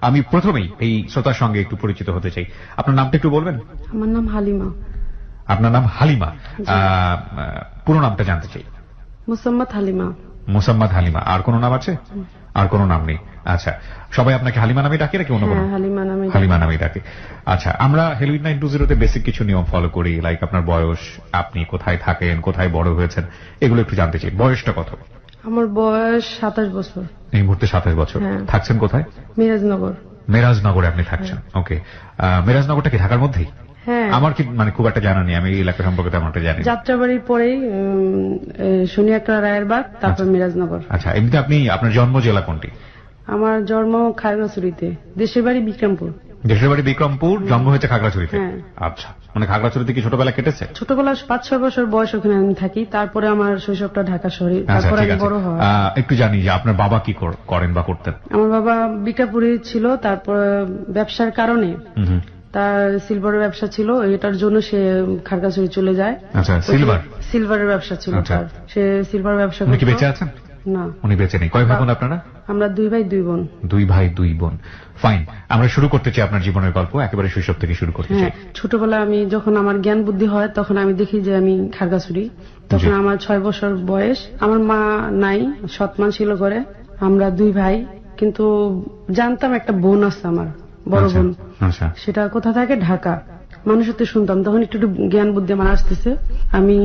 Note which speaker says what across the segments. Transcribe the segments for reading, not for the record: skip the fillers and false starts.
Speaker 1: আমি প্রথমেই এই শ্রোতার সঙ্গে একটু পরিচিত হতে চাই। আপনার নামটা একটু বলবেন?
Speaker 2: আমার নাম হালিমা।
Speaker 1: আপনার নাম হালিমা। পুরো নামটা জানতে চাই।
Speaker 2: মুসাম্মাদ হালিমা।
Speaker 1: মুসাম্মাদ হালিমা। আর কোন নাম আছে? আর কোন নাম নেই। আচ্ছা, সবাই আপনাকে হালিমা নামে ডাকে নাকি অন্য কোনো? হালিমা নামে ডাকে। আচ্ছা, আমরা হেলোইড 920 বেসিক কিছু নিয়ম ফলো করি, লাইক আপনার বয়স, আপনি কোথায় থাকেন, কোথায় বড় হয়েছেন, এগুলো একটু জানতে চাই। বয়সটা কত?
Speaker 2: আমার বয়স 27 বছর।
Speaker 1: এই মুহূর্তে 27 বছর। থাকছেন কোথায়?
Speaker 2: মিরাজনগর।
Speaker 1: মিরাজনগরে আপনি থাকছেন। ওকে, মিরাজনগরটা কি ঢাকার মধ্যেই?
Speaker 2: হ্যাঁ।
Speaker 1: আমার কি মানে খুব একটা জানা নেই, আমি এই এলাকা সম্পর্কে তেমন একটা জানি।
Speaker 2: যাত্রাবাড়ির পরেই সোনিয়াকড়া রায়েরবাগ, তারপর মিরাজনগর।
Speaker 1: আচ্ছা, এমনিতে আপনি আপনার জন্ম জেলা কোনটি?
Speaker 2: আমার জন্ম খাগড়াছড়িতে, দেশের বাড়ি বিক্রমপুর।
Speaker 1: দেশের বাড়ি বিক্রমপুর, জন্ম হয়েছে খাগড়াছড়িতে। আচ্ছা, মানে খাগড়াছড়িতে কি ছোটবেলা কেটেছে?
Speaker 2: ছোটবেলা 5-6 বছর বয়স ওখানে আমি থাকি, তারপরে আমার শৈশবটা ঢাকা শহরে, তারপরে আমি বড় হওয়া।
Speaker 1: একটু জানি যে আপনার বাবা কি করেন বা করতেন?
Speaker 2: আমার বাবা বিক্রমপুরে ছিল, তারপর ব্যবসার কারণে তার সিলভারের ব্যবসা ছিল, এটার জন্য সে খাগড়াছড়ি চলে যায়।
Speaker 1: আচ্ছা,
Speaker 2: সিলভারের ব্যবসা ছিল তার, সে সিলভার ব্যবসা করত।
Speaker 1: উনি কি বেঁচে আছেন?
Speaker 2: না,
Speaker 1: উনি বেঁচে নেই। কয় ভাই বোন আপনারা?
Speaker 2: আমরা 2 ভাই 2 বোন।
Speaker 1: 2 ভাই 2 বোন। ফাইন, আমরা শুরু করতে চাই আপনার জীবনের গল্প, একেবারে শৈশব থেকে শুরু করতে চাই।
Speaker 2: ছোটবেলা আমি যখন আমার জ্ঞান বুদ্ধি হয় তখন আমি দেখি যে আমি খাগড়াছড়ি, তখন আমার 6 বছর বয়স। আমার মা নাই, সৎ মা ছিল ঘরে। আমরা 2 ভাই, কিন্তু জানতাম একটা বোন আছে আমার, বড় বোন। সেটা কোথা থাকে? ঢাকা। মানুষের তো শুনতাম, তখন একটু জ্ঞান বুদ্ধি আমার আসতেছে। আমি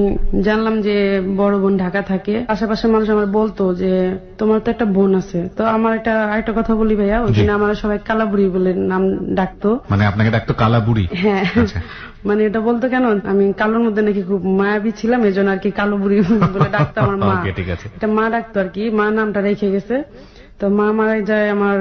Speaker 2: জানলাম যে বড় বোন ঢাকা থাকে। আশেপাশে মানুষ আমার বলতো যে তোমার তো একটা বোন আছে। তো আমার একটা কথা বলি ভাইয়া, ওইখানে আমার সবাই কালাবুড়ি বলে নাম ডাকতো।
Speaker 1: মানে আপনাকে ডাকতো কালাবুড়ি?
Speaker 2: হ্যাঁ, মানে এটা বলতো কেন, আমি কালোর মধ্যে নাকি খুব মায়াবী ছিলাম, এই জন্য আর কি কালোবুড়ি বলে ডাকতো আমার মা। এটা মা ডাকতো আর কি, মা নামটা রেখে গেছে। তো মা মারা যায় আমার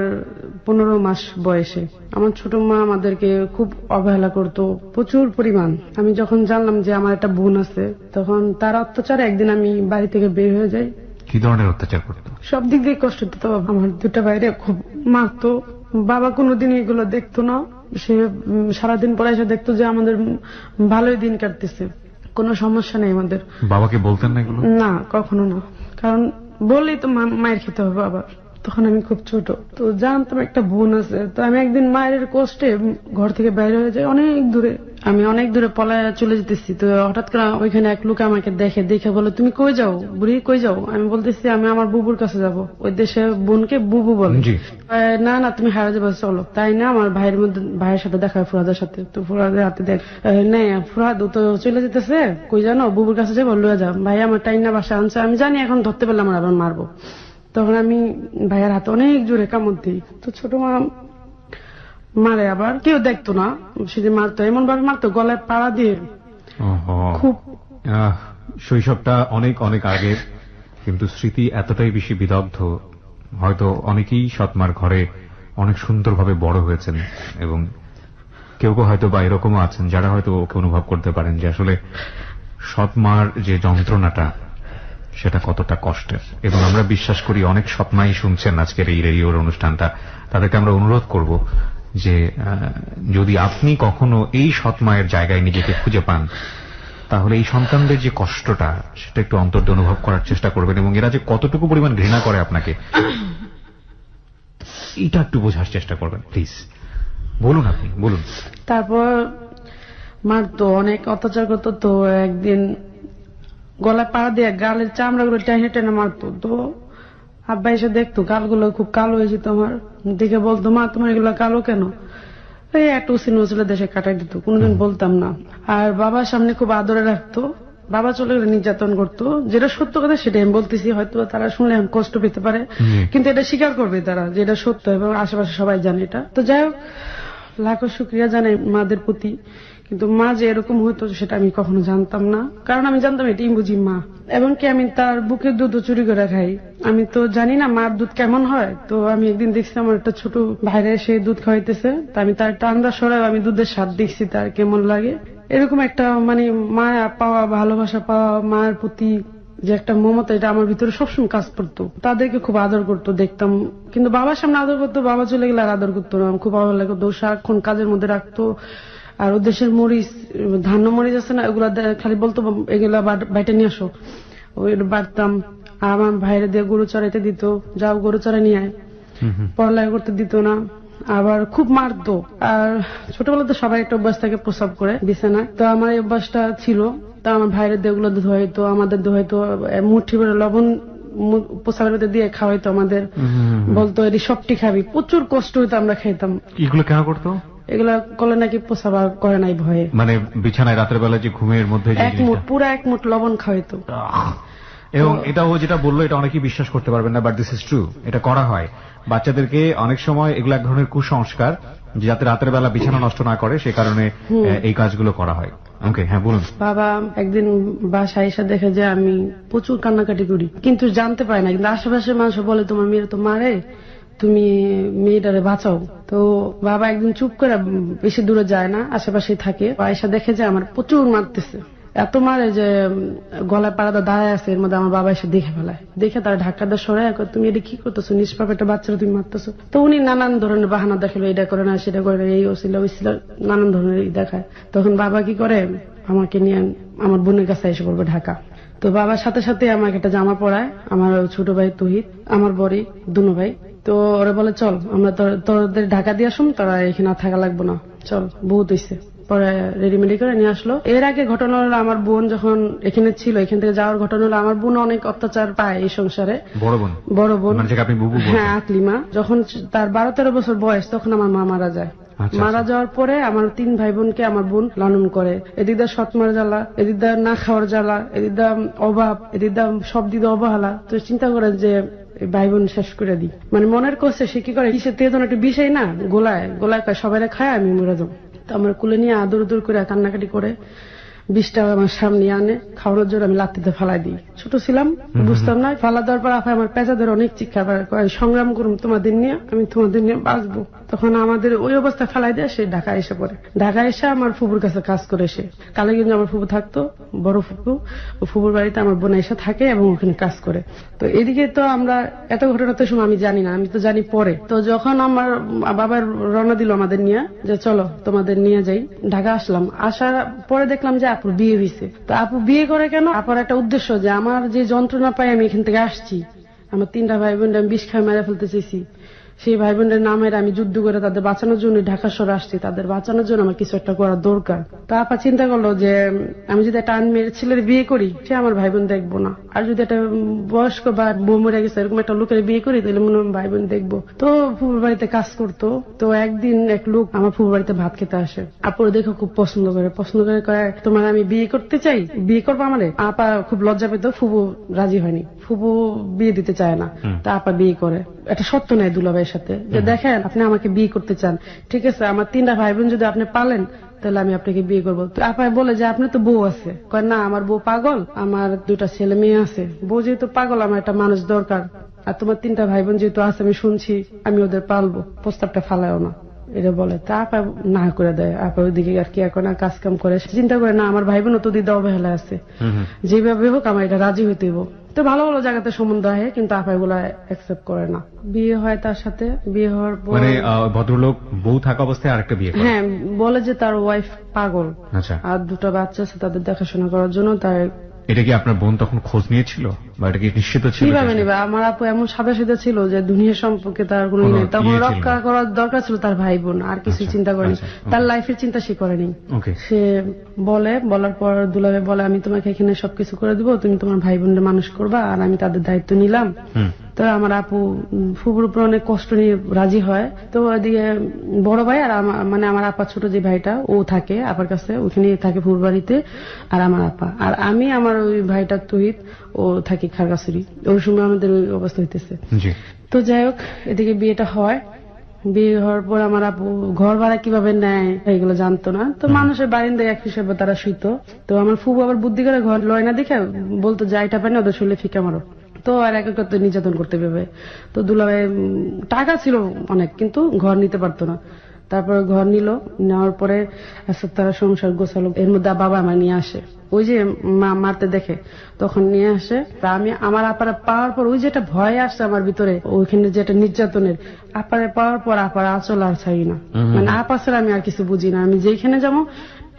Speaker 2: 15 মাস বয়সে। আমার ছোট মা আমাদেরকে খুব অবহেলা করতো প্রচুর পরিমাণ। আমি যখন জানলাম যে আমার একটা বোন আছে, তখন তার অত্যাচারে একদিন আমি বাড়ি থেকে বের হয়ে যাই।
Speaker 1: কি ধরনের অত্যাচার করতো?
Speaker 2: সব দিক দিয়ে কষ্ট দিত। আমার 2টা ভাইরে খুব মারতো। বাবা কোনোদিন এগুলো দেখতো না, সে সারাদিন পরে এসে দেখতো যে আমাদের ভালোই দিন কাটতেছে, কোনো সমস্যা নেই আমাদের।
Speaker 1: বাবাকে বলতেন না এগুলো?
Speaker 2: না, কখনো না, কারণ বললেই তো মায়ের খেতে হবে আবার। তখন আমি খুব ছোট, তো জানতাম একটা বোন আছে। তো আমি একদিন মায়ের কষ্টে ঘর থেকে বাইরে হয়ে যাই, অনেক দূরে। আমি অনেক দূরে পলায় চলে যেতেছি। তো হঠাৎ করে ওইখানে এক লোক আমাকে দেখে বলে, তুমি কই যাও বুড়ি, কই যাও? আমি বলতেছি আমি আমার বুবুর কাছে যাব। ওই দেশে বোনকে বুবু বলে। না না, তুমি হারা যাবে, চলো। তাই না, আমার ভাইয়ের সাথে দেখা হয়, ফুরাদের সাথে। তো ফুরাদের হাতে দেখ নেই, ফুরাদ তো চলে যেতেছে, কই জানো, বুবুর কাছে যাবো, লয়ে যাও। ভাই আমার টাইনা বাসা আনছে, আমি জানি এখন ধরতে পারলে আমার আবার মারবো। তখন আমি ভাইয়ের হাতে অনেক জোরে কামড় দিই। তো ছোট মা মারে, আবার কেউ দেখতো না, সেদিন মারতো, এমন ভাবে মারতো গলায় পাড়া দিয়ে। খুব
Speaker 1: শৈশবটা অনেক অনেক আগে, কিন্তু স্মৃতি এতটাই বেশি বিদগ্ধ। হয়তো অনেকেই সৎমার ঘরে অনেক সুন্দরভাবে বড় হয়েছেন, এবং কেউ কেউ হয়তো বা এরকমও আছেন যারা হয়তো ওকে অনুভব করতে পারেন যে আসলে সৎমার যে যন্ত্রণাটা সেটা কতটা কষ্টের। এবং আমরা বিশ্বাস করি অনেক সৎমাই শুনছেন আজকের এই রেডিওর অনুষ্ঠানটা, তাদেরকে আমরা অনুরোধ করব যে যদি আপনি কখনো এই সৎমায়ের জায়গায় নিজেকে খুঁজে পান, তাহলে এই সন্তানদের যে কষ্টটা সেটা একটু অন্তর্দে অনুভব করার চেষ্টা করবেন, এবং এরা যে কতটুকু পরিমাণ ঘৃণা করে আপনাকে, এটা একটু বোঝার চেষ্টা করবেন প্লিজ। বলুন, আপনি বলুন।
Speaker 2: তারপর মারতো, অনেক অত্যাচার করতো। তো একদিন গলায় পাড়া দিয়ে গালের চামড়াগুলো টেনে টেনে মারতো। তো আব্বা এসে দেখতো গালগুলো খুব কালো হয়ে যেত আমার, দেখে বলতো, মা তোমার এগুলো কালো কেন? এই একটু উচিলে দেশে কাটাই দিত, কোনোদিন বলতাম না। আর বাবার সামনে খুব আদরে রাখতো। বাবা চলে গেলে নির্যাতন করতো, যেটা সত্য কথা সেটাই আমি বলতেছি, হয়তো তারা শুনলে এখন কষ্ট পেতে পারে, কিন্তু এটা স্বীকার করবে তারা যে এটা সত্য, এবং আশেপাশে সবাই জানে এটা। তো যাই হোক, লাখো শুক্রিয়া জানাই মাদের প্রতি। কিন্তু মা যে এরকম হইতো সেটা আমি কখনো জানতাম না, কারণ আমি জানতাম এটাই বুঝি মা। এবং কি আমি তার বুকের দুধ চুরি করে খাই, আমি তো জানি না মার দুধ কেমন হয়। তো আমি একদিন দেখছি আমার একটা ছোট ভাইরে সে দুধ খাওয়াইতেছে, তা আমি তার একটা আন্দাজ সরাই আমি দুধের স্বাদ দেখছি তার কেমন লাগে। এরকম একটা মানে মায়া পাওয়া, ভালোবাসা পাওয়া, মায়ের প্রতি যে একটা মমতা, এটা আমার ভিতরে সবসময় কাজ করতো। তাদেরকে খুব আদর করতো দেখতাম, কিন্তু বাবার সামনে আদর করতো, বাবা চলে গেলে আর আদর করতো না। খুব ভালো লাগতো, সারাক্ষণ কাজের মধ্যে রাখতো। আর ও দেশের মরিচ, ধান্য মরিচ আছে না, ওগুলা খালি বলতো এগুলা বাইটে নিয়ে আসো, ওই বাড়তাম। আর আমার ভাইরে দিয়ে গরু চড়াইতে দিত, যাও গরু চড়াই নিয়ে আয়। পড়ালেখা করতে দিত না, আবার খুব মারতো। আর ছোটবেলাতে সবাই একটা অভ্যাস থাকে প্রস্রাব করে বিছানায়, তো আমার এই অভ্যাসটা ছিল। তো আমার ভাইয়ের দেহগুলো ধোয়াইতো, আমাদের ধোয়াইতো, মুঠি ভরে লবণ প্রস্রাবের মধ্যে দিয়ে খাওয়াইতো আমাদের, বলতো এটি সবটি খাবি। প্রচুর কষ্ট হইতো, আমরা খাইতাম।
Speaker 1: এগুলো কেন করতো?
Speaker 2: এগুলা করলে নাকি প্রস্রাব আর করে নাই ভয়ে।
Speaker 1: মানে বিছানায় রাতের বেলা যে ঘুমের মধ্যে
Speaker 2: পুরা এক মুঠ লবণ খাওয়াইতো।
Speaker 1: এবং এটাও যেটা বললো এটা অনেকেই বিশ্বাস করতে পারবেন না, বাট দিস ইজ ট্রু। এটা করা হয় বাচ্চাদেরকে অনেক সময়, এগুলো এক ধরনের কুসংস্কার, যাতে রাতের বেলা বিছানা নষ্ট না করে, সে কারণে এই কাজগুলো করা হয়। ওকে, হ্যাঁ বলুন।
Speaker 2: বাবা একদিন বাসায় এসে দেখে যে আমি প্রচুর কান্নাকাটি করি, কিন্তু জানতে পারি না। কিন্তু আশেপাশের মানুষ বলে তোমার মেয়ের তো মারে, তুমি মেয়েটারে বাঁচাও। তো বাবা একদিন চুপ করে, বেশি দূরে যায় না, আশেপাশে থাকে, এসে দেখে যে আমার প্রচুর মারতেছে। এত মারে যে গলায় পাড়াটা দাঁড়ায় আছে, এর মধ্যে আমার বাবা এসে দেখে ফেলায়। দেখে তার ঢাকাটা সরাই, তুমি এটা কি করতেছো, নিষ্পাপ একটা বাচ্চারা তুমি মারতেছো। তো উনি নানান ধরনের বাহানা দেখালো, এটা করে না সেটা করে না, এই ওছিল ওইছিল, নানান ধরনের দেখায়। তখন বাবা কি করে, আমাকে নিয়ে আমার বোনের কাছে এসে পড়বে ঢাকা। তো বাবার সাথে সাথে আমাকে একটা জামা পরায়, আমার ছোট ভাই তহিদ, আমার বড়ি, দুনো ভাই। তো ওরা বলে চল আমরা তোদের ঢাকা দিয়ে আসুন, তোরা এখানে আর থাকা লাগবো না, চল বহুত হইছে। পরে রেডিমেডি করে নিয়ে আসলো। এর আগে ঘটনা হলো, আমার বোন যখন এখানে ছিল, এখান থেকে যাওয়ার ঘটনা হলো, আমার বোন অনেক অত্যাচার পায় এই সংসারে। বড় বোন হ্যাঁ, আকলিমা, যখন তার 12-13 বছর বয়স, তখন আমার মা মারা যায়। মারা যাওয়ার পরে আমার 3 ভাই বোনকে আমার বোন লালন করে। এদিকদা সৎমার জ্বালা, এদিকদা না খাওয়ার জ্বালা, এদিকদা অভাব, এদিকদা সব দিকে অবহেলা। তো চিন্তা করেন যে ভাই বোন শেষ করে দিই, মানে মনের কষ্টে সে কি করে, কিসের থেকে যেন একটা বিষয় না গোলায় গোলায় সবাই খায়, আমি মরে যাবো। তো আমার কুলে নিয়ে আদর উদর করে কান্নাকাটি করে 20টা আমার সামনে আনে খাওয়ানোর জন্য আমি লাত্তিতে ফালাই দিই। ছোট ছিলাম, বুঝতাম না। ফালা দেওয়ার পর আফা আমার পেঁচাদের অনেক চিৎকার করে, সংগ্রাম করুন তোমাদের নিয়ে, আমি তোমাদের নিয়ে বাঁচবো। তখন আমাদের ওই অবস্থা ফেলাই দেয়, সে ঢাকা এসে পড়ে। ঢাকা এসে আমার ফুপুর কাছে কাজ করে, সে কালীগঞ্জে আমার ফুপু থাকতো, বড় ফুপু। ফুপুর বাড়িতে আমার বোন এসে থাকে এবং ওখানে কাজ করে। তো এদিকে তো আমরা এত ঘটনা তো সময় আমি জানি না, আমি তো জানি পরে। তো যখন আমার বাবার রওনা দিল আমাদের নিয়ে, যে চলো তোমাদের নিয়ে যাই, ঢাকা আসলাম। আসার পরে দেখলাম যে আপুর বিয়ে হয়েছে। তো আপু বিয়ে করে কেন, আপুর একটা উদ্দেশ্য, যে আমার যে যন্ত্রণা পাই আমি এখান থেকে আসছি, আমার 3টা ভাই বোন আমি বিষ খায় মেরে ফেলতে চাইছি, সেই ভাই বোনের নামের আমি যুদ্ধ করে তাদের বাঁচানোর জন্য ঢাকা শহরে আসছি, তাদের বাঁচানোর জন্য আমার কিছু একটা করার দরকার। তো আপা চিন্তা করলো যে আমি যদি একটা আনমেয়ের ছেলের বিয়ে করি, সে আমার ভাই বোন দেখবো না, আর যদি একটা বয়স্ক বা বউ মরে গেছে এরকম একটা লোকের বিয়ে করি, তাহলে মনে হয় ভাই বোন দেখবো। তো ফুপুর বাড়িতে কাজ করতো। তো একদিন এক লোক আমার ফুপুর বাড়িতে ভাত খেতে আসে, আপুর দেখে খুব পছন্দ করে কয় তোমার আমি বিয়ে করতে চাই, বিয়ে করবো আমারে। আপা খুব লজ্জা পেত, ফুপু রাজি হয়নি, ফুপু বিয়ে দিতে চায় না। তা আপা বিয়ে করে, একটা সত্য নেয় দুলাভাইয়ের সাথে, যে দেখেন আপনি আমাকে বিয়ে করতে চান, ঠিক আছে, আমার 3টা ভাই বোন যদি আপনি পালেন তাহলে আমি আপনাকে বিয়ে করবো। তো আপা বলে যে আপনার তো বউ আছে, কয় না আমার বউ পাগল, আমার 2টা ছেলে মেয়ে আছে, বউ যেহেতু পাগল আমার একটা মানুষ দরকার, আর তোমার 3টা ভাই বোন যেহেতু আছে আমি শুনছি আমি ওদের পালবো, প্রস্তাবটা ফালায়ও না, এটা বলে। তা আপা না করে দেয়। আপা ওইদিকে আর কি এখন কাজ কাম করে, চিন্তা করে না আমার ভাই বোন তো দিদা অবহেলা আছে, যেভাবে হোক আমার এটা রাজি হইতে হইব। তো ভালো ভালো জায়গাতে সম্বন্ধ হয়, কিন্তু আপা এগুলা অ্যাকসেপ্ট করে না। বিয়ে হয় তার সাথে, বিয়ে হওয়ার পর
Speaker 1: মানে ভদ্রলোক বউ থাকা অবস্থায় আরেকটা বিয়ে করে।
Speaker 2: হ্যাঁ, বলে যে তার ওয়াইফ পাগল,
Speaker 1: আচ্ছা,
Speaker 2: আর 2টা বাচ্চা আছে, তাদের দেখাশোনা করার জন্য তার।
Speaker 1: এটা কি আপনার বোন তখন খোঁজ নিয়েছিল, বা এটা কি নিশ্চিত ছিল?
Speaker 2: কিভাবে নিবে, আমার আপু এমন সাদা সিধা ছিল যে দুনিয়া সম্পর্কে তার কোনো নেই। তখন রক্ষা করার দরকার ছিল তার ভাই বোন, আর কিছু চিন্তা করেনি, তার লাইফের চিন্তা সে করেনি। সে বলার পর দুলাভাই বলে আমি তোমাকে এখানে সবকিছু করে দিব, তুমি তোমার ভাই বোনদের মানুষ করবা, আর আমি তাদের দায়িত্ব নিলাম। তো আমার আপু ফুপুর উপর অনেক কষ্ট নিয়ে রাজি হয়। তো ওইদিকে বড় ভাই আর মানে আমার আপা ছোট যে ভাইটা, ও থাকে আপার কাছে, ওখানে থাকে ফুপুর বাড়িতে, আর আমার আপা আর আমি, আমার ওই ভাইটা তহিদ, ও থাকি খারগাছড়ি। ওই সময় আমাদের ওই অবস্থা হইতেছে। তো যাই হোক, এদিকে বিয়েটা হয়। বিয়ে হওয়ার পর আমার আপু ঘর ভাড়া কিভাবে নেয় এগুলো জানতো না। তো মানুষের বারিন্দায় এক হিসেবে তারা শুইতো। তো আমার ফুপু আবার বুদ্ধি করে ঘর লয় না দেখে বলতো যে এটা পাই না, ওদের শরীরে ফিকা মারো। তো আর এক একটা নির্যাতন করতে পারবে। তো দুলাভাই টাকা ছিল অনেক, কিন্তু ঘর নিতে পারতো না। তারপরে ঘর নিল, নেওয়ার পরে তারা সংসার গোছালো। এর মধ্যে বাবা আমার নিয়ে আসে, ওই যে মা মারতে দেখে তখন নিয়ে আসে। আমি আমার আপারা পাওয়ার পর ওই যেটা ভয় আসছে আমার ভিতরে, ওইখানে যেটা নির্যাতনের, আপারে পাওয়ার পর আপার আঁচল আর ছাড়ি না, মানে আপা ছাড়া আমি আর কিছু বুঝি না। আমি যেখানে যাবো,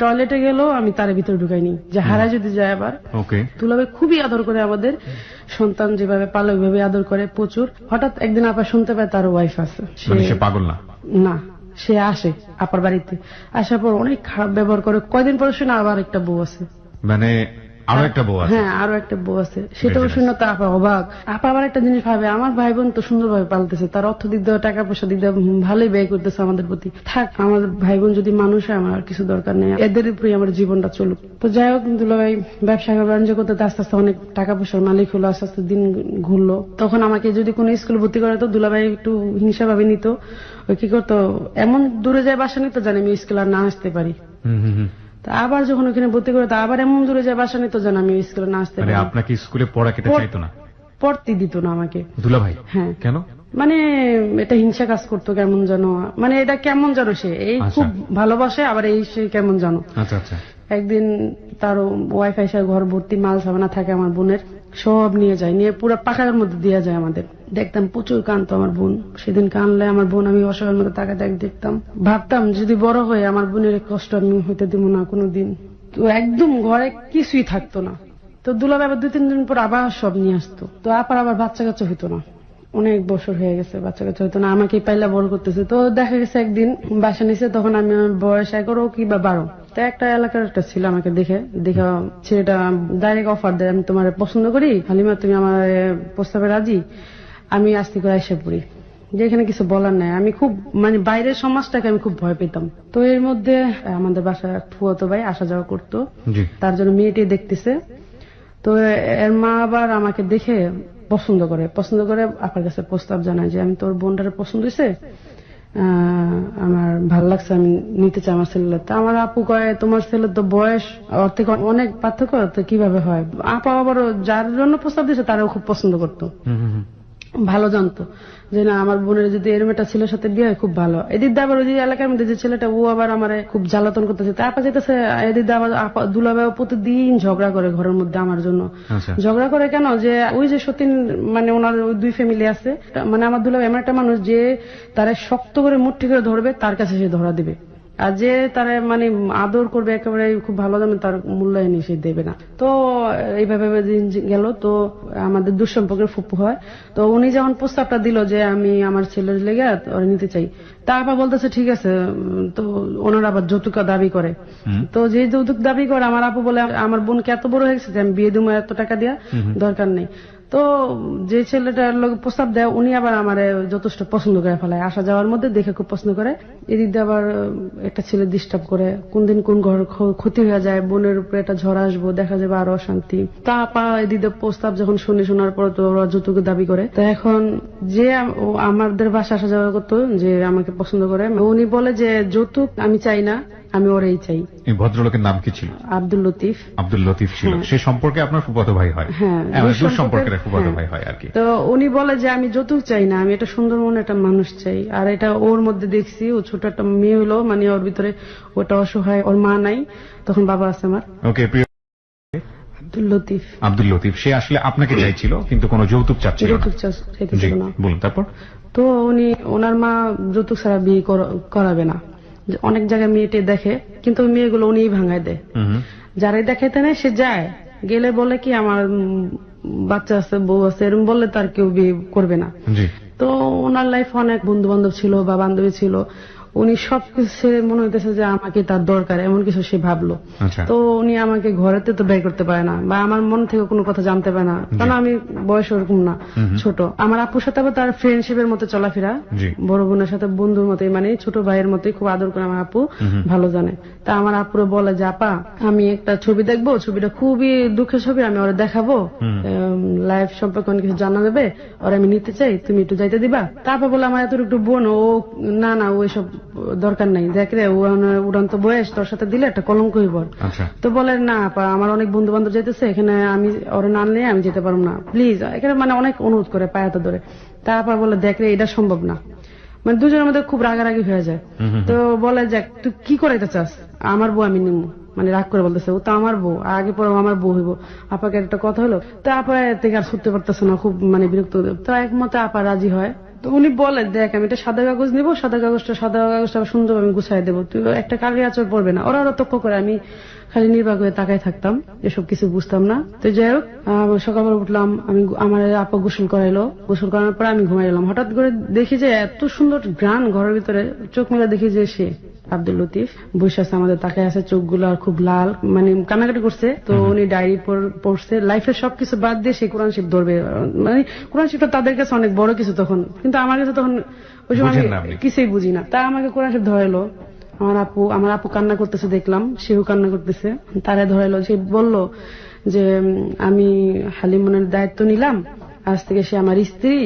Speaker 2: টয়লেটে গেলেও আমি তার ভিতরে ঢুকাইনি, যে হারায় যদি যায় আবার। দুলাভাই খুবই আদর করে আমাদের সন্তান, যেভাবে পালে ওইভাবে আদর করে প্রচুর। হঠাৎ একদিন আপা শুনতে পায় তার ওয়াইফ আছে,
Speaker 1: সে পাগল না,
Speaker 2: না, সে আসে আপার বাড়িতে, আসার পর অনেক খারাপ ব্যবহার করে। কয়দিন পরে শুনে আবার একটা বউ আছে,
Speaker 1: মানে আরো একটা বউ আছে?
Speaker 2: হ্যাঁ, আরো একটা বউ আছে। সেটাও
Speaker 1: বেশ।
Speaker 2: শুনে তো আপা অবাক। আপা আবার একটা জিনিস ভাবে, আমার ভাই বোন তো সুন্দরভাবে পালতেছে, তার অর্থ দিক দিয়ে টাকা পয়সা দিক দিয়ে ভালোই ব্যয় করতেছে আমাদের প্রতি, থাক আমার ভাই বোন যদি মানুষ হয় আমার আর কিছু দরকার নেই, এদের উপরেই আমার জীবনটা চলুক। তো যাই হোক, দুলাভাই ব্যবসা বাণিজ্য করতে আস্তে আস্তে অনেক টাকা পয়সার মালিক হলো, আস্তে আস্তে দিন ঘুরলো। তখন আমাকে যদি কোনো স্কুলে ভর্তি করে তো দুলাভাই একটু হিংসা ভাবে নিত। ওই কি করতো, এমন দূরে যায় বাসা নিত জানি আমি স্কুলে আর না আসতে পারি। তা আবার যখন ওখানে ভর্তি করে, তা আবার এমন দূরে যায় বাসা নিত যেন আমি স্কুলে না আসতে
Speaker 1: মানে
Speaker 2: পারি।
Speaker 1: আপনাকে স্কুলে পড়া কেটে চাইতো না?
Speaker 2: পড়তে দিত না আমাকে
Speaker 1: দুলাভাই?
Speaker 2: হ্যাঁ।
Speaker 1: কেন?
Speaker 2: মানে এটা হিংসা কাজ করতো কেমন যেন, মানে এটা কেমন যেন সে এই খুব ভালোবাসে, আবার এই সে কেমন জানো।
Speaker 1: আচ্ছা আচ্ছা।
Speaker 2: একদিন তার ওয়াইফাই সে ঘর ভর্তি মাল সাবানা থাকে আমার বোনের, সব নিয়ে যায়, নিয়ে পুরো পাখার মধ্যে দিয়ে যায় আমাদের। দেখতাম প্রচুর কাঁদতো আমার বোন, সেদিন কানলে আমার বোন আমি অসহায়ের মধ্যে তাকে দেখতাম, ভাবতাম যদি বড় হয়ে আমার বোনের কষ্ট আমি হইতে দিব না কোনোদিন। তো একদম ঘরে কিছুই থাকতো না। তো দুলাভাই আবার 2-3 দিন পর আবার সব নিয়ে আসতো। তো আবার বাচ্চা কাচ্চা হইতো না, অনেক বছর হয়ে গেছে বাচ্চা কাচ্চা হইতো না, আমাকে পাইলা বড় করতেছে। তো দেখা গেছে একদিন বাসা নিছে, তখন আমি আমার বয়স 11 কি বা 12। তো একটা এলাকার একটা ছিল আমাকে দেখে ছেলেটা ডাইরেক্ট অফার দেয়, আমি তোমার পছন্দ করি হালিমা, তুমি আমার প্রস্তাবে রাজি, আমি আস্তে করে আইসা পড়ি। যেখানে কিছু বলার নাই, আমি খুব মানে বাইরের সমাজটাকে আমি খুব ভয় পেতাম। তো এর মধ্যে আমাদের বাসায় ফুয়াতো ভাই আসা যাওয়া করতো, তার জন্য মেয়েটি দেখতেছে। তো এর মা আবার আমাকে দেখে পছন্দ করে আপনার কাছে প্রস্তাব জানায় যে আমি তোর বোনটারে পছন্দ হয়েছে, আমার ভাল লাগছে, আমি নিতে চাই আমার ছেলে। তা আমার আপু কয় তোমার ছেলের তো বয়স ওর থেকে অনেক পার্থক্য, তো কিভাবে হয়। আপা আবার যার জন্য প্রস্তাব দিয়েছে তারাও খুব পছন্দ করতো, ভালো জানতো যে না আমার বোনের যদি এরম একটা ছেলের সাথে বিয়ে হয় খুব ভালো। এদিক দিয়ে আবার ওই যে এলাকার মধ্যে যে ছেলেটা ও আবার আমার খুব জ্বালাতন করতেছে, তারপর যেতেছে এদিক দিয়ে আবার দুলাভাই প্রতিদিন ঝগড়া করে ঘরের মধ্যে আমার জন্য। ঝগড়া করে কেন, যে ওই যে সতীন মানে ওনার ওই 2 ফ্যামিলি আছে, মানে আমার দুলাভাই এমন একটা মানুষ যে তারা শক্ত করে মুঠি করে ধরবে, তার কাছে সে ধরা দিবে, আর যে তারা মানে আদর করবে একেবারে খুব ভালো দামে, তার মূল্যায়ন সে দেবে না। তো এইভাবে দিন গেল। তো আমাদের দুঃসম্পর্কের ফুপু হয়, তো উনি যখন প্রস্তাবটা দিল যে আমি আমার ছেলের লেগে ওরা নিতে চাই, তারপর বলতেছে ঠিক আছে। তো ওনারা আবার যৌতুক দাবি করে। তো যে যৌতুক দাবি করে আমার আপু বলে আমার বোনকে এত বড় হয়ে গেছে যে আমি বিয়ে দেবো এত টাকা দেওয়া দরকার নেই। তো যে ছেলেটার লোক প্রস্তাব দেয় উনি আবার আমার যথেষ্ট পছন্দ করে ফেলায়, আসা যাওয়ার মধ্যে দেখে খুব পছন্দ করে। এদিক দিয়ে আবার একটা ছেলে ডিস্টার্ব করে, কোন দিন কোন ঘর ক্ষতি হয়ে যায়, বোনের উপরে একটা ঝড় আসবো, দেখা যাবে আরো অশান্তি। তা পা এদিক দিয়ে প্রস্তাব যখন শোনার পর তো ওরা যৌতুক দাবি করে। তো এখন যে আমাদের বাসা আসা যাওয়া করতো, যে আমাকে পছন্দ করে, উনি বলে যে যৌতুক আমি চাই না, আমি ওরেই চাই।
Speaker 1: এই ভদ্রলোকের নাম কি ছিল?
Speaker 2: আব্দুল লতিফ।
Speaker 1: আব্দুল লতিফ ছিল। সে সম্পর্কে আপনার ফুফাতো ভাই হয়? হ্যাঁ, সম্পর্কের ফুফাতো ভাই হয় আর কি।
Speaker 2: তো উনি বলে যে আমি যৌতুক চাই না, আমি একটা সুন্দর মনে একটা মানুষ চাই। আর এটা ওর মধ্যে দেখছি, ও ছোট একটা মেয়ে হলো, মানে ওর ভিতরে ওটা অসহায়, ওর মা নাই, তখন বাবা আছে আমার।
Speaker 1: ওকে, প্রিয় আব্দুল লতিফ, সে আসলে আপনাকে চাইছিল কিন্তু কোনো যৌতুক চাচ্ছিল না। বলুন তারপর।
Speaker 2: তো উনি ওনার মা যৌতুক ছাড়া বিয়ে করাবে না, অনেক জায়গায় মেয়েটে দেখে, কিন্তু ওই মেয়েগুলো উনি ভাঙায় দেয়। যারাই দেখাইতে নেয় সে যায়, গেলে বলে কি আমার বাচ্চা আছে, বউ আছে, এরকম বললে তার কেউ বিয়ে করবে না। তো ওনার লাইফ অনেক বন্ধু বান্ধব ছিল বা বান্ধবী ছিল, উনি সবকিছু মনে হইতেছে যে আমাকে তার দরকার, এমন কিছু সে ভাবলো। তো উনি আমাকে ঘরেতে তো বের করতে পারে না, বা আমার মন থেকে কোনো কথা জানতে পারে না, কারণ আমি বয়স ওরকম না, ছোট। আমার আপুর সাথে আবার তার ফ্রেন্ডশিপের মতো চলাফেরা, বড় বোনের সাথে বন্ধুর মতোই, মানে ছোট ভাইয়ের মতোই খুব আদর করে আমার আপু, ভালো জানে। তা আমার আপুরে বলে যে আপা আমি একটা ছবি দেখবো, ছবিটা খুবই দুঃখের ছবি, আমি ওরা দেখাবো, লাইফ সম্পর্কে অনেক কিছু জানা যাবে, ওরা আমি নিতে চাই, তুমি একটু যাইতে দিবা। তারপর বলে আমার এত একটু বোন, ও না না ওই সব দরকার নাই, দেখ রে উড়ান্ত বয়স, তোর সাথে দিলে একটা কলঙ্ক হইব। তো বলে না আপা আমার অনেক বন্ধু বান্ধব যাইতেছে, এখানে আমি ওরা না আনলে আমি যেতে পারবো না, প্লিজ। এখানে মানে অনেক অনুরোধ করে পায়াতে ধরে। তারপর বলে দেখ রে এটা সম্ভব না, মানে দুজনের মধ্যে খুব রাগারাগি হয়ে যায়। তো বলে যে তুই কি করাইতে চাস, আমার বউ আমি নিমু, মানে রাগ করে বলতেছে ও তো আমার বউ, আগে পরে আমার বউ হইব। আপাকে একটা কথা হলো, তো আপা থেকে আর ছুটতে পারতেছে না, খুব মানে বিরক্ত। তো একমতে আপা রাজি হয়, তো উনি বলে, দেখ আমি একটা সাদা কাগজ নিবো, সাদা কাগজটা আবার সুন্দরভাবে আমি গুছাই দেবো, তুই একটা কালি আঁচড় পড়বে না। ওরা তক্ক করে, আমি খালি নির্বাক হয়ে তাকাই থাকতাম, এসব কিছু বুঝতাম না। তো যাই হোক, সকালবেলা উঠলাম, আমি আমার আপা গোসল করাইলো, গোসল করানোর পরে আমি ঘুমাই গেলাম। হঠাৎ করে দেখি যে এত সুন্দর ঘ্রাণ ঘরের ভিতরে, চোখ মেলে দেখি যে সে আব্দুল লতিফ বসে আছে, আমাদের তাকায় আছে, চোখগুলো আর খুব লাল, মানে কান্নাকাটি করছে। তো উনি ডায়েরি পড়ছে, লাইফের সবকিছু বাদ দিয়ে সেই কোরআন শরীফ ধরবে, মানে কোরআন শরীফটা তাদের কাছে অনেক বড় কিছু তখন, কিন্তু আমার কাছে তখন ওই সময় আমি কিছুই বুঝি না। তা আমাকে কোরআন শরীফ ধরাইলো, আমার আপু কান্না করতেছে দেখলাম, সেও কান্না করতেছে, তারা ধরাইলো। সে বলল যে আমি হালিমনের দায়িত্ব নিলাম, আজ থেকে সে আমার স্ত্রী,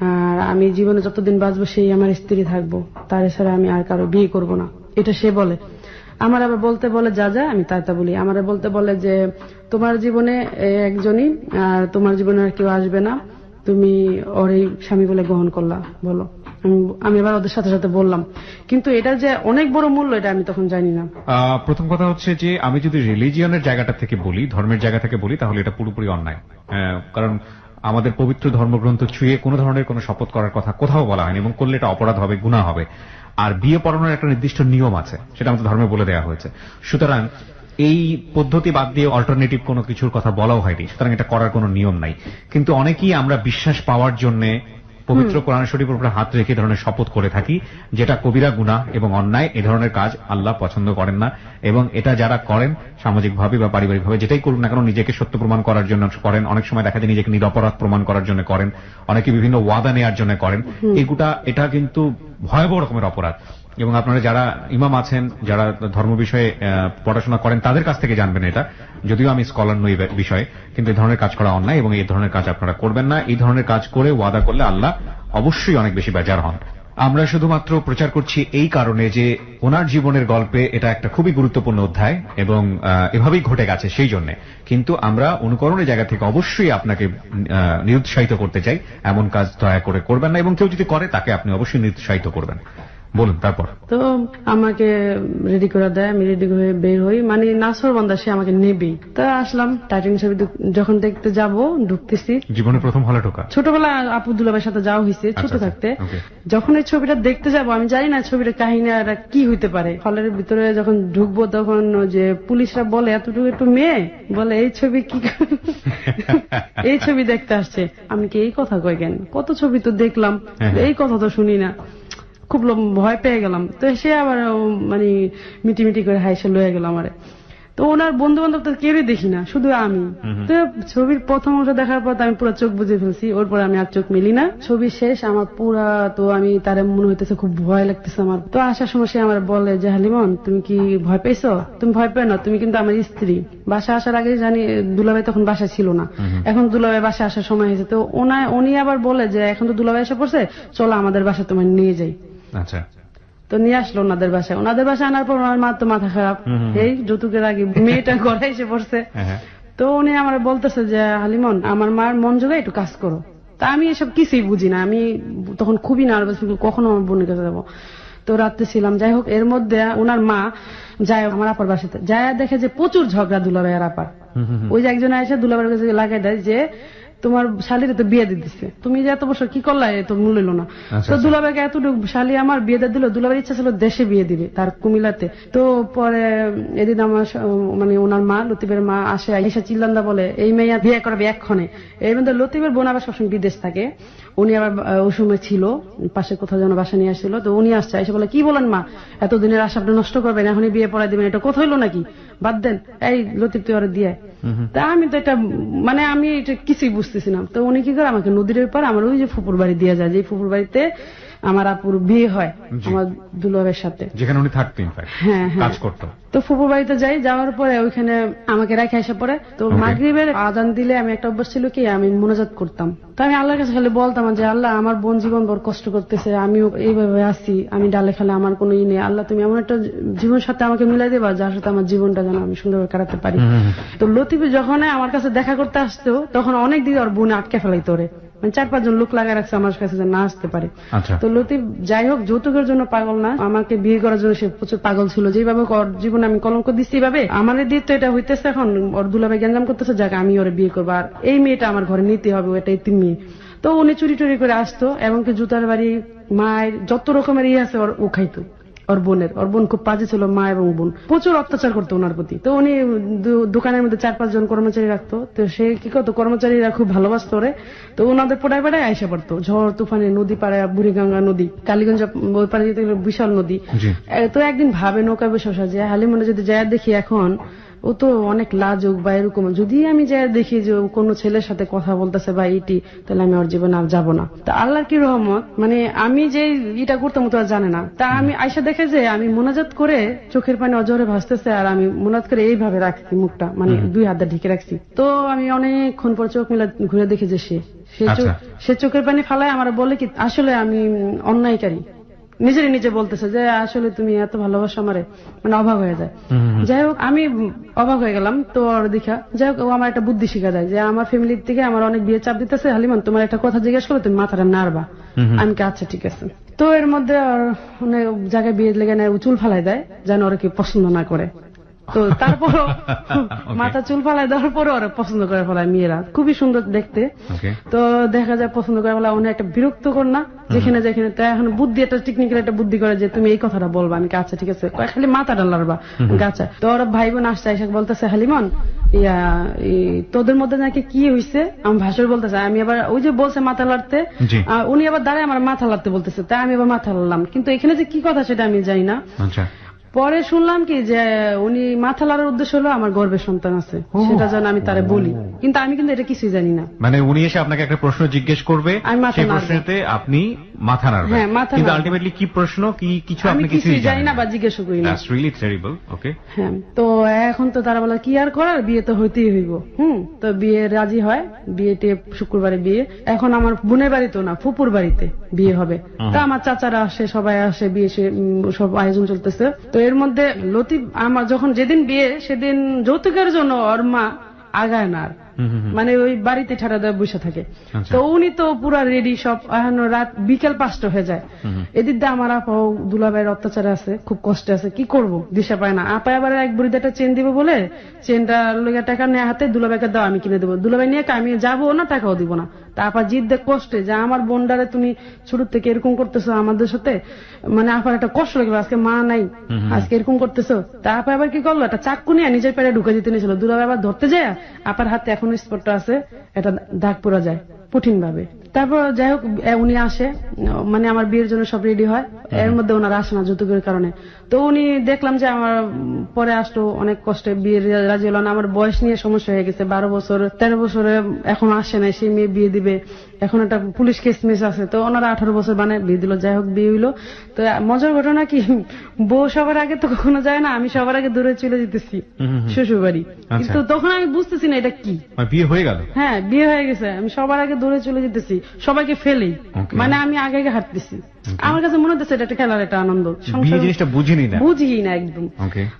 Speaker 2: আর আমি জীবনে যতদিন বাঁচবো সেই আমার স্ত্রী থাকবো, তার ছাড়া আমি আর কারো বিয়ে করব না, এটা সে বলে। আমার আবার বলতে বলে যা যা, আমি তা বলি। আমার বলতে বলে যে তোমার জীবনে একজনই, আর তোমার জীবনে আর কেউ আসবে না, তুমি ওর এই স্বামী বলে গ্রহণ করলা, বলো। আমি এবার ওদের সাথে সাথে বললাম, কিন্তু এটা যে অনেক বড় মূল্য, এটা আমি তখন জানি না।
Speaker 1: প্রথম কথা হচ্ছে যে আমি যদি রিলিজিয়নের জায়গাটা থেকে বলি, ধর্মের জায়গা থেকে বলি, তাহলে এটা পুরোপুরি অন্যায়। কারণ আমাদের পবিত্র ধর্মগ্রন্থ ছুঁয়ে কোনো ধরনের কোনো শপথ করার কথা কোথাও বলা হয়নি, এবং করলে এটা অপরাধ হবে, গুনাহ হবে। আর বিয়ে পড়ানোর একটা নির্দিষ্ট নিয়ম আছে, সেটা আমাদের ধর্মে বলে দেওয়া হয়েছে। সুতরাং এই পদ্ধতি বাদ দিয়ে অল্টারনেটিভ কোনো কিছুর কথা বলাও হয়নি, সুতরাং এটা করার কোনো নিয়ম নাই। কিন্তু অনেকেই আমরা বিশ্বাস পাওয়ার জন্য পবিত্র কোরআন শরীফের উপরে হাত রেখে ধরনের শপথ করে থাকি, যেটা কবিরা গুনাহ এবং অন্যায়। এ ধরনের কাজ আল্লাহ পছন্দ করেন না, এবং এটা যারা করেন সামাজিকভাবে বা পারিবারিকভাবে যেটাই করুন না কেন, নিজেকে সত্য প্রমাণ করার জন্য করেন। অনেক সময় দেখা যায় নিজেকে নিরপরাধ প্রমাণ করার জন্য করেন, অনেকে বিভিন্ন ওয়াদা নেওয়ার জন্য করেন। এটা কিন্তু ভয়াবহ রকমের অপরাধ। এবং আপনারা যারা ইমাম আছেন, যারা ধর্ম বিষয়ে পড়াশোনা করেন, তাদের কাছ থেকে জানবেন এটা। যদিও আমি স্কলার নই বিষয়ে, কিন্তু এই ধরনের কাজ করা অন্যায়, এবং এই ধরনের কাজ আপনারা করবেন না। এই ধরনের কাজ করে ওয়াদা করলে আল্লাহ অবশ্যই অনেক বেশি বেজার হন। আমরা শুধুমাত্র প্রচার করছি এই কারণে যে ওনার জীবনের গল্পে এটা একটা খুবই গুরুত্বপূর্ণ অধ্যায়, এবং এভাবেই ঘটে গেছে সেই জন্য। কিন্তু আমরা অনুকরণের জায়গা থেকে অবশ্যই আপনাকে নিরুৎসাহিত করতে চাই, এমন কাজ দয়া করে করবেন না, এবং কেউ যদি করে তাকে আপনি অবশ্যই নিরুৎসাহিত করবেন। বলুন তারপর।
Speaker 2: তো আমাকে রেডি করে দেয়, আমি রেডি হয়ে বের হই, মানে নাসর বান্দা সে আমাকে নেবেই। তা আসলাম, টাইটানিক ছবি যখন দেখতে যাব, ঢুকতেছি।
Speaker 1: জীবনে প্রথম হলে ঢোকা?
Speaker 2: ছোটবেলা আপু দুলাভাইয়ের সাথে যাওয়া হয়েছে ছোট থাকতে। যখন এই ছবিটা দেখতে যাব, আমি জানি না ছবিটার কাহিনী আর কি হইতে পারে। হলের ভিতরে যখন ঢুকবো, তখন যে পুলিশরা বলে এতটুকু একটু মেয়ে, বলে এই ছবি কি এই ছবি দেখতে আসছে। আমি কি এই কথা কই কেন, কত ছবি তো দেখলাম, এই কথা তো শুনি না। খুব ভয় পেয়ে গেলাম। তো সে আবার মানে মিটি করে হাইসে লয়ে গেল আমারে। তো ওনার বন্ধু বান্ধব তো কেউই দেখি না, শুধু আমি। তো ছবির প্রথম অংশ দেখার পর আমি পুরো চোখ বুঝে ফেলছি, ওর পরে আমি আর চোখ মিলি না। ছবি শেষ আমার পুরা, তো আমি তারে মনে হইতেছে খুব ভয় লাগতেছে আমার। তো আসার সময় সে আমার বলে যে হালিমন তুমি কি ভয় পেয়েছো? তুমি ভয় পেও না, তুমি কিন্তু আমার স্ত্রী। বাসা আসার আগে জানি দুলাভাই তখন বাসা ছিল না, এখন দুলাভাই বাসা আসার সময় হয়েছে। তো উনি আবার বলে যে এখন তো দুলাভাই এসে পড়ছে, চলো আমাদের বাসা তোমার নিয়ে যাই।
Speaker 1: আচ্ছা।
Speaker 2: তো নিয়ে আসলো ওনাদের বাসায়। আনার পর ওনার মা তো মাথা খারাপ, এই যৌতুকের আগে মেয়েটা ঘরে এসে পড়ছে। তো উনি আমার বলতেছে যে হালিমন আমার মার মন জোগায় একটু কাজ করো। তা আমি এসব কিছুই বুঝি না, আমি তখন খুবই নার্ভাস, কখনো আমার বোনের কাছে যাবো। তো রাত্রে ছিলাম। যাই হোক, এর মধ্যে ওনার মা যায় আমার আপার বাসাতে, যায় দেখে যে প্রচুর ঝগড়া দুলাভাই আর আপার। ওই যে একজন এসে দুলাভাইয়ের কাছে লাগাই দেয় যে তোমার শালিরে তো বিয়ে দিয়ে দিচ্ছে, তুমি যে এত বছর কি করলা, এ তো মূল্য এলো না। তো দুলাভাইকে এতটুকু শালি আমার বিয়ে দিয়ে দিল। দুলাভাইয়ের ইচ্ছা ছিল দেশে বিয়ে দিবে, তার কুমিল্লাতে। তো পরে এদিন আমার মানে ওনার মা, লতিফের মা আসে, এসে চিল্লান্দা বলে এই মেয়ে বিয়ে করাবে এক্ষণে। এর মধ্যে লতিফের বোন আবার সবসময় বিদেশ থাকে, উনি আবার ওই সময় ছিল পাশে কোথাও যেন বাসা নিয়ে আসছিল। তো উনি আসছে, এসে বলে কি বলেন মা, এতদিনের আশা আপনি নষ্ট করবেন, এখনই বিয়ে পড়াই দিবেন, এটা কথা হইলো নাকি, বাদ দেন, এই লতিফ তুই ওরা দিয়ে। তা আমি তো এটা মানে আমি এটা কিছুই বুঝতেছি না। তো উনি কি করে আমাকে নদীর পর আমার ওই যে ফুপুর বাড়ি দিয়ে যায়, যে ফুপুর বাড়িতে আমার আপুর বিয়ে হয় আমার দুলাভাইয়ের সাথে,
Speaker 1: যেখানে উনি থাকতেন,
Speaker 2: হ্যাঁ
Speaker 1: কাজ করতো।
Speaker 2: তো ফুপুর বাড়িতে যাই, যাওয়ার পরে ওইখানে আমাকে রেখে এসে পড়ে। তো মাগরিবের আজান দিলে আমি একটা অভ্যাস ছিল কি, আমি মোনাজাত করতাম। তো আমি আল্লাহর কাছে খালি বলতাম যে আল্লাহ আমার বোন জীবন বড় কষ্ট করতেছে, আমিও এইভাবে আছি, আমি ডালে খালে আমার কোনো ই নেই, আল্লাহ তুমি এমন একটা জীবন সাথে আমাকে মিলাই দেবা যার সাথে আমার জীবনটা যেন আমি সুন্দরভাবে কাটাতে পারি। তো লতিফ যখন আমার কাছে দেখা করতে আসতো, তখন অনেক দিন ওর বোনে আটকে ফেলাইতো, ওরে মানে 4-5 জন লোক লাগাই রাখছে আমার কাছে না আসতে পারে। তো লতিফ যাই হোক যৌতুকের জন্য পাগল না, আমাকে বিয়ে করার জন্য সে প্রচুর পাগল ছিল। যেভাবে ওর জীবনে আমি কলঙ্ক দিচ্ছি, এইভাবে আমার দিয়ে তো এটা হইতেছে। এখন ওর দুলাভাই গ্যাঞ্জাম করতেছে, যাক আমি ওরে বিয়ে করবো, আর এই মেয়েটা আমার ঘরে নিতে হবে, এটা এতিম মেয়ে। তো উনি চুরি টুরি করে আসতো এবং কি জুতার বাড়ি, মায়ের যত রকমের আছে ও খাইতো। ওর বোন খুব বাজে ছিল, মা এবং বোন প্রচুর অত্যাচার করতো ওনার প্রতি। তো উনি দোকানের মধ্যে 4-5 জন কর্মচারী রাখতো। তো সে কি করতো, কর্মচারীরা খুব ভালোবাসতো ওরে। তো ওনাদের পড়ায় পড়ায় আইসা পড়তো, ঝড় তুফানে নদী পাড়ে, বুড়িগঙ্গা নদী, কালীগঞ্জ ওই পাড়ে যেতে গেলে বিশাল নদী। তো একদিন ভাবে নৌকায় বসে বসা যে হালিমনে যদি যায় দেখি, এখন ও তো অনেক লাজুক বা এরকম, যদি আমি যাই দেখি যে কোনো ছেলের সাথে কথা বলতেছে বা ইটি, তাহলে আমি ওর জীবনে আর যাবো না। তা আল্লাহর কি রহমত, মানে আমি যে এটা করতাম তো আর জানে না। তা আমি আয়সা দেখে যে আমি মোনাজাত করে চোখের পানি অজরে ভাসতেছে, আর আমি মোনাজাত করে এইভাবে রাখছি মুখটা, মানে 2 হাত ঢেকে রাখছি। তো আমি অনেকক্ষণ পর চোখ মিলা ঘুরে দেখি যে সে চোখের পানি ফালায় আমার বলে কি, আসলে আমি অন্যায়কারী। নিজে বলতেছে যে আসলে তুমি এত ভালোবাসো আমারে, মানে অবাক হয়ে যায়। যাই হোক আমি অবাক হয়ে গেলাম। তো ওর দেখা যাই হোক, ও আমার একটা বুদ্ধি শিখা দেয় যে আমার ফ্যামিলির থেকে আমার অনেক বিয়ে চাপ দিতেছে, হালিমান তোমার একটা কথা জিজ্ঞেস করো, তুমি মাথাটা নাড়বা। আমি কি আচ্ছা ঠিক আছে। তো এর মধ্যে ওর অনেক জায়গায় বিয়ে লেগে নেয়, চুল ফালাই দেয় যেন ওরা কি পছন্দ না করে। তো তারপরও মাথা চুল ফালাই দেওয়ার পরে ওরা পছন্দ করে ফেলায়, মেয়েরা খুবই সুন্দর দেখতে। তো দেখা যায় পছন্দ করে ফেলা অনেক একটা বিরক্তকর না, যেখানে তো এখন বুদ্ধি, একটা টেকনিক্যাল একটা বুদ্ধি করে যে তুমি এই কথাটা বলবা। আমি আচ্ছা ঠিক আছে, খালি মাথা ডালারবা গাছা। তো ওরা ভাই বোন আসছে, এসে বলতেছে হালিমন তোদের মধ্যে নাকি কি হয়েছে। আমার ভাসুর বলতেছে, আমি আবার ওই যে বলছে মাথা লাড়তে, উনি আবার দাঁড়ায় আমার মাথা লাড়তে বলতেছে, তাই আমি আবার মাথা লাড়লাম, কিন্তু এখানে যে কি কথা সেটা আমি জানি না। পরে শুনলাম কি যে উনি মাথা লাড়ার উদ্দেশ্য হলো আমার গর্ভের সন্তান আছে, সেটা যেন আমি তারে বলি, কিন্তু আমি কিন্তু এটা কিছুই জানি না।
Speaker 1: মানে উনি এসে আপনাকে একটা প্রশ্ন জিজ্ঞেস করবে, সেই প্রশ্নতে আপনি মাথা নাড়বেন,
Speaker 2: হ্যাঁ মাথা,
Speaker 1: কিন্তু আলটিমেটলি কি প্রশ্ন কি কিছু আপনি কিছুই জানি না
Speaker 2: বা জিজ্ঞেস করি না।
Speaker 1: That's really terrible. ওকে,
Speaker 2: হ্যাঁ। তো এখন তো তারা বলে কি আর করার, বিয়ে তো হইতেই হইব। তো বিয়ে রাজি হয়, বিয়েতে শুক্রবারে বিয়ে। এখন আমার বোনের বাড়িতে না, ফুপুর বাড়িতে বিয়ে হবে। তা আমার চাচারা আসে, সবাই আসে, বিয়ে সব আয়োজন চলতেছে। তো এর মধ্যে লতিফ আমার যখন যেদিন বিয়ে, সেদিন যৌতুকের জন্য ওর মা আগায় না, মানে ওই বাড়িতে ঠাড়া দেওয়া বসে থাকে। তো উনি তো পুরা রেডি সব, এখন রাত বিকেল 5টা হয়ে যায়। এদিক দিয়ে আমার আপা দুলাভাইয়ের অত্যাচার আছে, খুব কষ্টে আছে, কি করব দিশা পায় না। আপা এবার এক বুড়িতে একটা চেন দিবে বলে, চেনটা লোকের টাকা নেওয়া হাতে দুলাভাইকে দাও, আমি কিনে দেবো। দুলাভাই নিয়ে আমি যাবো না, টাকাও দিব না। তারপর জিদ দেখ কষ্টে যে আমার বোনডারে তুমি শুরু থেকে এরকম করতেছো আমাদের সাথে, মানে আপার একটা কষ্ট লাগবে, আজকে মা নাই, আজকে এরকম করতেছো। তারপর আবার কি করলো, একটা চাকু নিয়ে নিজের পেটে ঢুকে দিতে নিয়েছিল। দুলাভাই আবার ধরতে যায়, আপার হাতে এখন স্পটটা আছে, এটা দাগ পড়া যায় কঠিন ভাবে। তারপর যাই হোক উনি আসে, মানে আমার বিয়ের জন্য সব রেডি হয়। এর মধ্যে ওনারা আসে না যৌতুকের কারণে। তো উনি দেখলাম যে আমার পরে আসলো, অনেক কষ্টে বিয়ের রাজি হলো না। আমার বয়স নিয়ে সমস্যা হয়ে গেছে, 12 বছর 13 বছরে এখন আসে না, সেই মেয়ে বিয়ে দিবে, এখন একটা পুলিশ কেস মিস আছে। তো ওনারা 18 বছর বানায় বিয়ে দিল। যাই হোক বিয়ে হইলো। তো মজার ঘটনা কি, বউ সবার আগে তো কখনো যায় না, আমি সবার আগে দূরে চলে যেতেছি শ্বশুর বাড়ি। কিন্তু তখন আমি বুঝতেছি না এটা কি,
Speaker 1: বিয়ে হয়ে গেল।
Speaker 2: হ্যাঁ বিয়ে হয়ে গেছে, আমি সবার আগে দূরে চলে যেতেছি, সবাইকে ফেলেই, মানে আমি আগে হাঁটতেছি। আমার কাছে মনে হচ্ছে এটা একটা খেলার একটা আনন্দ,
Speaker 1: জিনিসটা বুঝি
Speaker 2: না একদম।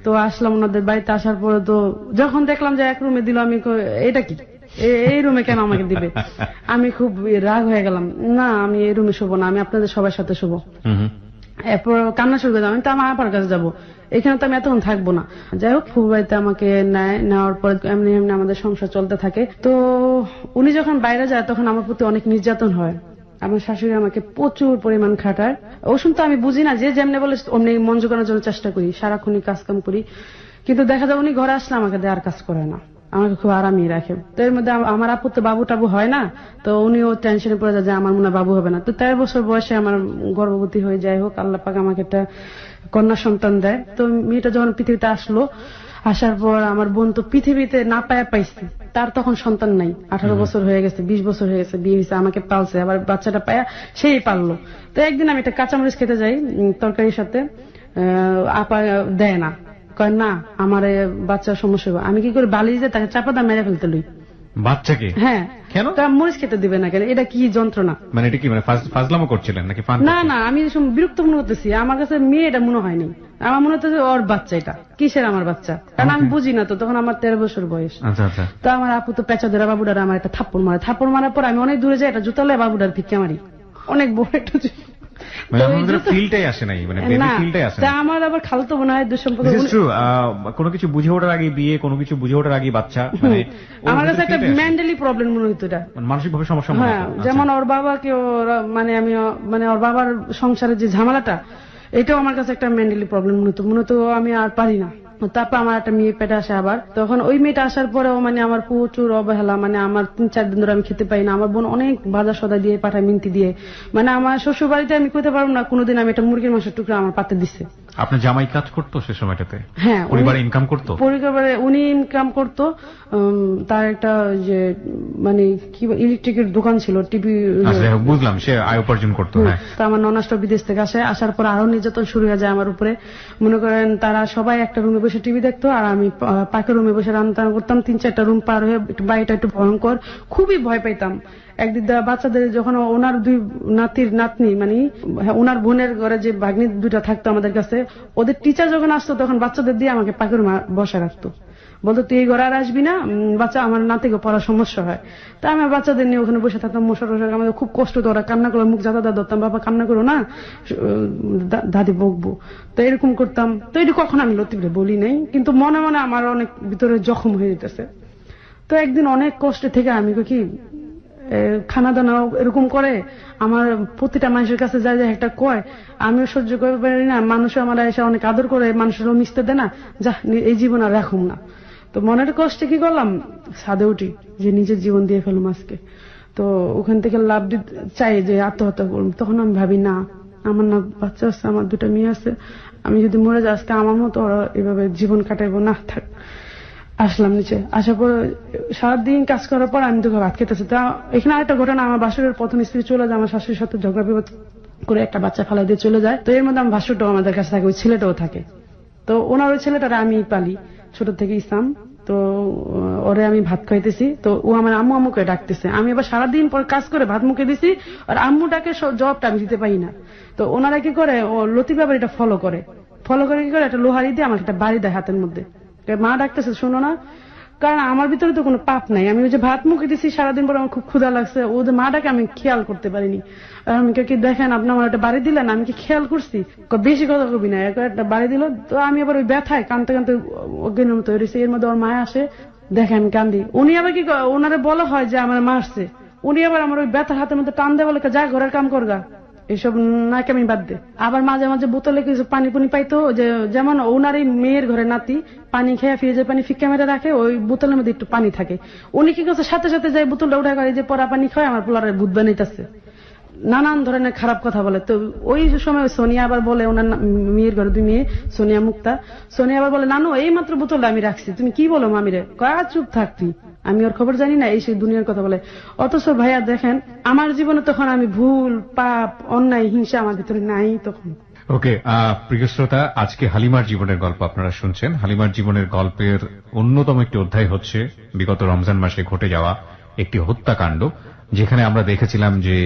Speaker 2: তো আসলাম ওনাদের বাড়িতে। আসার পরে তো যখন দেখলাম যে এক রুমে দিল, আমি এটা কি, এই রুমে কেন আমাকে দিবে, আমি খুব রাগ হয়ে গেলাম। না আমি এই রুমে শোবো না, আমি আপনাদের সবার সাথে শোবো। এরপর কান্না শুরু করে, আমি তো আমার আপার কাছে যাবো, এখানে তো আমি এতক্ষণ থাকবো না। যাই হোক ফুফু বাড়িতে আমাকে নেওয়ার পর এমনি এমনি আমাদের সংসার চলতে থাকে। তো উনি যখন বাইরে যায় তখন আমার প্রতি অনেক নির্যাতন হয়। আমার শাশুড়ি আমাকে প্রচুর পরিমাণ খাটায়। ওষুধ তো আমি বুঝি না, যে যেমনি বলে অমনি মন জোগানোর জন্য চেষ্টা করি, সারাক্ষণই কাজ কাম করি। কিন্তু দেখা যায় উনি ঘরে আসলে আমাকে দেওয়ার কাজ করে না, আমাকে খুব আরামই রাখে। তো এর মধ্যে আমার আপু তো বাবু টাবু হয় না, তো উনিও টেনশনে পড়ে যায় যে আমার মনে বাবু হবে না। তো 13 বছর বয়সে আমার গর্ভবতী হয়ে যায় হোক, আল্লাহ পাক আমাকে একটা কন্যা সন্তান দেয়। তো মেয়েটা যখন পৃথিবীতে আসলো, আসার পর আমার বোন তো পৃথিবীতে না পাইছে, তার তখন সন্তান নাই, 18 বছর হয়ে গেছে, 20 বছর হয়ে গেছে, বিয়ে হয়েছে, আমাকে পালছে, আবার বাচ্চাটা পায়া সেই পাললো। তো একদিন আমি একটা কাঁচামরিচ খেতে যাই তরকারির সাথে, আপা দেয় না, কয় না আমার বাচ্চার সমস্যা হবে। আমি কি করে বালি যে তাকে চাপাতা মেরে ফেলতে লই
Speaker 1: বাচ্চাকে।
Speaker 2: হ্যাঁ
Speaker 1: কেন
Speaker 2: মরিচ খেতে দিবে না কেন, এটা কি যন্ত্রণা,
Speaker 1: মানে এটা কি মানে ফাজলামো করছিলেন নাকি?
Speaker 2: না আমি বিরক্ত মনে করতেছি, আমার কাছে মেয়ে এটা মনে হয়নি, আমার মনে হচ্ছে ওর বাচ্চা, এটা কিসের আমার বাচ্চা, কারণ আমি বুঝি না তো, তখন আমার 13 বছর বয়স। তো আমার আপু তো পেঁচা ধরা বাবুডার আমার একটা থাপ্পড় মারার পর আমি অনেক দূরে যাই, একটা জুতা লয়ে বাবুডার ভিক্ষা মারি, অনেক বড় একটা
Speaker 1: মানে
Speaker 2: তো
Speaker 1: আপনার
Speaker 2: এই
Speaker 1: ভিতরে
Speaker 2: যত-
Speaker 1: ফিলটাই আসে নাই, মানে বেবি
Speaker 2: না,
Speaker 1: ফিলটাই আসে
Speaker 2: তা
Speaker 1: না।
Speaker 2: আমার আবার খালতো বোন হয় দুঃসম্পর্ক।
Speaker 1: This is true, কোনো কিছু বুঝে ওঠার আগে বিয়ে, কোনো কিছু বুঝে ওঠার আগে বাচ্চা, মানে ওর
Speaker 2: আমার কাছে
Speaker 1: ভিতরে
Speaker 2: একটা
Speaker 1: feel টাই আসে না।
Speaker 2: মেন্টালি প্রবলেম মনে হতো এটা।
Speaker 1: মানে মানসিকভাবে সমস্যা মনে
Speaker 2: হ্যাঁ,
Speaker 1: হতো। আচ্ছা।
Speaker 2: যেমন ওর বাবাকে মানে আমি মানে ওর বাবার সংসারের যে ঝামেলাটা, এটাও আমার কাছে একটা মেন্টালি প্রবলেম মনে হতো আমি আর পারি না। তারপর আমার একটা মেয়ে পেটে আসে আবার, তখন ওই মেয়েটা আসার পরেও মানে আমার প্রচুর অবহেলা, মানে আমার 3-4 দিন ধরে আমি খেতে পাই না। আমার বোন অনেক বাজার সদা দিয়ে পাঠায়, মিনতি দিয়ে, মানে আমার শ্বশুর বাড়িতে আমি কইতে পারবো না কোনোদিন আমি একটা মুরগির মাংসের টুকরা আমার পাতে দিচ্ছে।
Speaker 1: আপনার জামাই কাজ করতো সে সময়টাতে?
Speaker 2: হ্যাঁ,
Speaker 1: পরিবারে ইনকাম করতো?
Speaker 2: পরিবারে উনি ইনকাম করতো। তার একটা যে মানে কি ইলেকট্রিকের দোকান ছিল, টিভি।
Speaker 1: আচ্ছা, যাই হোক, বুঝলাম, সে আয় উপার্জন করতো। হ্যাঁ।
Speaker 2: তো আমার ননাসটা বিদেশ থেকে আসার পর আরো নির্যাতন শুরু হয়ে যায় আমার উপরে। মনে করেন তারা সবাই একটা রুমে বসে টিভি দেখতো, আর আমি পাকের রুমে বসে রান্না করতাম। 3-4টা রুম পার হয়ে বাড়িটা একটু ভয়ঙ্কর, খুবই ভয় পাইতাম। একদিন বাচ্চাদের যখন ওনার 2 নাতনি মানে ওনার বোনের ঘরে যে ভাগ্নি 2টা থাকতো আমাদের কাছে, ওদের টিচার যখন আসতো তখন বাচ্চাদের দিয়ে আমাকে পাকের রুমে বসে রাখতো, বলতো তুই এই ঘরে আর আসবি না, বাচ্চা আমার নাতিকে পড়ার সমস্যা হয়। তা আমি বাচ্চাদের নিয়ে ওখানে বসে থাকতাম, মশার আমাদের খুব কষ্ট হতো। ওরা কান্না করে মুখ জাদা ধরতাম, বাবা কান্না করো না, দাদি বকবো। তো এরকম করতাম। তো এটি কখন আমি লতিফরে বলি নাই, কিন্তু মনে মনে আমার অনেক ভিতরে জখম হয়ে যেতেছে। তো একদিন অনেক কষ্ট থেকে আমি কি খানা দানা এরকম করে আমার প্রতিটা মানুষের কাছে যায় যায় একটা কয়, আমিও সহ্য করতে পারি না, মানুষ আমার এসে অনেক আদর করে, মানুষেরও মিশতে দেয় না, যা এই জীবন আর রাখুম না। তো মনের কষ্টে কি করলাম, ছাদে উঠি যে নিজের জীবন দিয়ে ফেলুম আজকে। তো ওখান থেকে লাভ চাই যে আত্মহত্যা করুন। তখন আমি ভাবি না, আমার না বাচ্চা আছে, আমার 2টা মেয়ে আছে, আমি যদি মরে যাই আজকে আমার মতো ওরা এভাবে জীবন কাটাইবো না, থাক। আসলাম নিচে, আসার পর সারাদিন কাজ করার পর আমি তোকে ভাত খেতেছি। তা এখানে আরেকটা ঘটনা, আমার বাসুরের প্রথম স্ত্রী চলে যায়, আমার শাশুড়ির সাথে ঝগড়া বিবাদ করে একটা বাচ্চা ফালাই দিয়ে চলে যায়। তো এর মধ্যে আমার ভাসুরটাও আমাদের কাছে থাকে, ওই ছেলেটাও থাকে। তো ওনার ওই ছেলেটারা আমি পালি ছোট থেকে, ইসলাম। তো ওরে আমি ভাত খাইতেছি, তো ও আমার আম্মু আম্মুকে ডাকতেছে। আমি এবার সারাদিন পর কাজ করে ভাত মুখে দিছি, আর আম্মুটাকে জবাবটা আমি দিতে পারি না। তো ওনারা কি করে, ও লতিফ আবার এটা ফলো করে কি করে, একটা লোহারি দিয়ে আমার একটা বাড়ি দেয় হাতের মধ্যে। মা ডাকতেছে শোনো না, কারণ আমার ভিতরে তো কোনো পাপ নাই। আমি ওই যে ভাত মুখে দিছি, সারাদিন পর আমার খুব ক্ষুধা লাগছে, ওদের মাটাকে আমি খেয়াল করতে পারিনি। আমি কি দেখেন আপনি আমার একটা বাড়ি দিলেন, আমি কি খেয়াল করছি? বেশি কথা কবি না, একটা বাড়ি দিল। তো আমি আবার ওই ব্যথায় কানতে কানতে অজ্ঞানের মতো হয়েছে। এর মধ্যে ওর মায়া আসে, দেখে আমি কান্দি। উনি আবার কি ওনারে বলা হয় যে আমার মারছে, উনি আবার আমার ওই ব্যথার হাতের মধ্যে টান দেয়, বলে যা ঘরের কাম করগা, এসব নাকি আমি বাদ দে। আবার মাঝে মাঝে বোতলে কিছু পানি পুনি পাইতো, যে যেমন ওনার এই মেয়ের ঘরে নাতি পানি খেয়ে ফ্রিজের পানি ফিক্কা মেরে রাখে, ওই বোতলের মধ্যে একটু পানি থাকে। উনি কি করছে, সাথে সাথে যাই বোতলটা উঠা করে যে পরা পানি খায়, আমার পোলারে ভূত বানাইতেছে, নানান ধরনের খারাপ কথা বলে। তো ওই সময় সোনিয়া আবার বলে, ওনার মেয়ের ঘরে 2 মেয়ে, সোনিয়া মুক্তা, সোনিয়া আবার বলে নানু এই মাত্র বোতলটা আমি রাখছি, তুমি কি বলো মামিরে? কয়া চুপ থাকতি, আমি ওর খবর জানি না, এই সেই দুনিয়ার কথা বলে। অথচ ভাইয়া দেখেন আমার জীবনে তখন আমি ভুল পাপ অন্যায় হিংসা আমার ভিতরে নাই তখন।
Speaker 1: ওকে, প্রিয় শ্রোতা, আজকে হালিমার জীবনের গল্প আপনারা শুনছেন। হালিমার জীবনের গল্পের অন্যতম একটি অধ্যায় হচ্ছে বিগত রমজান মাসে ঘটে যাওয়া একটি হত্যাকাণ্ড, যেখানে আমরা দেখেছিলাম যে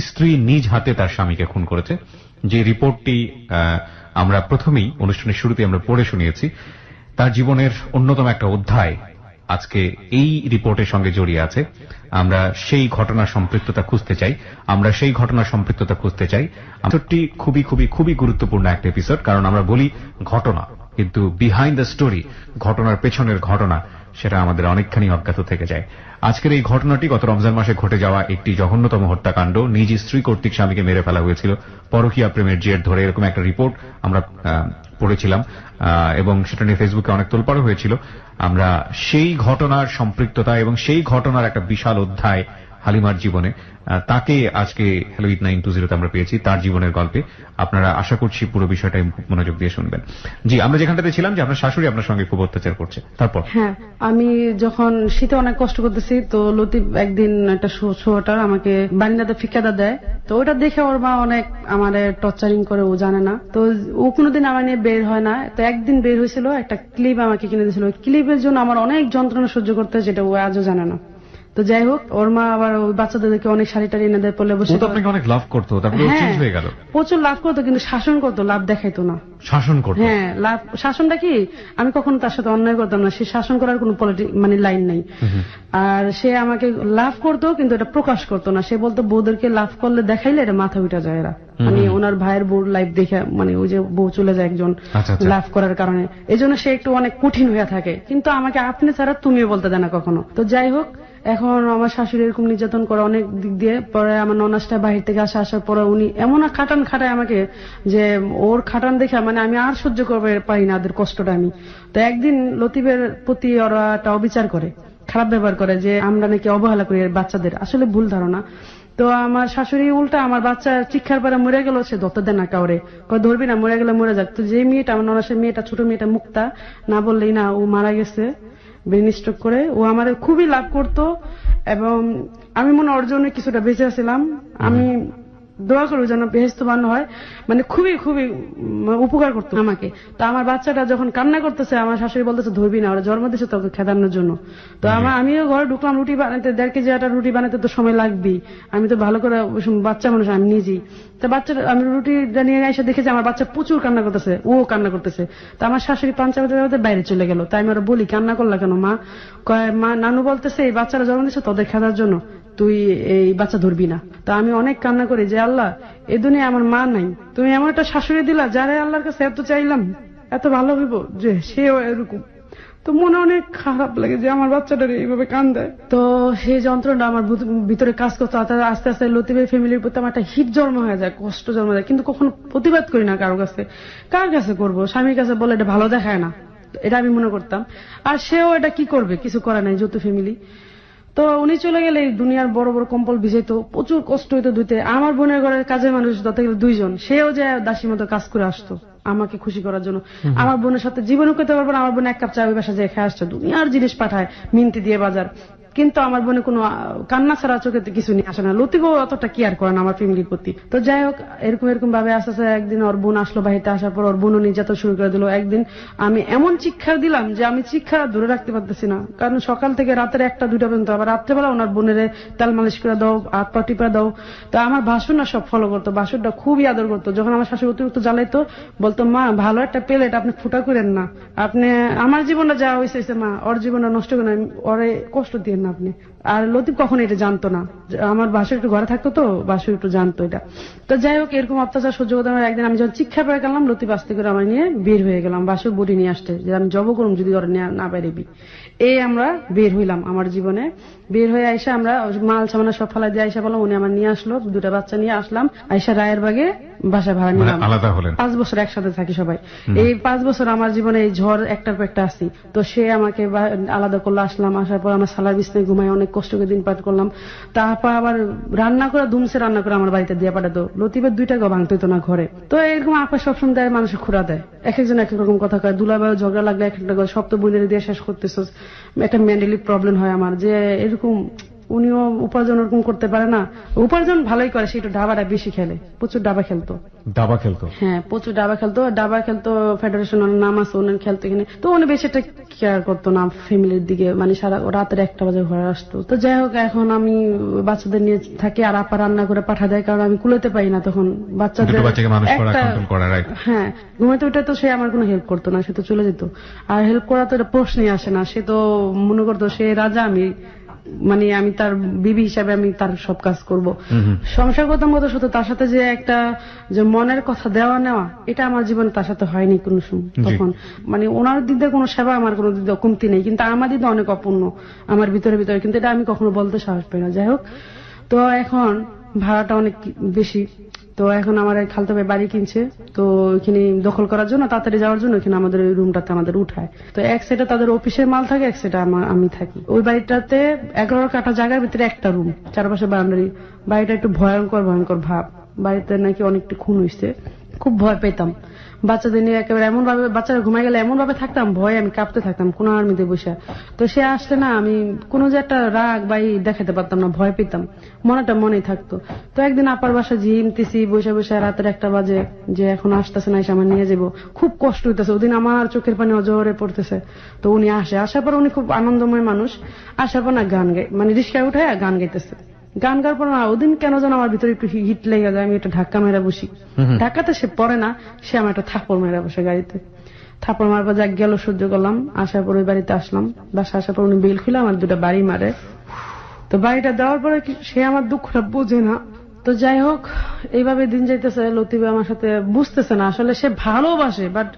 Speaker 1: স্ত্রী নিজ হাতে তার স্বামীকে খুন করেছে। যে রিপোর্টটি আমরা প্রথমেই অনুষ্ঠানের শুরুতে আমরা পড়ে শুনিয়েছি, তার জীবনের অন্যতম একটা অধ্যায় আজকে এই রিপোর্টের সঙ্গে জড়িয়ে আছে। আমরা সেই ঘটনার সম্পৃক্ততা খুঁজতে চাই। এপিসোডটি খুবই খুবই খুবই গুরুত্বপূর্ণ একটা এপিসোড, কারণ আমরা বলি ঘটনা, কিন্তু বিহাইন্ড দ্য স্টোরি, ঘটনার পেছনের ঘটনা, সেটা আমাদের অনেকখানি অজ্ঞাত থেকে যায়। আজকের এই ঘটনাটি গত রমজান মাসে ঘটে যাওয়া একটি জঘন্যতম হত্যাকাণ্ড। নিজ স্ত্রী কর্তৃক স্বামীকে মেরে ফেলা হয়েছিল পরকীয়া প্রেমের জের ধরে, এরকম একটা রিপোর্ট আমরা পড়েছিলাম, এবং সেটা নিয়ে ফেসবুকে অনেক তোলপাড় হয়েছিল। আমরা সেই ঘটনার সম্পৃক্ততা এবং সেই ঘটনার একটা বিশাল অধ্যায় হালিমার জীবনে, তাকে আজকে হ্যালো ঈদ 920 আমরা পেয়েছি, তার জীবনের গল্পে। আপনারা আশা করছি পুরো বিষয়টাই মনোযোগ দিয়ে শুনবেন। জি, আমরা যেখানটাতে ছিলাম যে আপনার শাশুড়ি আপনার সঙ্গে খুব অত্যাচার করছে, তারপর?
Speaker 2: হ্যাঁ, আমি যখন শীতে অনেক কষ্ট করতেছি, তো লতিফ একদিন একটা সোয়েটার আমাকে বারিন্দাতে ফিকাদা দেয়। তো ওটা দেখে ওর মা অনেক আমার টর্চারিং করে, ও জানে না। তো ও কোনোদিন আমার নিয়ে বের হয় না। তো একদিন বের হয়েছিল, একটা ক্লিপ আমাকে কিনে দিয়েছিল। ক্লিপের জন্য আমার অনেক যন্ত্রণা সহ্য করতে, যেটা ও আজও জানে না। তো তো যাই হোক, ওর মা আবার ওই বাচ্চাদেরকে অনেক শাড়ি টাড়ি এনে দেয়, পড়লে বসে।
Speaker 1: ও তো আপনাকে অনেক লাভ করতো, তারপরে ও চেঞ্জ হয়ে গেল।
Speaker 2: প্রচুর লাভ করতো, কিন্তু শাসন করতো, লাভ দেখাইতো না।
Speaker 1: শাসন করতো?
Speaker 2: হ্যাঁ, লাভ শাসনটা কি, আমি কখনো তার সাথে অন্যায় করতাম না, সে শাসন করার কোনো মানে লাইন নাই। আর সে আমাকে লাভ করতো, কিন্তু এটা প্রকাশ করতো না। সে বলতো বউদেরকে লাভ করলে দেখাইলে এটা মাথা উঠা যায় এরা, মানে ওনার ভাইয়ের বউর লাইফ দেখে, মানে ওই যে বউ চলে যায় একজন লাভ করার কারণে, এই জন্য সে একটু অনেক কঠিন হয়ে থাকে। কিন্তু আমাকে আপনি ছাড়া তুমিও বলতে দেয় না কখনো। তো যাই হোক, এখন আমার শাশুড়ি এরকম নির্যাতন করে অনেক দিক দিয়ে। পরে আমার ননাসটা বাহির থেকে আসার পরে উনি এমন খাটান খাটায় আমাকে, যে ওর খাটান দেখে মানে আমি আর সহ্য করতে পারি না ওদের কষ্টটা আমি। তো একদিন লতিফের প্রতি ওরা একটা অবিচার করে, খারাপ ব্যবহার করে, যে আমরা নাকি অবহেলা করি বাচ্চাদের। আসলে ভুল ধারণা। তো আমার শাশুড়ি উল্টা আমার বাচ্চা চিক্ষার পরে মরে গেল, সে ধরতে দেয় না কাউরে, ধরবি না, মরে গেলে মরে যাক। তো যে মেয়েটা, আমার ননাসের মেয়েটা, ছোট মেয়েটা মুক্তা, না বললেই না, ও মারা গেছে ব্রেন স্ট্রোক করে। ও আমার খুবই লাভ করতো, এবং আমি মনে ওর জন্য কিছুটা বেঁচে আছিলাম। আমি দোয়া করবো যেন বেহেশতবান হয়, মানে খুবই খুবই উপকার করতো আমাকে। তো আমার বাচ্চাটা যখন কান্না করতেছে, আমার শাশুড়ি বলতেছে ধরবি না, ওরা জন্ম দিচ্ছে তোকে খেদানোর জন্য। তো আমিও ঘরে ঢুকলাম, রুটি বানাতে 1.5 কেজি আটা রুটি বানাতে তো সময় লাগবেই। আমি তো ভালো করে, বাচ্চা মানুষ আমি নিজেই। তো বাচ্চাটা আমি রুটিটা নিয়ে এসে দেখেছি আমার বাচ্চা প্রচুর কান্না করতেছে, ও কান্না করতেছে। তো আমার শাশুড়ি পাঞ্চা বাজাতে বাইরে চলে গেল। তাই আমি ওরা বলি, কান্না করলা কেন মা? কয় মা, নানু বলতেছে এই বাচ্চারা জন্ম দিচ্ছে তোদের খেদার জন্য, তুই এই বাচ্চা ধরবি না। তা আমি অনেক কান্না করি যে আল্লাহ, এই দুনিয়া আমার মা নাই, তুমি এমন একটা শাশুড়ি দিলা যারে আল্লাহর কাছে এত চাইলাম, এত ভালো হইব যে সেও এরকম। তো মনে অনেক খারাপ লাগে যে আমার বাচ্চাটার এইভাবে কান্দায়। তো সেই যন্ত্রণা আমার ভিতরে কাজ করতো। আস্তে আস্তে লতিফের ফ্যামিলির প্রতি আমার একটা হিট জন্ম হয়ে যায়, কষ্ট জন্ম যায়, কিন্তু কখনো প্রতিবাদ করি না কারো কাছে। কার কাছে করবো? স্বামীর কাছে বলে এটা ভালো দেখায় না, এটা আমি মনে করতাম। আর সেও এটা কি করবে, কিছু করা নাই, যৌথ ফ্যামিলি। তো উনি চলে গেলে দুনিয়ার বড় বড় কম্বল ভিজাইতো, প্রচুর কষ্ট হইতো ধুইতে। আমার বোনের ঘরের কাজের মানুষ ধরতে গেলে 2 জন, সেও যে দাসীর মতো কাজ করে আসতো আমাকে খুশি করার জন্য। আমার বোনের সাথে জীবনে করতে পারবো না, আমার বোন 1 কাপ চা ওই বাসা যায় খেয়ে আসছে, দুনিয়ার জিনিস পাঠায় মিনতি দিয়ে বাজার, কিন্তু আমার বোনে কোনো কান্না ছাড়া চোখে কিছু নিয়ে আসে না। লতিফও অতটা কেয়ার করে না আমার ফ্যামিলির প্রতি। তো যাই হোক, এরকম ভাবে আস্তে আস্তে একদিন ওর বোন আসলো, বাড়িতে আসার পর ওর বোনও নির্যাতন শুরু করে দিল। একদিন আমি এমন চিৎকার দিলাম যে আমি চিৎকার ধরে রাখতে পারতেছি না, কারণ সকাল থেকে রাতের 1টা-2টা পর্যন্ত। আবার রাত্রেবেলা ওনার বোনের তেল মালিশ করে দাও, হাত পা টিপা দাও। তো আমার ভাসুর না সব ফলো করতো, ভাসুরটা খুবই আদর করতো। যখন আমার শাশুড়ি অতিরিক্ত জ্বালাইতো, বলতো মা ভালো একটা প্লেট আপনি ফুটা করেন না, আপনি আমার জীবনটা যা হয়েছে মা, ওর জীবনটা নষ্ট করেন, ওরে কষ্ট দিয়ে না আপনি। আর লতিফ কখনো এটা জানতো না, আমার বাসুর একটু ঘরে থাকতো, তো বাসুর একটু জানতো এটা। তো যাই হোক, এরকম অত্যাচার সহ্য করতে আমার একদিন আমি যখন চিৎকার পেয়ে গেলাম, লতিফ আস্তে করে আমার নিয়ে বের হয়ে গেলাম, বাসুর বডি নিয়ে আসতে, যে আমি জব করুম যদি ওরা না বেরবি। এই আমরা বের হইলাম আমার জীবনে। বের হয়ে আইসা আমরা মাল সামানা সব ফালাই দিয়ে আইসা বললাম, উনি আমার নিয়ে আসলো, 2টা বাচ্চা নিয়ে আসলাম, আইসা রায়ের বাগে বাসা ভাড়া নিলাম। 5 বছর একসাথে থাকি সবাই। এই 5 বছর আমার জীবনে এই ঝড় একটার পর একটা আসি। তো সে আমাকে আলাদা করলো, আসলাম, আসার পর আমার সালার বিছনায় ঘুমাই, অনেক কষ্ট করে দিন পাঠ করলাম। তারপর আবার রান্না করে ধুমসে রান্না করে আমার বাড়িতে দিয়ে পাঠাতো। লতিফের 2 টাকা ভাঙতো না ঘরে। তো এরকম আপা সবসময় দেয়, মানুষের খুঁড়া দেয়, এক একজন এক এক রকম কথা কয়। দুলাভাই ঝগড়া লাগলে এক একটা সব তো বোনের দিয়ে শেষ করতেছ। একটা মেন্টালি প্রবলেম হয় আমার, যে এরকম উনিও উপার্জন ওরকম করতে পারে না। উপার্জন ভালোই করে, সেটা ডাবাটা বেশি খেলে, প্রচুর ডাবা খেলতো। হ্যাঁ, প্রচুর ডাবা খেলতো ফেডারেশন নাম আছে, ওনার খেলতো এখানে। তো উনি বেশি একটা কেয়ার করতো না ফ্যামিলির দিকে, মানে সারা রাতের 1টা বাজে ঘরে আসতো। তো যাই হোক, এখন আমি বাচ্চাদের নিয়ে থাকি, আর আপা রান্না করে পাঠা দেয়, কারণ আমি কুলাতে পারি না তখন বাচ্চাদের। হ্যাঁ, ঘুমাতে উঠে তো সে আমার কোনো হেল্প করতো না, সে তো চলে যেত। আর হেল্প করা তো এটা প্রশ্নই আসে না, সে তো মনে করতো সে রাজা, মানে আমি তার বিবি হিসাবে আমি তার সব কাজ করব। সংসার করতাম কত সত্য, তার সাথে যে একটা যে মনের কথা দেওয়া নেওয়া, এটা আমার জীবনে তার সাথে হয়নি কোনো সময়। তখন মানে ওনার দিকে কোনো সেবা আমার কোনো দিকে কমতি নেই, কিন্তু আমার দিকে অনেক অপূর্ণ আমার ভিতরে, কিন্তু এটা আমি কখনো বলতে সাহস পাই না। যাই হোক, তো এখন ভাড়াটা অনেক বেশি। তো এখন আমার খালতো ভাই বাড়ি কিনছে, তো ওইখানে দখল করার জন্য, তাড়াতাড়ি যাওয়ার জন্য এখানে আমাদের ওই রুমটাতে আমাদের উঠায়। তো এক সাইডে তাদের অফিসের মাল থাকে, এক সাইডে আমি থাকি। ওই বাড়িটাতে 11 কাঠা জায়গার ভিতরে একটা রুম, চারপাশে বাউন্ডারি। বাড়িটা একটু ভয়ঙ্কর ভাব, বাড়িতে নাকি অনেকটা খুন হয়েছে, খুব ভয় পেতাম। বাচ্চাদের নিয়ে একেবারে এমন ভাবে, বাচ্চারা ঘুমাই গেলে এমন ভাবে থাকতাম, ভয়ে আমি কাঁপতে থাকতাম কোন আর্মিতে বসে। তো সে আসলে না আমি কোনো যে একটা রাগ বা দেখাতে পারতাম না, ভয় পেতাম, মনেটা মনেই থাকতো। তো একদিন আপার বাসা ঝিমতেছি বসে বসে, রাতের 1টা বাজে, যে এখন আসতেছে না, এসে আমার নিয়ে যাবো, খুব কষ্ট হইতেছে। ওদিন আমার চোখের পানি অজরে পড়তেছে। তো উনি আসার পর উনি খুব আনন্দময় মানুষ, আসার পর না গান গাই, মানে রিস্কায় উঠে গান গাইতেছে। গান গাওয়ার পর না ওদিন কেন যেন আমার ভিতরে একটু হিট লেগে যায়, আমি একটা ধাক্কা মেরা বসি। ধাক্কাতে সে পড়ে না, সে আমার একটা থাপ্পড় মেরা বসে গাড়িতে। থাপ্পড় মারার পর যা গেল সহ্য করলাম। আসার পর ওই বাড়িতে আসলাম, বাসা আসার পর উনি বিল খুলে আমার 2টা বাড়ি মারে। তো বাড়িটা দেওয়ার পরে সে আমার দুঃখটা বোঝে না। তো যাই হোক, এইভাবে দিন যাইতেছে। লতিফ আমার সাথে বুঝতেছে না আসলে সে ভালোবাসে, বাট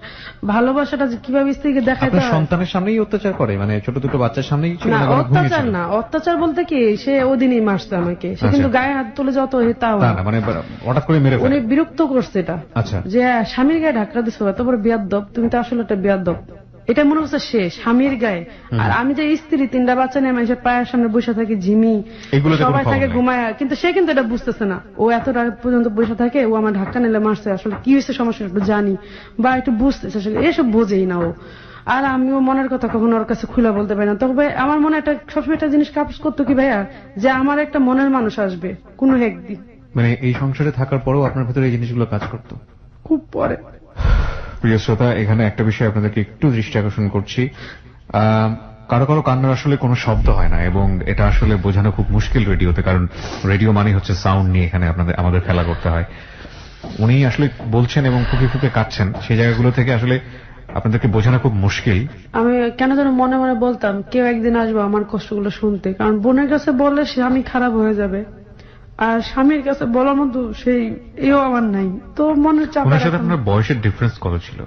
Speaker 2: ভালোবাসাটা যে কিভাবে স্ত্রীকে দেখাইতে হয়।
Speaker 1: সন্তানের সামনেই অত্যাচার করে, মানে ছোট দুটো বাচ্চার সামনেই?
Speaker 2: না, অত্যাচার না, অত্যাচার বলতে কি, সে ওদিনই মারছে আমাকে। সে কিন্তু গায়ে হাত তুলে যত তাও না,
Speaker 1: মানে হঠাৎ করে মেরে
Speaker 2: উনি বিরক্ত করছে এটা।
Speaker 1: আচ্ছা,
Speaker 2: যে স্বামীর গায়ে ঢাকরা দিছো, এত বড় বেয়াদব, তুমি তো আসলে একটা বেয়াদব। এটা মনে হচ্ছে সে স্বামীর গায়ে। আর আমি যে স্ত্রী, 3টা বাচ্চা নিয়ে মানুষের পায়ের সামনে বসে থাকি, ঝিমি, সবাই থাকে ঘুমায়, কিন্তু সে কিন্তু এটা বুঝতেছে না। ও এত রাত পর্যন্ত বসে থাকে, ও আমার ধাক্কা নিলে মারছে, আসলে কি হয়েছে সমস্যা একটু জানি বা একটু বুঝতেছে, আসলে এসব বোঝেই না ও। আর আমিও মনের কথা কখনো ওর কাছে খুলে বলতে পারি না। তবে আমার মনে একটা সবসময় একটা জিনিস কাজ করতো কি ভাইয়া, যে আমার একটা মনের মানুষ আসবে কোনো একদিন।
Speaker 1: মানে এই সংসারে থাকার পরেও আপনার ভেতরে এই জিনিসগুলো কাজ করতো
Speaker 2: খুব পরে।
Speaker 1: প্রিয় শ্রোতা, এখানে একটা বিষয় আপনাদেরকে একটু দৃষ্টি আকর্ষণ করছি। কারো কারো কান্নার আসলে কোনো শব্দ হয় না, এবং এটা আসলে বোঝানো খুব মুশকিল রেডিওতে, কারণ রেডিও মানে হচ্ছে সাউন্ড নিয়ে এখানে আমাদের খেলা করতে হয়। উনি আসলে বলছেন এবং ফুঁকে ফুঁকে কাঁদছেন, সেই জায়গাগুলো থেকে আসলে আপনাদেরকে বোঝানো খুব মুশকিল।
Speaker 2: আমি কেন যেন মনে মনে বলতাম কেউ একদিন আসবে আমার কষ্টগুলো শুনতে, কারণ বোনের কাছে বললে স্বামী খারাপ হয়ে যাবে, আর স্বামীর কাছে বলার মতো সেই এও আমার নাই। তো মনের চাপ।
Speaker 1: ওনার সাথে আপনার বয়সের ডিফারেন্স কত ছিল?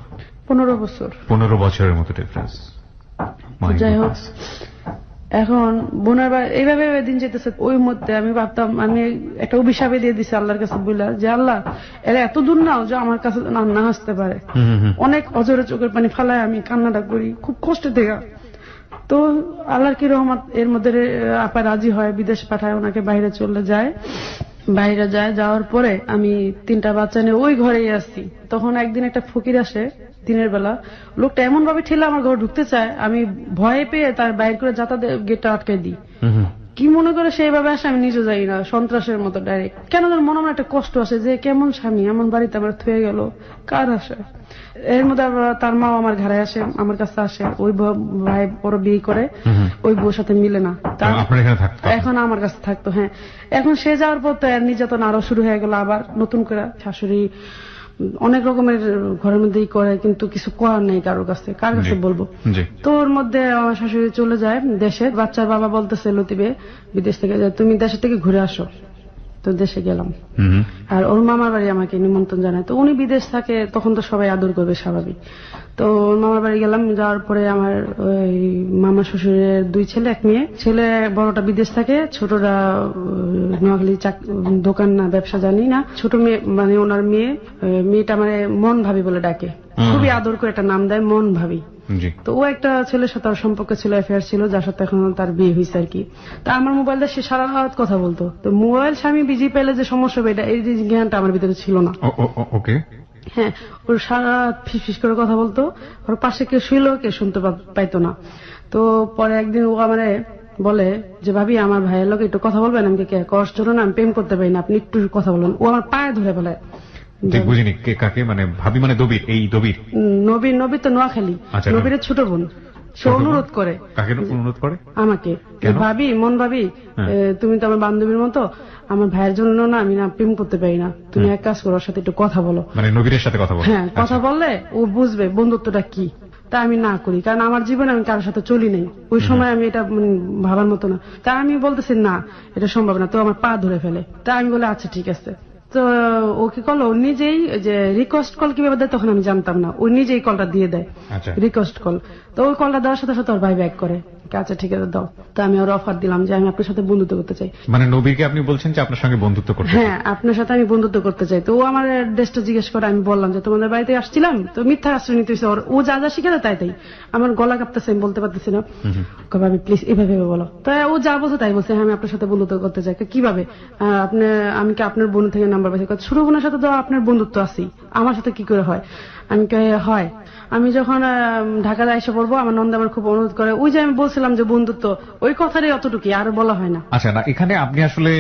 Speaker 2: 15 বছর।
Speaker 1: 15 বছরের মতো ডিফারেন্স।
Speaker 2: যাই হোক, এখন বোনের এইভাবে দিন যেতেছে। ওই মধ্যে আমি ভাবতাম, আমি একটা অভিশাপে দিয়ে দিছি আল্লাহর কাছে, বললা যে আল্লাহ এরা এত দূর নাও যে আমার কাছে না আসতে পারে। অনেক অজরে চোখের পানি ফালায় আমি কান্নাটা করি খুব কষ্ট থেকে। তো আল্লাহর কি রহমত, এর মধ্যে আপা রাজি হয়, বিদেশ পাঠায়, ওনাকে বাইরে চলে যায়। বাইরে যাওয়ার পরে আমি 3টা বাচ্চা নিয়ে ওই ঘরেই আসছি। তখন একদিন একটা ফকির আসে দিনের বেলা, লোকটা এমন ভাবে ঠেলে আমার ঘরে ঢুকতে চায়, আমি ভয়ে পেয়ে তার বাইরে করে যাতায়াত গেটটা আটকে দিই। কি মনে করে সেইভাবে আসে আমি নিজে যাই না, সন্ত্রাসের মতো ডাইরেক্ট। কেন যেন মনে মনে একটা কষ্ট আসে যে কেমন স্বামী এমন বাড়িতে আমার থুয়ে গেল, কার আসে। এর মধ্যে তার মা আমার ঘরে আসে, আমার কাছে আসে। ওই ভাই বড় বিয়ে করে, ওই বউর সাথে মিলে না, এখন আমার কাছে থাকতো। হ্যাঁ, এখন সে যাওয়ার পর তো নির্যাতন আরো শুরু হয়ে গেল আবার নতুন করে। শাশুড়ি অনেক রকমের ঘরের মধ্যেই করে, কিন্তু কিছু করার নেই কারোর কাছে, কার কাছে বলবো। তো ওর মধ্যে আমার শাশুড়ি চলে যায় দেশে। বাচ্চার বাবা বলতেছে লতিফে বিদেশ থেকে, তুমি দেশে থেকে ঘুরে আসো। তো দেশে গেলাম, আর ওর মামার বাড়ি আমাকে নিমন্ত্রণ জানায়। তো উনি বিদেশ থাকে, তখন তো সবাই আদর করবে স্বাভাবিক। তো ওর মামার বাড়ি গেলাম। যাওয়ার পরে আমার ওই মামা শ্বশুরের 2 ছেলে 1 মেয়ে। ছেলে বড়টা বিদেশ থাকে, ছোটরা নোয়াখালী দোকান না ব্যবসা জানি না। ছোট মেয়ে মানে ওনার মেয়েটা মানে মন ভাবি বলে ডাকে, খুবই আদর করে একটা নাম দেয়, মন ভাবি। তো ও একটা ছেলের সাথে সম্পর্ক ছিল, অ্যাফেয়ার ছিল, যার সাথে এখন তার বিয়ে হয়েছে আর কি। তা আমার মোবাইলটা সে সারা রাত কথা বলতো। তো মোবাইল স্বামী বিজি পেলে যে সমস্যা হবে, এই যে জ্ঞানটা আমার ভিতরে ছিল না।
Speaker 1: ওকে,
Speaker 2: হ্যাঁ, ওর সারা রাত ফিস করে কথা বলতো। ওর পাশে কেউ শুইলো, কেউ শুনতে পাইতো না। তো পরে একদিন ও আমারে বলে যে ভাবি আমার ভাইয়ের লোক একটু কথা বলবেন। আমি কষ্ট না, আমি প্রেম করতে পারি না, আপনি একটু কথা বলুন। ও আমার পায়ে ধরে ফেলায়।
Speaker 1: বুঝিনি কাকে, মানে ভাবি মানে দবির? এই দবির
Speaker 2: নবীর তো নোয়াখালী, নবীরের ছোট বোন। সে অনুরোধ করে।
Speaker 1: কাকে অনুরোধ করে?
Speaker 2: আমাকে। ভাবি, মন ভাবি, তুমি তো আমার বান্ধবীর মতো, আমার ভাইয়ের জন্য না আমি না প্রেম করতে পারি না, তুমি এক কাজ করো, ওর সাথে একটু কথা বলো।
Speaker 1: মানে নবীরের সাথে কথা বলো?
Speaker 2: হ্যাঁ, কথা বললে ও বুঝবে বন্ধুত্বটা কি। তা আমি না করি, কারণ আমার জীবনে আমি কারোর সাথে চলি নাই ওই সময়, আমি এটা ভাবার মতো না। তা আমি বলতেছি না, এটা সম্ভব না। তো আমার পা ধরে ফেলে। তা আমি বলে আচ্ছা ঠিক আছে। তো ও কি করলো, ও নিজেই যে রিকোয়েস্ট কল কিভাবে দেয় তখন আমি জানতাম না, ও নিজেই কলটা দিয়ে দেয়, রিকোয়েস্ট কল। তো ওই কলটা দেওয়ার সাথে সাথে ওর ভাই ব্যাক করে, আচ্ছা ঠিক আছে দাও। তো আমি ওর অফার দিলাম যে আমি আপনার সাথে বন্ধুত্ব করতে চাই।
Speaker 1: মানে নবীকে আপনি বলছেন যে আপনার সঙ্গে বন্ধুত্ব করতে?
Speaker 2: হ্যাঁ, আপনার সাথে আমি বন্ধুত্ব করতে চাই। তো ও আমার দেশটা জিজ্ঞেস করে, আমি বললাম যে তোমাদের বাড়িতে আসছিলাম, তো মিথ্যা আশ্রয় নিতে হয়েছে। ও যা যা শিখে তাই তাই। আমার গলা কাঁপতেছে, আমি বলতে পারতেছি না। ভাবি প্লিজ এভাবে বলো। তো ও যা বলছে তাই বলছে, হ্যাঁ আমি আপনার সাথে বন্ধুত্ব করতে চাই। কিভাবে? আমি কি আপনার বোন থেকে নাম্বার পাইছি? ছোট বোনের সাথে তো আপনার বন্ধুত্ব আছেই, আমার সাথে কি করে হয়? আমি কই হয়। আমি যখন ঢাকায় এসে পড়বো আমার নন্দা আমার খুব অনুরোধ করে, ওই যে আমি বলছিলাম যে বন্ধুত্ব, ওই কথারই অতটুকুই, আর বলা হয় না।
Speaker 1: আচ্ছা, না এখানে আপনি আসলে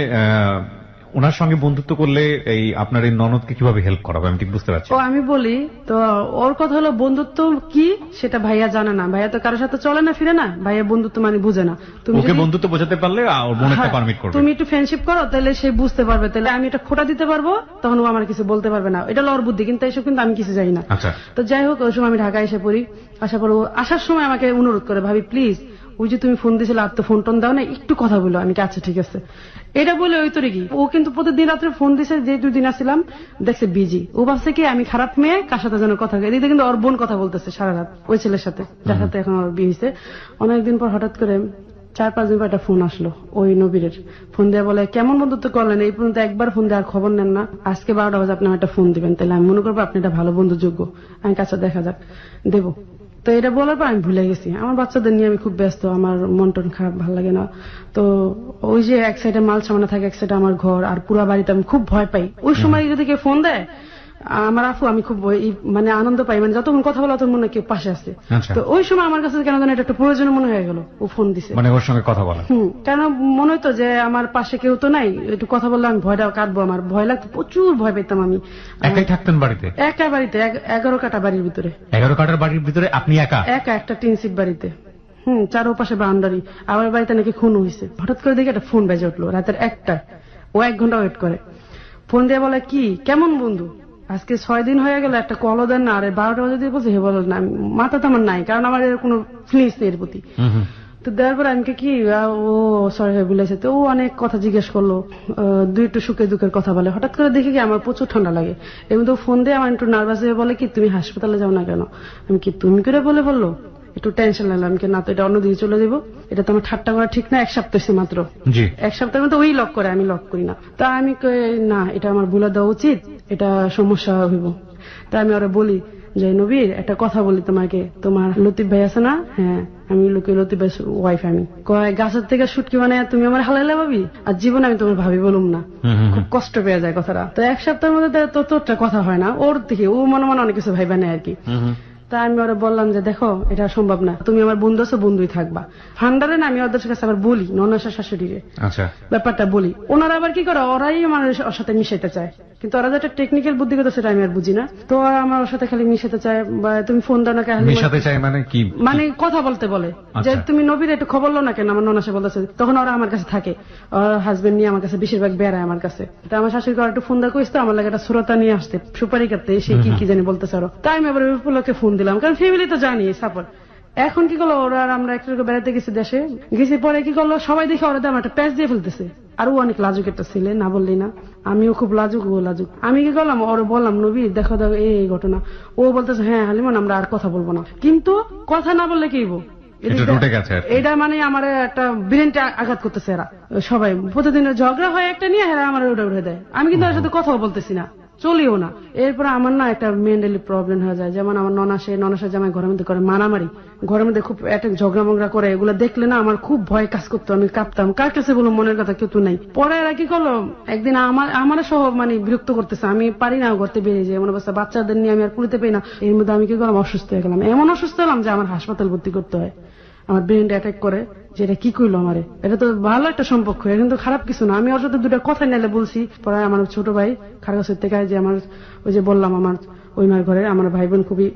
Speaker 1: ওনার সঙ্গে বন্ধুত্ব করলে এই আপনার এই ননদকে কিভাবে হেল্প করাবে আমি ঠিক বুঝতে পারছি।
Speaker 2: ও আমি বলি তো, ওর কথা হলো বন্ধুত্ব কি সেটা ভাইয়া জানে না, ভাইয়া তো কারোর সাথে চলে না ফিরে না, ভাইয়া বন্ধুত্ব মানে বুঝে না। তুমি
Speaker 1: ওকে বন্ধুত্ব বোঝাতে পারলে ওর মনে একটা পারমিট করবে।
Speaker 2: তুমি একটু ফ্রেন্ডশিপ করো, তাহলে সে বুঝতে পারবে, তাহলে আমি এটা খোটা দিতে পারবো, তখন ও আমার কিছু বলতে পারবে না। এটা লর বুদ্ধি, কিন্তু এসব কিন্তু আমি কিছু জানি না।
Speaker 1: আচ্ছা,
Speaker 2: তো যাই হোক, ওই সময় আমি ঢাকায় এসে পড়ি। আসার পর ও আসার সময় আমাকে অনুরোধ করে, ভাবি প্লিজ, ওই যে তুমি ফোন দিয়েছিলে আর তো ফোন টোন দাও না, একটু কথা বলো। আমি আচ্ছা ঠিক আছে, এটা বলে ওই তোরে কি, ও কিন্তু প্রতিদিন রাত্রে ফোন দিছে, যে 2 দিন আসছিলাম দেখছে বিজি, ও ভাবছে কি আমি খারাপ মেয়ে, কার সাথে যেন কথা বলে। এদিকে কিন্তু ওর বোন কথা বলতেছে সারা রাত ওই ছেলের সাথে, যার সাথে এখন ওর বিয়ে হয়েছে। অনেকদিন পর হঠাৎ করে 4-5 দিন পর একটা ফোন আসলো ওই নবীরের। ফোন দিয়ে বলে, কেমন বন্ধুত্ব করলেন, এই পর্যন্ত একবার ফোন দিয়ে আর খবর নেন না, আজকে 12টা বাজে আপনি একটা ফোন দিবেন, তাহলে আমি মনে করবো আপনি একটা ভালো বন্ধু যোগ্য। আমি কাছে দেখা যাক দেবো। তো এটা বলার পর আমি ভুলে গেছি, আমার বাচ্চাদের নিয়ে আমি খুব ব্যস্ত, আমার মন টন খারাপ, ভালো লাগে না। তো ওই যে এক সাইডে মাল সামানা থাকে, এক সাইডে আমার ঘর, আর পুরা বাড়িতে আমি খুব ভয় পাই। ওই সময় যদি কেউ ফোন দেয় আমার আপু, আমি খুব মানে আনন্দ পাই, মানে যতক্ষণ কথা বলা তখন মনে হয় কেউ পাশে আছে। তো ওই সময় আমার কাছে কেন জানি এটা একটা প্রয়োজন মনে হয়ে গেল, ও ফোন দিছে,
Speaker 1: মানে ওর সঙ্গে কথা বলা।
Speaker 2: কেন মনে হতো যে আমার পাশে কেউ তো নাই, একটু কথা বললে আমি ভয়টা কাটবো, আমার ভয় লাগতো, প্রচুর ভয় পেতাম আমি।
Speaker 1: একাই থাকতেন বাড়িতে?
Speaker 2: একা বাড়িতে, 11 কাটা বাড়ির ভিতরে।
Speaker 1: 11 কাটার বাড়ির ভিতরে আপনি একা?
Speaker 2: একা, একটা টিন সিট বাড়িতে। চারোপাশে বাউন্ডারি। আমার বাড়িতে নাকি খুন হয়েছে। হঠাৎ করে দেখে একটা ফোন বেজে উঠলো রাতের 1টায়। ও 1 ঘন্টা ওয়েট করে, ফোন দিয়ে বলে, কি কেমন বন্ধু, আজকে 6 দিন হয়ে গেল একটা কলও দেন না, আর 12টা বাজে দিয়ে বলছে, হে বলো না, মাথা তো আমার নাই, কারণ আমার এর কোনো ফিলিংস নেই এর প্রতি। তো দেওয়ার পর আমি কি, ও সরি বলেছে, তো ও অনেক কথা জিজ্ঞেস করলো, একটু সুখে দুঃখের কথা বলে। হঠাৎ করে দেখি কি আমার প্রচুর ঠান্ডা লাগে, এবং তো ফোন দিয়ে আমার একটু নার্ভাস হয়ে বলে কি, তুমি হাসপাতালে যাও না কেন? আমি কি তুমি করে বললো, একটু টেনশন লাগলো। আমি কি, না তো এটা অন্যদিকে চলে যাবো, এটা তো আমার ঠাট্টা করা ঠিক না, 1 সপ্তাহ হচ্ছে মাত্র, 1 সপ্তাহের মধ্যে ওই লক করে, আমি লক করি না। তা আমি না, এটা আমার ভুলে দেওয়া উচিত, এটা সমস্যা হইব। তা আমি ওরা বলি যে, নবীর একটা কথা বলি তোমাকে, তোমার লতিফ ভাই আছে না? হ্যাঁ, আমি লতিফ ভাই ওয়াইফ। আমি কয়, গাছের থেকে শুটকি বানায় তুমি আমার হালাইলে ভাবি, আর জীবনে আমি তোমার ভাবি বলুম না। খুব কষ্ট পেয়ে যায় কথাটা। তো 1 সপ্তাহের মধ্যে তোরটা কথা হয় না, ওর থেকে ও মনে মনে অনেক কিছু ভাই বানায় আর কি। তা আমি ওরা বললাম যে, দেখো এটা সম্ভব না, তুমি আমার বন্ধু আছো, বন্ধুই থাকবা। ফান্ডারে না, আমি ওদের কাছে আবার বলি, ননাসা শাশুড়িরে ব্যাপারটা বলি। ওনারা আবার কি করে, ওরাই আমার ওর সাথে মিশাইতে চায়, কিন্তু ওরা যেটা টেকনিক্যাল বুদ্ধিগত সেটা আমি আর বুঝি না। তো ওরা আমার ওর সাথে খালি মিশাতে চায়, বা তুমি ফোন দাও না কেন,
Speaker 1: মিশাতে চায় মানে কি,
Speaker 2: মানে কথা বলতে বলে যে, তুমি নবীর একটু খবর লো না কেন, আমার ননাসা বলতেছে। তখন ওরা আমার কাছে থাকে, ওর হাজবেন্ড নিয়ে আমার কাছে বেশিরভাগ বেড়ায় আমার কাছে। তা আমার শাশুড়ি একটু ফোন দা কইস তো, আমার লাগে একটা শ্রোতা নিয়ে আসতে, সুপারি কাটতে, সে কি জানি বলতেছে আরো। তাই আমি আবার ওই উপলক্ষে ফোন দিলাম, কারণ ফ্যামিলি তো জানি সাপোর্ট। এখন কি করলো ওরা, আমরা একটু বেড়াতে গেছি দেশে, গেছি পরে কি করলো, সবাই দেখে ওরা আমার একটা প্যাচ দিয়ে ফেলতেছে। আর ও অনেক লাজুক একটা ছেলে, না বললি না, আমিও খুব লাজুক, ও লাজুক। আমি কি করলাম, ওর বললাম, নবী দেখো এই ঘটনা। ও বলতেছে, হ্যাঁ হালিমান, আমরা আর কথা বলবো না। কিন্তু কথা না বললে কি হইব, এটা মানে আমার একটা ব্রেনটা আঘাত করতেছে। এরা সবাই প্রতিদিনের ঝগড়া হয় একটা নিয়ে, এরা আমার উঠে দেয়। আমি কিন্তু ওর সাথে কথাও বলতেছি না, চলিও না। এরপর আমার না একটা মেন্টালি প্রবলেম হয়ে যায়। যেমন আমার ননাসে জামাই ঘরের মধ্যে করে মারামারি, ঘরের মধ্যে খুব একটা ঝগড়া মগড়া করে, এগুলো দেখলে না আমার খুব ভয় কাজ করতো, আমি কাঁপতাম। কার কাছে বলবো, মনের কথা কেউ তো নাই। পরে এরা কি করলো, একদিন আমার সহ মানে বিরক্ত করতেছে, আমি পারি না করতে বেরিয়ে যাই, এমন অবস্থা, বাচ্চাদের নিয়ে আমি আর কুলিতে পাই না। এর মধ্যে আমি কি করলাম, অসুস্থ হয়ে গেলাম, এমন অসুস্থ হলাম যে আমার হাসপাতাল ভর্তি করতে হয়। আমার ব্রেন অ্যাটাক করে, যে এটা কি কইলো আমারে, এটা তো ভালো একটা সম্পর্ক, এটা কিন্তু খারাপ কিছু না। আমি ওর সাথে 2টা কথা নিলে বলছি। পরে আমার ছোট ভাই খারগাছের থেকে, যে আমার ওই যে বললাম আমার ওই মার ঘরে আমার ভাই বোন খুবই,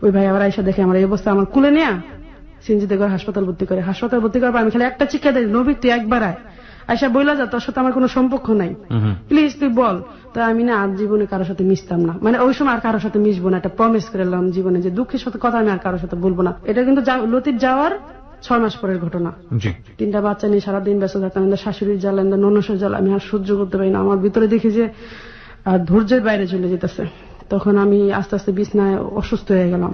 Speaker 2: ওই ভাই আবার আইসা দেখে আমার এই অবস্থা, আমার কুলে নেয়া সিনজিতে করে হাসপাতাল ভর্তি করে। হাসপাতাল ভর্তি করার পর আমি খালি একটা চিৎকার দিই, নবী তুই একবার আয়, আইসা বইলা যা, তোর সাথে আমার কোনো সম্পর্ক নাই, প্লিজ তুই বল। তো আমি না আজ জীবনে কারোর সাথে মিশতাম না, মানে ওই সময় আর কারোর সাথে মিশবো না, একটা প্রমিস করে এলাম জীবনে, যে দুঃখের সাথে কথা আমি আর কারোর সাথে বলবো না। এটা কিন্তু লতিফ যাওয়ার 6 মাস পরের ঘটনা। 3টা বাচ্চা নিয়ে সারাদিন ব্যস্ত থাকতাম, শাশুড়ির জ্বালা, ননসের জ্বালা আমি আর সহ্য করতে পারি না। আমার ভিতরে দেখি যে ধৈর্যের বাইরে চলে যেতেছে। তখন আমি আস্তে আস্তে বিছনায় অসুস্থ হয়ে গেলাম।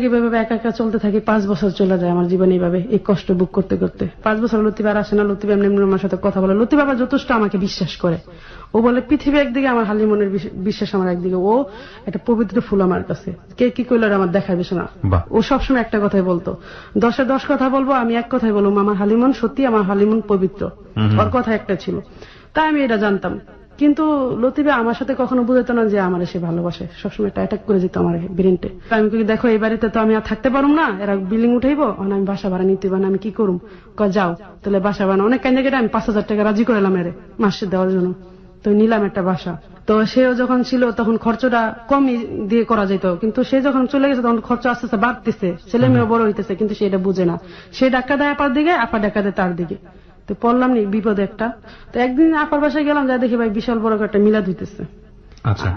Speaker 2: কিভাবে একা একা চলতে থাকি, 5 বছর চলে যায় আমার জীবনে এইভাবে, এই কষ্ট বুক করতে করতে। 5 বছর লতিফ আর আসে না, লতিফ এমনি আমার সাথে কথা বলে। লতিফ আবার যথেষ্ট আমাকে বিশ্বাস করে, ও বলে পৃথিবী একদিকে, আমার হালিমনের বিশ্বাস আমার একদিকে, ও একটা পবিত্র ফুল আমার কাছে, কে কি কইলে আমার দেখার বিষয় না। ও সবসময় একটা কথাই বলতো, 10-এ 10 কথা বলবো, আমি এক কথাই বলবো, আমার হালিমন সত্যি, আমার হালিমন পবিত্র, ওর কথা একটা ছিল। তাই আমি এটা জানতাম। কিন্তু লতিফা আমার সাথে কখনো বুঝাতো না যে আমার সে ভালোবাসে, সবসময় একটা অ্যাটাক করে যেত আমার ব্রেনটে। আমি কি দেখো এই বাড়িতে তো আমি আর থাকতে পারুম না, এরা বিল্ডিং উঠাইবো, আমি বাসা ভাড়া নিতে পারি না, আমি কি করুম? যাও তাহলে বাসা ভাড়া অনেক কান্দে কেটে আমি 5,000 টাকা রাজি করে এলাম এরে মাসে দেওয়ার জন্য। তো নিলাম একটা বাসা। তো সেও যখন ছিল তখন খরচটা কমই দিয়ে করা যেত, কিন্তু সে যখন চলে গেছে তখন খরচ আস্তে আস্তে বাড়তেছে, ছেলে মেয়ে বড় হইতেছে, কিন্তু সে এটা বুঝে না। সে ডাক্কা দেয় আপার দিকে, আপা ডাক্কা দেয় তার দিকে। তো পড়লাম নি বিপদে একটা। তো একদিন আপার বাসায় গেলাম, যা দেখি ভাই বিশাল বড় একটা মিলাদ হইতেছে।
Speaker 1: আচ্ছা,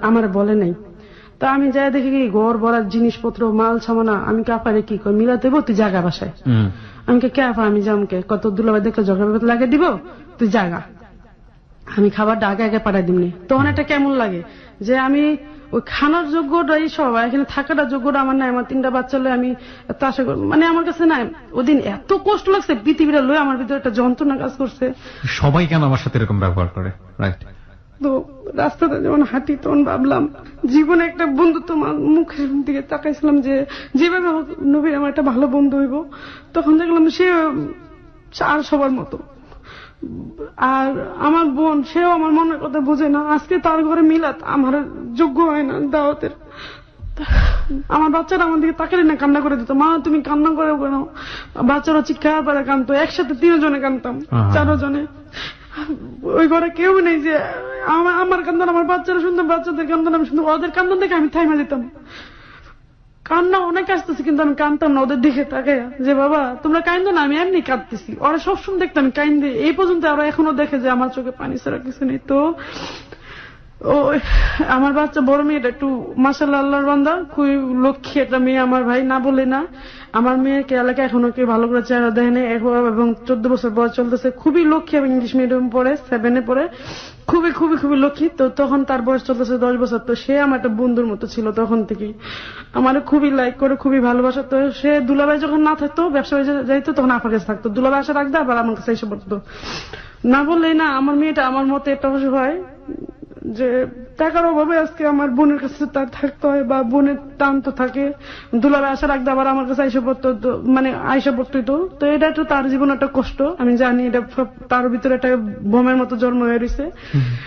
Speaker 2: আমার বলে নাই। তো আমি যাই দেখি কি ঘর ভরা জিনিসপত্র মাল সামানা। আমি কে আপারে কি কই মিলাদ দেবো, তুই জাগা বাসায়। আমি কে আপা আমি যামকে, কত দুলাভাই দেখলে ঝগড়া লাগে দিব, তুই জাগা, আমি খাবারটা আগে আগে পাঠাই দিমনি। তখন একটা কেমন লাগে যে আমি ওই খানার যোগ্যটাই সব, এখানে থাকাটা যোগ্যটা আমার নাই। আমার 3টা বাচ্চা লয়ে আমি এত আশা করি, মানে আমার কাছে নাই ওদিন এত কষ্ট লাগছে, পৃথিবীটা লয়ে আমার ভিতরে একটা যন্ত্রণা কাজ করছে।
Speaker 1: সবাই কেন আমার সাথে এরকম ব্যবহার করে? রাইট।
Speaker 2: তো রাস্তাটা যখন হাঁটি তখন ভাবলাম জীবনে একটা বন্ধুত্ব মুখের দিকে তাকাইছিলাম যে যেভাবে হোক নবীর আমার একটা ভালো বন্ধু হইব। তখন দেখলাম সে আর সবার মতো। আর আমার বোন, সেও আমার মনের কথা বুঝে না। আজকে তার ঘরে মিলাত, আমার যোগ্য হয় না দাওয়াতের। আমার বাচ্চারা আমার দিকে তাকালে না কান্না করে দিত, মা তুমি কান্না করে কেন? বাচ্চারা চিৎকার পারে কানতো, একসাথে 3 জনে কানতাম, 4 জনে। ওই ঘরে কেউ নেই যে আমার কান্দন আমার বাচ্চারা শুনতো, বাচ্চাদের কান্দন আমি শুনতাম, ওদের কান্দন দেখে আমি থাইমা যেতাম। কান্না অনেক আসতেছে কিন্তু আমি কান্দতাম না ওদের দিকে তাকাইয়া, যে বাবা তোমরা কান্দো না, আমি এমনি কাঁদতেছি। ওরা সবসময় দেখতাম আমি কান্দে, এই পর্যন্ত ওরা এখনো দেখে যে আমার চোখে পানি ছাড়া কিছু নেই। তো ও আমার বাচ্চা বড় মেয়েটা একটু মাশাআল্লাহ আল্লাহর বান্দা, খুবই লক্ষ্মী একটা মেয়ে আমার ভাই, না বলে না। আমার মেয়েকে এলাকায় এখনো কেউ ভালো করে চেহারা দেয় না, এবং 14 বছর বয়স চলতেছে। খুবই লক্ষ্মী, এবং ইংলিশ মিডিয়াম পড়ে, 7-এ পড়ে, খুবই খুবই খুবই লক্ষ্মী। তো তখন তার বয়স চলতেছে 10 বছর। তো সে আমার একটা বন্ধুর মতো ছিল তখন থেকেই, আমার খুবই লাইক করে, খুবই ভালোবাসা। তো সে দুলাভাই যখন না থাকতো, ব্যবসা যাইতো, তখন আপনার কাছে থাকতো, দুলাভাই আসা রাখতো, আবার আমার কাছে এসে পড়তো। না বললেই না, আমার মেয়েটা আমার মতে একটা হয় যে টাকার অভাবে আজকে আমার বোনের কাছে তার থাকতে হয়, বা বোনের টান তো থাকে, দুলাভাই আশা রাখতে আবার আমার কাছে আইসা পড়তো, মানে আইসা পড়তোই। তো এটা একটু তার জীবনে একটা কষ্ট, আমি জানি। এটা তার ভিতরে একটা বোমের মতো জন্ম হয়ে রয়েছে,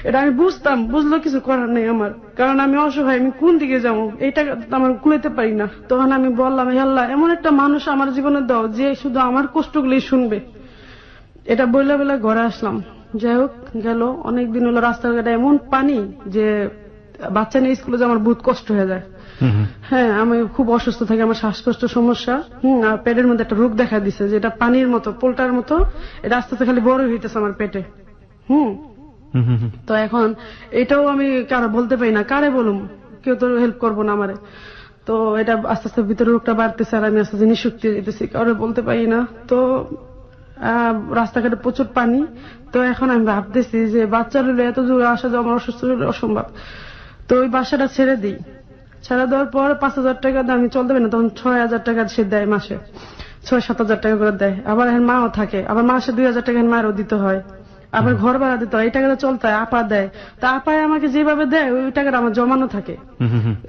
Speaker 2: এটা আমি বুঝতাম, বুঝলেও কিছু করার নেই আমার, কারণ আমি অসহায়, আমি কোন দিকে যাবো, এইটা আমার কুলাইতে পারি না। তখন আমি বললাম, হে আল্লাহ, এমন একটা মানুষ আমার জীবনে দাও যে শুধু আমার কষ্টগুলোই শুনবে। এটা বইলা বলে ঘরে আসলাম। যাই হোক, গেল অনেকদিন হলো, রাস্তাঘাটে এমন পানি যে বাচ্চা নিয়ে স্কুলে যে আমার বহুত কষ্ট হয়ে যায়। হ্যাঁ, আমি খুব অসুস্থ থাকি, আমার শ্বাসকষ্ট সমস্যা। আর পেটের মধ্যে একটা রোগ দেখা দিছে, যেটা পানির মতো, পোল্টার মতো, এটা আস্তে আস্তে খালি বড় হইতেছে আমার পেটে। তো এখন এটাও আমি কারো বলতে পারি না, কারে বলুম, কেউ তো হেল্প করবো না আমারে। তো এটা আস্তে আস্তে ভিতরে রোগটা বাড়তেছে, আর আমি আস্তে আস্তে নিঃশক্তি যেতেছি, কারো বলতে পারি না। তো রাস্তাঘাটে প্রচুর পানি। তো এখন আমি ভাবতেছি যে বাচ্চা হলে এত দূরে আসা যাওয়া আমার অসুস্থ হলে অসম্ভব। তো ওই বাসাটা ছেড়ে দিই। ছেড়ে দেওয়ার পর 5,000 টাকা দিয়ে আমি চলতে পারি না, তখন 6,000 টাকা সে দেয় মাসে, 6-7,000 টাকা করে দেয়। আবার এখন মাও থাকে, আবার মাসে 2,000 টাকা মায়েরও দিতে হয়, আবার ঘর ভাড়া দিতে হয়, এই টাকাটা চলতে হয়, আপা দেয়। তা আপায় আমাকে যেভাবে দেয় ওই টাকাটা আমার জমানো থাকে।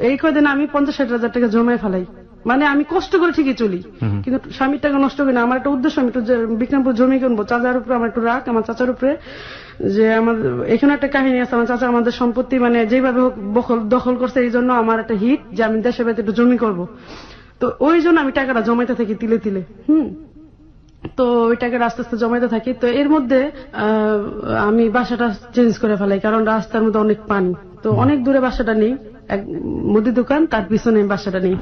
Speaker 2: এই কদিন আমি 50-60,000 টাকা জমায় ফেলাই, মানে আমি কষ্ট করে ঠিকই চলি, কিন্তু স্বামীর টাকা নষ্ট করি না। আমার একটা উদ্দেশ্য, আমি একটু বিক্রমপুর জমি কিনবো, চাচার উপরে আমার একটু রাগ, আমার চাচার উপরে। যে আমার এখানে একটা কাহিনী আছে, আমার চাচা আমাদের সম্পত্তি মানে যেভাবে হোক দখল করছে, এই জন্য আমার একটা হিট যে আমি দেশে বাড়িতে একটু জমি করব। তো ওই জন্য আমি টাকাটা জমাইতে থাকি তিলে তিলে। তো ওই টাকাটা আস্তে আস্তে জমাইতে থাকি। তো এর মধ্যে আমি বাসাটা চেঞ্জ করে ফেলাই, কারণ রাস্তার মধ্যে অনেক পানি। তো অনেক দূরে বাসাটা নেই, এক মুদি দোকান, তার পিছনে বাসাটা নেই।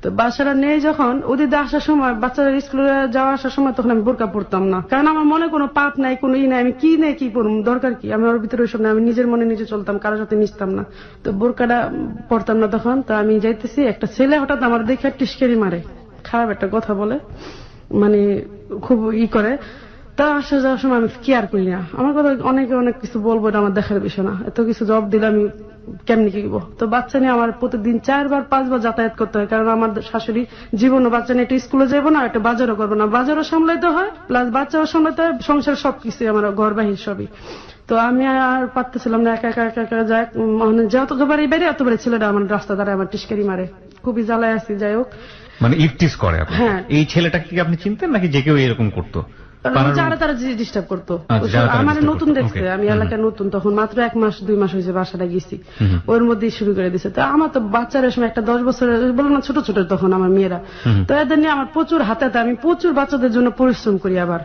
Speaker 2: তো বাসাটা নেই যখন, ওদিকে আসার সময়, বাচ্চারা স্কুলে যাওয়া আসার সময়, তখন আমি বোরকা পড়তাম না, কারণ আমার মনে কোনো পাপ নাই, কোনো ই নাই, আমি কি নেই কি পড়ব, দরকার কি, আমি ওর ভিতরে ওইসব না, আমি নিজের মনে নিজে চলতাম, কারোর সাথে মিশতাম না। তো বোরকাটা পড়তাম না তখন। তো আমি যাইতেছি, একটা ছেলে হঠাৎ আমার দেখে টিস্কেরি মারে, খারাপ একটা কথা বলে, মানে খুব করে। তা আসা যাওয়ার সময় আমি কেয়ার করি না, আমার কথা অনেকে অনেক কিছু বলবো, এটা আমার দেখার বিষয় না, এত কিছু জবাব দিলে আমি কেমনি কি করবো। তো বাচ্চা নিয়ে আমার প্রতিদিন 4-5 বার যাতায়াত করতে হয়, কারণ আমার শাশুড়ি জীবনও বাচ্চা নিয়ে একটু স্কুলে যাবো না, একটা বাজারও করবো না, বাজারও সামলাইতে হয়, প্লাস বাচ্চাও সামলাইতে হয়, সংসার সবকিছু আমার ঘর বাহির সবই। তো আমি আর পারতেছিলাম না, একা একা একা একা যাই, যতবারই বেড়ে অতবারই ছেলেটা আমার রাস্তা দ্বারা আমার টিস্কারি মারে, খুবই জ্বালায় আছি। যাই হোক,
Speaker 1: মানে ইফটিস করে। হ্যাঁ, এই ছেলেটাকে কি আপনি চিনতেন নাকি যে কেউ এরকম করতো?
Speaker 2: যারা তারা ডিস্টার্ব করতো।
Speaker 1: যারা তারা
Speaker 2: আমার
Speaker 1: disturb
Speaker 2: নতুন
Speaker 1: করতো,
Speaker 2: দেখছে,
Speaker 1: okay.
Speaker 2: আমি এলাকায় নতুন, তখন মাত্র 1 মাস 2 মাস হয়েছে বাসাটা গেছি, ওর মধ্যেই শুরু করে দিছে। তো আমার তো বাচ্চার সময় একটা 10 বছরের বলো না, ছোট ছোট তখন আমার মেয়েরা, তো এদের নিয়ে আমার প্রচুর হাতে হাতে, আমি প্রচুর বাচ্চাদের জন্য পরিশ্রম করি আবার।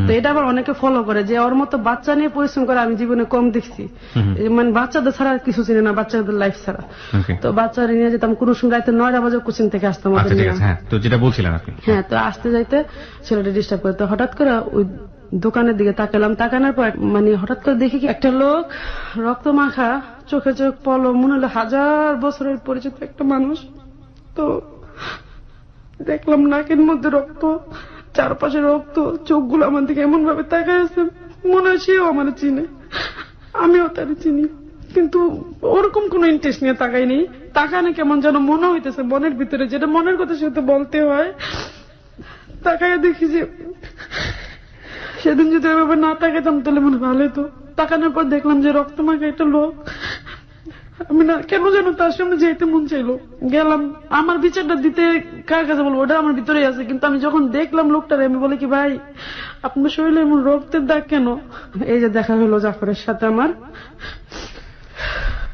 Speaker 2: তো এটা আবার অনেকে ফলো করে যে ওর মতো বাচ্চা নিয়ে পরিশ্রম করে আমি জীবনে কম দেখছি, মানে বাচ্চাদের ছাড়া কিছু চিনি না, বাচ্চাদের লাইফ ছাড়া। তো বাচ্চারা নিয়ে যেতাম, কোনো সময় রাতে 9টা বাজে কোচিং থেকে আসতাম ওদের
Speaker 1: আচ্ছা ঠিক
Speaker 2: নিয়ে।
Speaker 1: আছে, হ্যাঁ, তো যেটা বলছিলেন আপনি।
Speaker 2: হ্যাঁ, তো আসতে যাইতে ছেলেটা ডিস্টার্ব করে, তো হঠাৎ করে ওই দোকানের দিকে তাকালাম, তাকানোর পর মানে হঠাৎ করে দেখি কি একটা লোক রক্ত মাখা, চোখে চোখ পলো, মনে হলো 1000 বছরের পরিচিত একটা মানুষ। তো দেখলাম নাকের মধ্যে রক্ত, চারপাশে রক্ত, চোখগুলো আমার দিকে এমন ভাবে তাকায় আছে, মনে হয় সেও আমার চিনে, আমিও তার চিনি, কিন্তু ওরকম কোন ইন্টারেস্ট নিয়ে তাকাইনি। তাকানে কেমন যেন মনে হইতেছে মনের ভিতরে, যেটা মনের কথা সেটা বলতে হয়। তাকায় দেখি যে সেদিন যদি এভাবে না তাকাইতাম তাহলে মনে ভালো হতো। তাকানোর পর দেখলাম যে রক্তমাখা একটা লোক, আমি না কেন যেন তার সামনে যেতে মন চাইলো, গেলাম। আমার বিচারটা দিতে কার কাছে বলবো, ওটা আমার ভিতরেই আছে, কিন্তু আমি যখন দেখলাম লোকটারে, আমি বলি কি ভাই আপনার শরীরে এমন রক্তের দাগ কেন? এই যে দেখা হলো জাফরের সাথে আমার।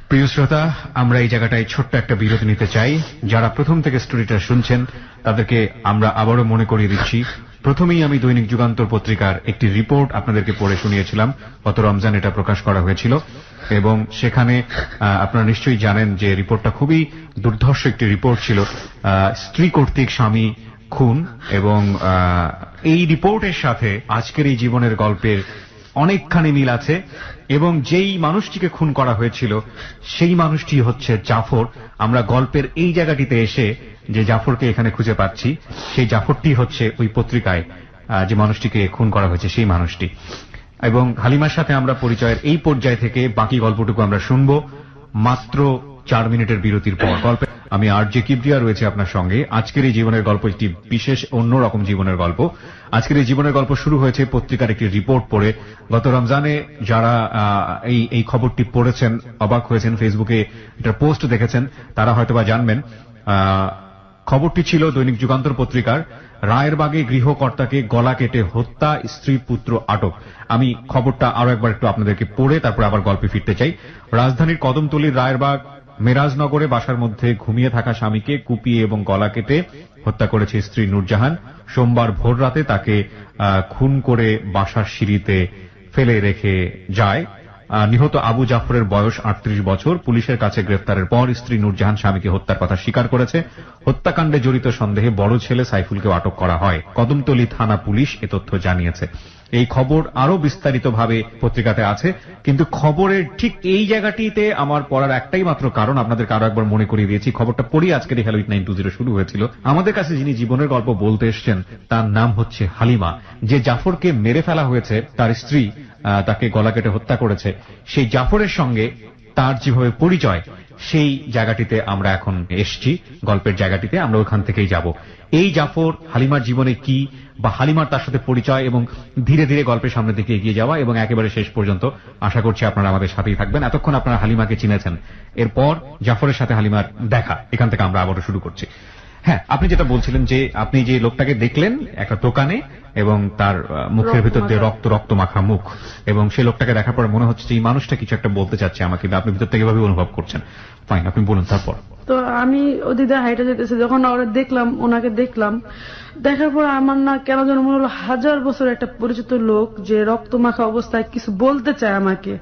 Speaker 1: প্রিয় শ্রোতা, আমরা এই জায়গাটায় ছোট্ট একটা বিরতি নিতে চাই। যারা প্রথম থেকে স্টোরিটা শুনছেন তাদেরকে আমরা আবারও মনে করিয়ে দিচ্ছি, প্রথমেই আমি দৈনিক যুগান্তর পত্রিকার একটি রিপোর্ট আপনাদেরকে পড়ে শুনিয়েছিলাম। গত রমজান এটা প্রকাশ করা হয়েছিল এবং সেখানে আপনারা নিশ্চয়ই জানেন যে রিপোর্টটা খুবই দুর্ধর্ষ একটি রিপোর্ট ছিল। স্ত্রী কর্তৃক স্বামী খুন, এবং এই রিপোর্টের সাথে আজকের এই জীবনের গল্পের অনেকখানি মিল আছে। এবং যেই মানুষটিকে খুন করা হয়েছিল সেই মানুষটি হচ্ছে জাফর। আমরা গল্পের এই জায়গাটিতে এসে যে জাফরকে এখানে খুঁজে পাচ্ছি, সেই জাফরটি হচ্ছে ওই পত্রিকায় যে মানুষটিকে খুন করা হয়েছে সেই মানুষটি। এবং হালিমার সাথে আমরা পরিচয়ের এই পর্যায় থেকে বাকি গল্পটুকু আমরা শুনবো মাত্র 4 মিনিটের বিরতির পর। গল্পে আমি আরজে কিবরিয়া রয়েছে আপনার সঙ্গে। আজকের এই জীবনের গল্প একটি বিশেষ অন্যরকম জীবনের গল্প। আজকের এই জীবনের গল্প শুরু হয়েছে পত্রিকার একটি রিপোর্ট পড়ে। গত রমজানে যারা এই খবরটি পড়েছেন, অবাক হয়েছেন, ফেসবুকে এটার পোস্ট দেখেছেন, তারা হয়তোবা জানবেন। খবরটি ছিল দৈনিক যুগান্তর পত্রিকার, রায়েরবাগে গৃহকর্তাকে গলা কেটে হত্যা, স্ত্রী পুত্র আটক। আমি খবরটা আরো একবার একটু আপনাদেরকে পড়ে তারপর আবার গল্পে ফিরতে চাই। রাজধানীর কদমতলীর রায়েরবাগ মেরাজনগরে বাসার মধ্যে ঘুমিয়ে থাকা স্বামীকে কুপিয়ে এবং গলা কেটে হত্যা করেছে স্ত্রী নূরজাহান। সোমবার ভোর রাতে তাকে খুন করে বাসার সিঁড়িতে ফেলে রেখে যায়। নিহত আবু জাফরের বয়স 38 বছর। পুলিশের কাছে গ্রেফতারের পর স্ত্রী নূরজাহান স্বামীকে হত্যার কথা স্বীকার করেছে। হত্যাকাণ্ডে জড়িত সন্দেহে বড় ছেলে সাইফুলকেও আটক করা হয়। কদমতলী থানা পুলিশ এ তথ্য জানিয়েছে। এই খবর আরো বিস্তারিতভাবে পত্রিকাতে আছে, কিন্তু খবরের ঠিক এই জায়গাটিতে আমার পড়ার একটাই মাত্র কারণ, আপনাদেরকে আরো একবার মনে করিয়ে দিয়েছি। খবরটা পড়ি আজকের হ্যালো 920 শুরু হয়েছিল। আমাদের কাছে যিনি জীবনের গল্প বলতে এসছেন তার নাম হচ্ছে হালিমা। যে জাফরকে মেরে ফেলা হয়েছে, তার স্ত্রী তাকে গলা কেটে হত্যা করেছে, সেই জাফরের সঙ্গে তার যেভাবে পরিচয়, সেই জায়গাটিতে আমরা এখন এসছি। গল্পের জায়গাটিতে আমরা ওখান থেকেই যাব। এই জাফর হালিমার জীবনে কি, বা হালিমার তার সাথে পরিচয়, এবং ধীরে ধীরে গল্পের সামনের দিকে এগিয়ে যাওয়া এবং একেবারে শেষ পর্যন্ত। আশা করছি আপনারা আমাদের সাথেই থাকবেন। এতক্ষণ আপনারা হালিমাকে চিনেছেন, এরপর জাফরের সাথে হালিমার দেখা, এখান থেকে আমরা আবারও শুরু করছি। হ্যাঁ, আপনি যেটা বলছিলেন যে আপনি যে লোকটাকে দেখলেন একটা দোকানে, এবং তার মুখের ভিতর দিয়ে রক্ত মাখা মুখ, এবং সেই লোকটাকে দেখার পর মনে হচ্ছে যে এই মানুষটা কিছু একটা বলতে চাচ্ছে আমাকে, আপনি ভিতর থেকে এভাবে অনুভব করছেন। ফাইন, আপনি বলুন তারপর।
Speaker 2: তো আমি ওদিকে হাইটে যেতেছি, যখন ওরা দেখলাম, ওনাকে দেখলাম, দেখার পর আমার না কেন যেন মনে হলো 1000 বছরের একটা পরিচিত লোক যে রক্ত মাখা অবস্থায় কিছু বলতে চায় আমাকে।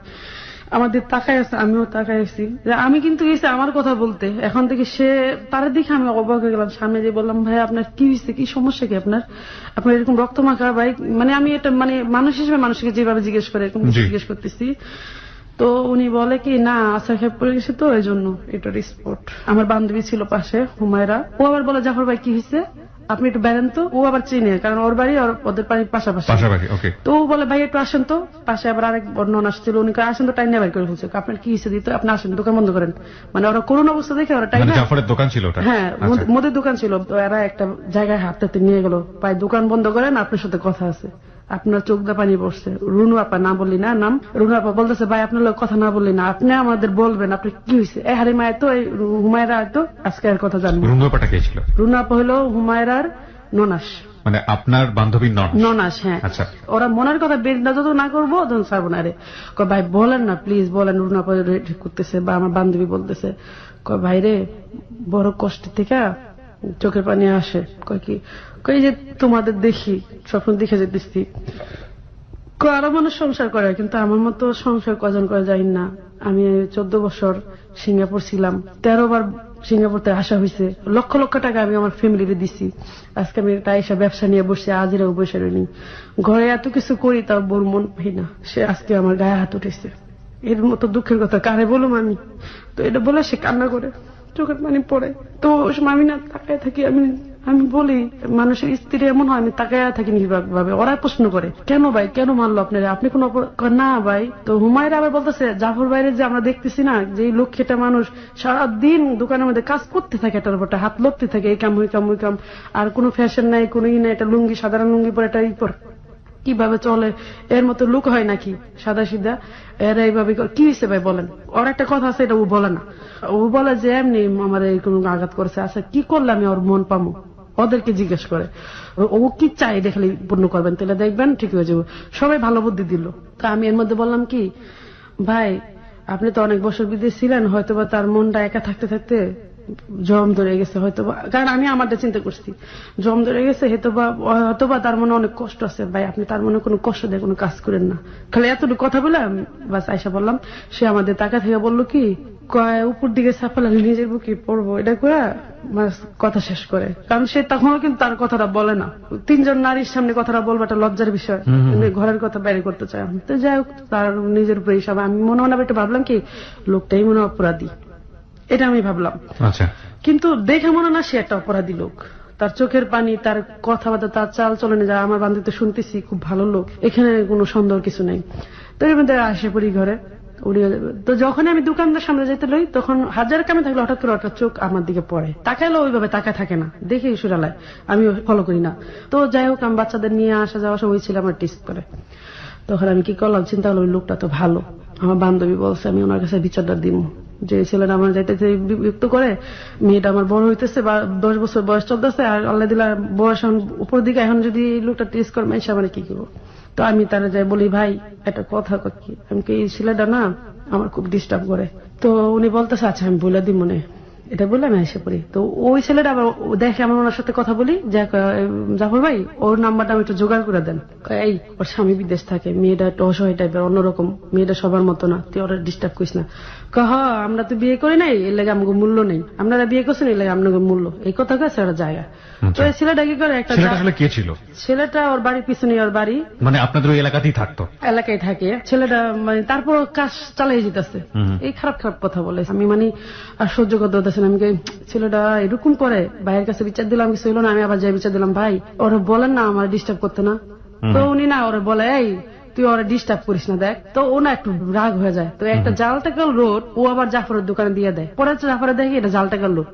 Speaker 2: আমাদের তাকায় আছে, আমিও তাকায় আছি। আমি কিন্তু গেছি আমার কথা বলতে, এখন থেকে সে তার দিকে আমি অবাক হয়ে গেলাম। সামনে যে বললাম, ভাই আপনার কি হয়েছে, কি সমস্যা কি আপনার, আপনার এরকম রক্ত মাখা ভাই, মানে আমি এটা মানে মানুষ হিসেবে মানুষকে যেভাবে জিজ্ঞেস করে এরকম জিজ্ঞেস করতেছি। তো উনি বলে কি, না আশা খেয়ে পড়ে গেছে, তো এই জন্য এটার স্পট। আমার বান্ধবী ছিল পাশে, হুমায়রা, ও আবার বলে, জাফর ভাই কি হয়েছে, আপনি একটু বেরেন তো। ও আবার চিনে, কারণ ওর বাড়ি আর ওদের বাড়ির পাশাপাশি। তো ও বলে, ভাই একটু আসেন তো। পাশে আবার আরেক বর্ণন আসছিল, উনি আসেন তো, টাইম নেবার করে বলছে, আপনার কি হিসেবে দিত, আপনি আসেন, দোকান বন্ধ করেন। মানে ওরা করোনা অবস্থা দেখে ওরা টাইম,
Speaker 1: জাফরের দোকান ছিল,
Speaker 2: হ্যাঁ মদের দোকান ছিল। তো এরা একটা জায়গায় হাতে নিয়ে গেল, ভাই দোকান বন্ধ করেন, আপনার সাথে কথা আছে। আপনার চোখ দা পানি পড়ছে। রুনু আপা, না বললি না নাম, রুনু আপা বলতেছে, ভাই আপনার লোক কথা না বললি না, আপনি আমাদের বলবেন আপনি কি হয়েছে। এই হারিমা তো, এই হুমায়রা তো আজকে এর কথা জানবো।
Speaker 1: রুনু আপাটা কে ছিল?
Speaker 2: রুনু আপা হলো হুমায়রার ননাস।
Speaker 1: মানে আপনার বান্ধবীর
Speaker 2: ননাস। হ্যাঁ,
Speaker 1: আচ্ছা,
Speaker 2: ওরা মনের কথা বের যত না করবো তখন ছাড়বো না রে। কয় ভাই বলেন না প্লিজ বলেন, রুনা করতেছে বা আমার বান্ধবী বলতেছে, কয় ভাই রে বড় কষ্ট থেকে চোখের পানি আসে। কয় কি, কই যে তোমাদের দেখি স্বপ্ন দেখে যেতেছি, আরো মানুষ সংসার করে কিন্তু আমার মতো সংসার কজন করে যায় না। আমি 14 বছর সিঙ্গাপুর ছিলাম, 13 বার সিঙ্গাপুর থেকে আসা হয়েছে, লক্ষ লক্ষ টাকা আমি আমার ফ্যামিলিতে দিছি। আজকে আমি একটা এসে ব্যবসা নিয়ে বসে, আজিরাও বসে রইনি, ঘরে এত কিছু করি তাও বোর মন পাই না। সে আজকে আমার গায়ে হাত উঠেছে, এর মতো দুঃখের কথা কারে বলুম আমি। তো এটা বলে সে কান্না করে, চোখের পানি পড়ে। তো আমি না তাকায় থাকি, আমি বলি মানুষের স্ত্রী এমন হয়, আমি তাকায় থাকি নির্বাক ভাবে। ওরা প্রশ্ন করে কেন ভাই, কেন মারলো আপনারা, আপনি কোন না ভাই। তো হুমায়রা আবার বলতেছে জাফর বাইরে যে আমরা দেখতেছি না যে লক্ষ্যটা মানুষ সারাদিন দোকানের মধ্যে কাজ করতে থাকে, এটার উপর হাত লড়তে থাকে, এই কাম ওই কাম ওই কাম, আর কোনো ফ্যাশন নাই, কোনো ই নাই, এটা লুঙ্গি সাধারণ লুঙ্গি পরে এটা ই পর কিভাবে চলে, এর মতো লুক হয় নাকি সাদা সিধা, এরা এইভাবে কি হয়েছে ভাই বলেন। ওর একটা কথা আছে, এটা ও বলে না, ও বলে যে এমনি আমার এরকম আঘাত করেছে। আচ্ছা কি করলে আমি ওর মন পামো, ওদেরকে জিজ্ঞেস করে ও কি চাই এটা খালি পূর্ণ করবেন, তাহলে দেখবেন ঠিক হয়ে যাবে। সবাই ভালো বুদ্ধি দিল। তো আমি এর মধ্যে বললাম কি ভাই আপনি তো অনেক বছর বিদেশ ছিলেন, হয়তোবা তার মনটা একা থাকতে থাকতে জম ধরে গেছে হয়তোবা, কারণ আমি আমারটা চিন্তা করছি, জম ধরে গেছে হয়তোবা তার মনে অনেক কষ্ট আছে। ভাই আপনি তার মনে কোনো কষ্ট দেয় কোনো কাজ করেন না। খালি এতটুকু কথা বলে বাস আয়সা বললাম। সে আমাদের টাকা থেকে বললো কি কয় উপর দিকে সাফালা নিজের বুকে পড়বো, এটা করে কথা শেষ করে। কারণ সে তখনও কিন্তু তার কথাটা বলে না, 3 জন নারীর সামনে কথাটা বলবো একটা লজ্জার বিষয়, ঘরের কথা বাইরে করতে চায়। তো যাই হোক তার নিজের উপরে হিসাবে আমি মনে মনে একটু ভাবলাম কি লোকটাই মনে অপরাধী, এটা আমি ভাবলাম।
Speaker 1: আচ্ছা,
Speaker 2: কিন্তু দেখে মনে না সে একটা অপরাধী লোক, তার চোখের পানি, তার কথাবার্তা, তার চাল চলনে যা আমার বান্ধবী শুনতেছি খুব ভালো লোক, এখানে কোনো সন্দেহ কিছু নেই। তো এর মধ্যে আসে পড়ি ঘরে উড়িয়ে যাবে। তো যখন আমি দোকানদার সামনে যেতে লই তখন হাজার কামে থাকলে হঠাৎ করে ওটা চোখ আমার দিকে পড়ে, তাকাইলে ওইভাবে তাকায় থাকে না, দেখে সুরালায় আমি ফলো করি না। তো যাই হোক আমি বাচ্চাদের নিয়ে আসা যাওয়া সব ওই ছিল আমার টেস্ট করে। তখন আমি কি করলাম চিন্তা করলাম লোকটা তো ভালো, আমার বান্ধবী বলছে আমি ওনার কাছে বিচারটা দিব, যে ছেলেটা আমার যাইতেছে বিরক্ত করে, মেয়েটা আমার বড় হইতেছে বা 10 বছর বয়স চলতেছে, আর আল্লাহ দিলা বয়স উপর দিকে, এখন যদি লোকটা টেস্ট করে মানুষ আমার কি করবো। তো আমি তারা যাই বলি ভাই একটা কথা কি, আমি এই ছেলেটা না আমার খুব ডিস্টার্ব করে। তো উনি বলতেছে আচ্ছা আমি বলে দিই মনে, এটা বলে আমি এসে পড়ি। তো ওই ছেলেটা আবার দেখে আমার ওনার সাথে কথা বলি, জাফর ভাই ওর নাম্বারটা আমি একটু জোগাড় করে দেন। এই ওর স্বামী বিদেশ থাকে, মেয়েটা একটু অসহায় টাইপের, অন্যরকম, মেয়েটা সবার মতো না, তুই ওরা ডিস্টার্ব করিস না। আমরা তো বিয়ে করি নাই এর লাগে আমাকে মূল্য নেই, আপনারা বিয়ে করছেন এর লাগে আপনাকে মূল্য, এই কথা কাছে ওরা জায়গা। তো এই ছেলেটা কি করে, একটা
Speaker 1: কে ছিল
Speaker 2: ছেলেটা ওর বাড়ির পিছনে, ওর বাড়ি
Speaker 1: মানে আপনাদের ওই এলাকাতেই থাকতো,
Speaker 2: এলাকায় থাকে ছেলেটা, মানে তারপর কাজ চালিয়ে যেতেছে, এই খারাপ খারাপ কথা বলে আমি মানে আর সহ্য করতে হতেছে না। আমি ছেলেটা এরকম করে ভাইয়ের কাছে বিচার দিলাম, কিছু হলো না, আমি আবার যাই বিচার দিলাম, ভাই ওরা বলেন না আমার ডিস্টার্ব করতে না। তো উনি না ওরা বলে এই তুই ওরা ডিস্টার্ব করিস না দেখ। তো ও না একটু রাগ হয়ে যায়, তো একটা জাল টাকার লোড ও আবার জাফরের দোকানে দিয়ে দেয়, পরে জাফরে দেখি এটা জাল টাকার লোড,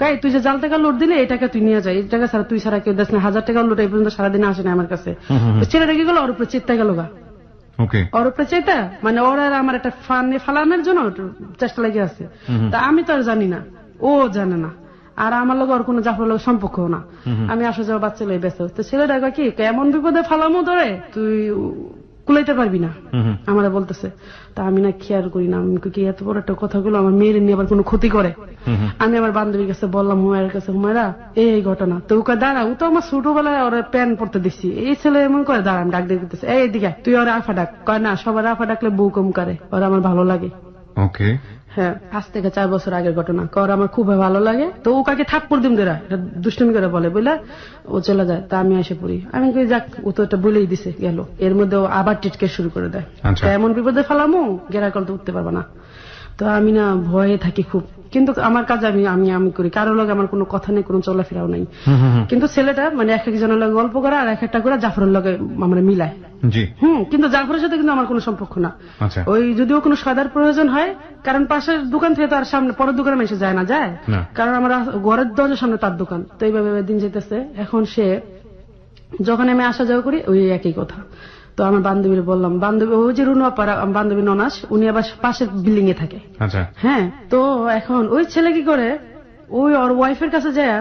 Speaker 2: কাই তুই যে জাল টাকার লোড দিলে এই টাকা তুই নিয়ে যায়, এই টাকা ছাড়া তুই ছাড়া কেউ দেখ না, 1000 টাকার লোড এই পর্যন্ত সারাদিনে আসে না আমার কাছে। ছেলেটা কি গেল ওর উপরে চেষ্টা গেল গা, ওর উপরে চেতা মানে ওরা আমার একটা ফানে ফালানোর জন্য চেষ্টা লেগে আছে। তা আমি তো আর জানি না, ও জানে না, আর আমার লোক ওর কোনো জাফরের লোক সম্পর্ক না। আমি আসা যাওয়া বাচ্চা লোক ব্যস্ত। তো ছেলেটা কি এমন বিপদে ফালামো ধরে তুই কুলাইতে পারবি না আমরা বলতেছে। তা আমি না খেয়াল করি না, আমি কি এত বড় একটা কথাগুলো আমার মেয়ের নিয়ে আবার কোনো ক্ষতি করে। আমি আমার বান্ধবীর কাছে বললাম, হুমায়ের কাছে, হুমায়রা এই ঘটনা। তো ওকে দাঁড়া, ও তো আমার ছোটবেলায় ওরা প্যান পড়তে দিচ্ছি, এই ছেলে এমন করে দাঁড়া, আমি ডাক দিতেছে এই দিকে তুই ওরা আফা ডাক, কয় না সবার আফা ডাকলে বউ কম করে, ওরা আমার ভালো লাগে।
Speaker 1: ওকে,
Speaker 2: হ্যাঁ, আজ থেকে 4 বছর আগের ঘটনা, কর আমার খুব ভালো লাগে। তো ও কাকে থাপ্পড় দিম দেরা, এটা দুষ্টমি করে বলে বলে ও চলে যায়। তা আমি এসে পড়ি, আমি যাক ও তো এটা বলেই দিছে গেল, এর মধ্যে ও আবার টিটকে শুরু করে দেয়, এমন বিপদে ফেলামো গেরা করতে উঠতে পারবো না। তো আমি না ভয়ে থাকি খুব, কিন্তু আমার কাজ আমি আমি আমি করি, কারো লগে আমার কোনো কথা নেই, কোনো চলাফেরাও নাই। কিন্তু ছেলেটা মানে এক একজনের লগে গল্প করে আর এক একটা করে জাফরের লগে মানে মিলায়। কিন্তু জাফরের সাথে কিন্তু আমার কোনো সম্পর্ক না। ওই যদিও কোনো সদার প্রয়োজন হয়, কারণ পাশের দোকান থেকে তো আর সামনে পরের দোকানে এসে যায় না, যায় কারণ আমার ঘরের দরজার সামনে তার দোকান। তো এইভাবে দিন যেতেছে। এখন সে যখন আমি আসা যাওয়া করি ওই একই কথা। তো আমার বান্ধবীর বললাম, বান্ধবী ওই যে রুনু আপার বান্ধবী ননাস, উনি আবার পাশের বিল্ডিং এ থাকে। হ্যাঁ, তো এখন ওই ছেলে কি করে ওই ওর ওয়াইফের কাছে যায়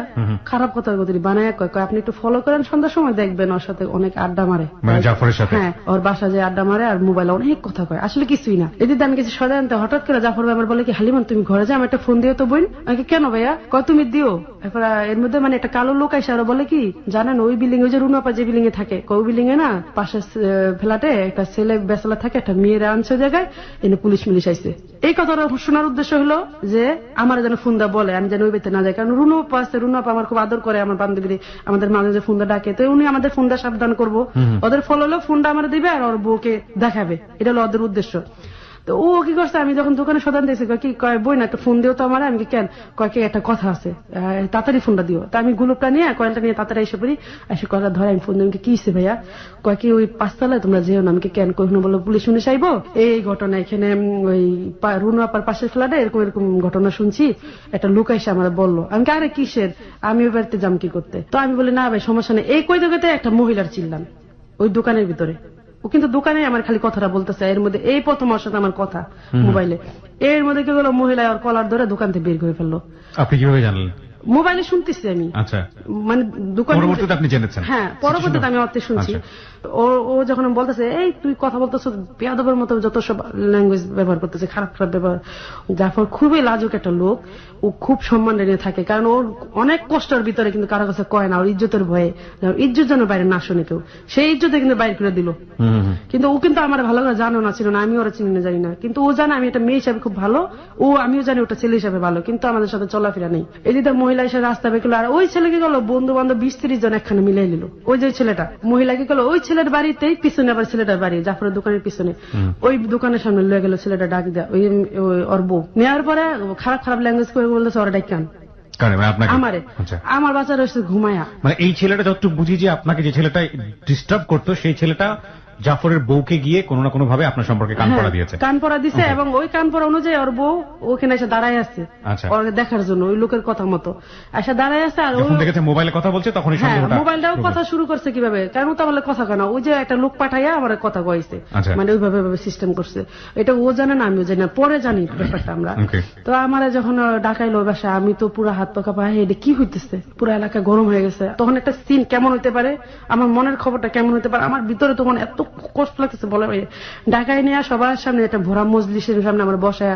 Speaker 2: খারাপ কথা বানায় কয় আপনি একটু ফলো করেন, সন্ধ্যার সময় দেখবেন ওর সাথে অনেক আড্ডা মারে,
Speaker 1: মানে জাফরের সাথে।
Speaker 2: হ্যাঁ, ওর বাসা যায় আড্ডা মারে আর মোবাইলে অনেক কথা কয়, আসলে কিছুই না। এদিকে আমি কিছু সদা আনতে হঠাৎ করে জাফর ভাই আমার বলে কি হালিমান তুমি ঘরে যা, আমি একটা ফোন দিও তো বোন। আমাকে কেন ভাইয়া? কয় তুমি দিও। এরপর এর মধ্যে মানে একটা কালো লোক আইসা আর বলে কি জানেন ওই বিল্ডিং ওই যে রুনাপা যে বিল্ডিং এ থাকে, ওই বিল্ডিং এ না পাশে ফ্ল্যাটে একটা ছেলে বেসলা থাকে, একটা মেয়েরা আনছে জায়গায়, এনে পুলিশ মিলিশ আইছে। এই কথাটা শোনার উদ্দেশ্য হলো যে আমার যেন ফোন দা বলে আমি যেন ওই বেতে না যাই, কারণ রুনাপা আছে, রুনাপা আমার খুব আদর করে, আমার বান্ধবীদের আমাদের মাঝে যে ফোন দা ডাকে, তো উনি আমাদের ফোন দা সাবধান করবো, ওদের ফলো হলো ফোনটা আমার দিবে আর ওর বউকে দেখাবে, এটা হলো ওদের উদ্দেশ্য। তো ও কি করছে, আমি যখন দোকানে সদান দিয়েছি কি কয় বই না একটা ফোন দিও তো আমার, আমি কেন কয় কি একটা কথা আছে তাড়াতাড়ি ফোনটা দিও। তা আমি গুলুপটা নিয়ে কয়েলটা নিয়ে তাড়াতাড়ি এসে পড়ি, এসে কথা ধরে আমি ফোন দিই, কি হয়েছে ভাইয়া? কয় কি ওই 5 তলায় তোমরা যেও না। আমি কেন কখনো বলো পুলিশ শুনে চাইবো এই ঘটনা, এখানে ওই রুনু আপার পাশের ফ্ল্যাটে এরকম এরকম ঘটনা শুনছি, একটা লোক এসে আমার বললো। আমি আরে কিসের, আমি ওই বাড়িতে যাম কি করতে? তো আমি বলি না ভাই সমস্যা নেই। এই কই জায়গাতে একটা মহিলার চিল্লাম ওই দোকানের ভিতরে, ও কিন্তু দোকানে আমার খালি কথাটা বলতেছে, এর মধ্যে এই প্রথম ওর সাথে আমার কথা মোবাইলে, এর মধ্যে কি হলো মহিলা ওর কলার ধরে দোকান থেকে বের করে ফেললো।
Speaker 1: আপনি কিভাবে জানলেন?
Speaker 2: মোবাইলে শুনতেছি আমি।
Speaker 1: আচ্ছা,
Speaker 2: মানে দোকান
Speaker 1: পরবর্তীতে আপনি জেনেছেন?
Speaker 2: হ্যাঁ, পরবর্তীতে আমি অর্থে শুনছি। ও যখন বলতেছে এই তুই কথা বলতেছ বেয়াদবের মতো যত সব ল্যাঙ্গুয়েজ ব্যবহার করতেছে, খারাপ খারাপ ব্যবহার। জাফর খুবই লাজুক একটা লোক, ও খুব সম্মান নিয়ে থাকে, কারণ ওর অনেক কষ্টের ভিতরে কিন্তু কারো কাছে কয় না, ওর ইজ্জতের ভয়ে, ইজ্জত যেন বাইরে না শুনে কেউ, সেই ইজ্জতে কিন্তু বাইরে করে দিল। কিন্তু ও কিন্তু আমার ভালো করে জানো না, ছিল না, আমি ওরা চিনি না জানি না, কিন্তু ও জানে আমি একটা মেয়ে হিসাবে খুব ভালো, ও আমিও জানি ওটা ছেলে হিসাবে ভালো, কিন্তু আমাদের সাথে চলাফেরা নেই। এদিকে মহিলা এসে রাস্তা বেরোলো, আর ওই ছেলেকে গেল বন্ধু বান্ধব 20-30 জন একখানে মিলাই নিল। ওই যে ছেলেটা মহিলাকে গেল ওই ছেলের বাড়িতেই, পিছনে আবার ছেলেটার বাড়ি জাফরের দোকানের পিছনে, ওই দোকানের সামনে লয়ে গেল ছেলেটা, ডাক দেয় ওই ওর বউ। নেওয়ার পরে খারাপ খারাপ ল্যাঙ্গুয়েজ করে বলতেছে ওরা ডাকান আমারে, আমার বাচ্চা রয়েছে ঘুমায়া।
Speaker 1: মানে এই ছেলেটা যতটুকু বুঝি যে আপনাকে যে ছেলেটা ডিস্টার্ব করতো, সেই ছেলেটা জাফরের বউকে গিয়ে কোনো না কোনো ভাবে আপনার সম্পর্কে কান পড়া দিয়েছে।
Speaker 2: কান পড়া দিছে, এবং ওই কান পড়া অনুযায়ী ওর বউ ওখানে এসে দাঁড়ায় আছে ওর দেখার জন্য, ওই লোকের কথা মতো এসে দাঁড়ায় আছে। আর
Speaker 1: যখন দেখেছে মোবাইলে কথা বলছে তখনই
Speaker 2: মোবাইলটাও কথা শুরু করছে কিভাবে, কেন তা বলে কথা কেন, ওই যে একটা লোক পাঠাইয়া আমার কথা কয়েছে, মানে ওইভাবে সিস্টেম করছে। এটা ও জানে না, আমিও জানি না, পরে জানি ব্যাপারটা আমরা। তো আমার যখন ডাকাইলো বাসা, আমি তো পুরো হাত পা কাঁপা, এটা কি হইতেছে, পুরো এলাকা গরম হয়ে গেছে। তখন একটা সিন কেমন হইতে পারে, আমার মনের খবরটা কেমন হইতে পারে, আমার ভিতরে তখন এত কষ্ট লাগতেছে বলে। ঢাকায় নিয়ে সবার সামনে একটা ভরা মজলিসের সামনে আমার বসায়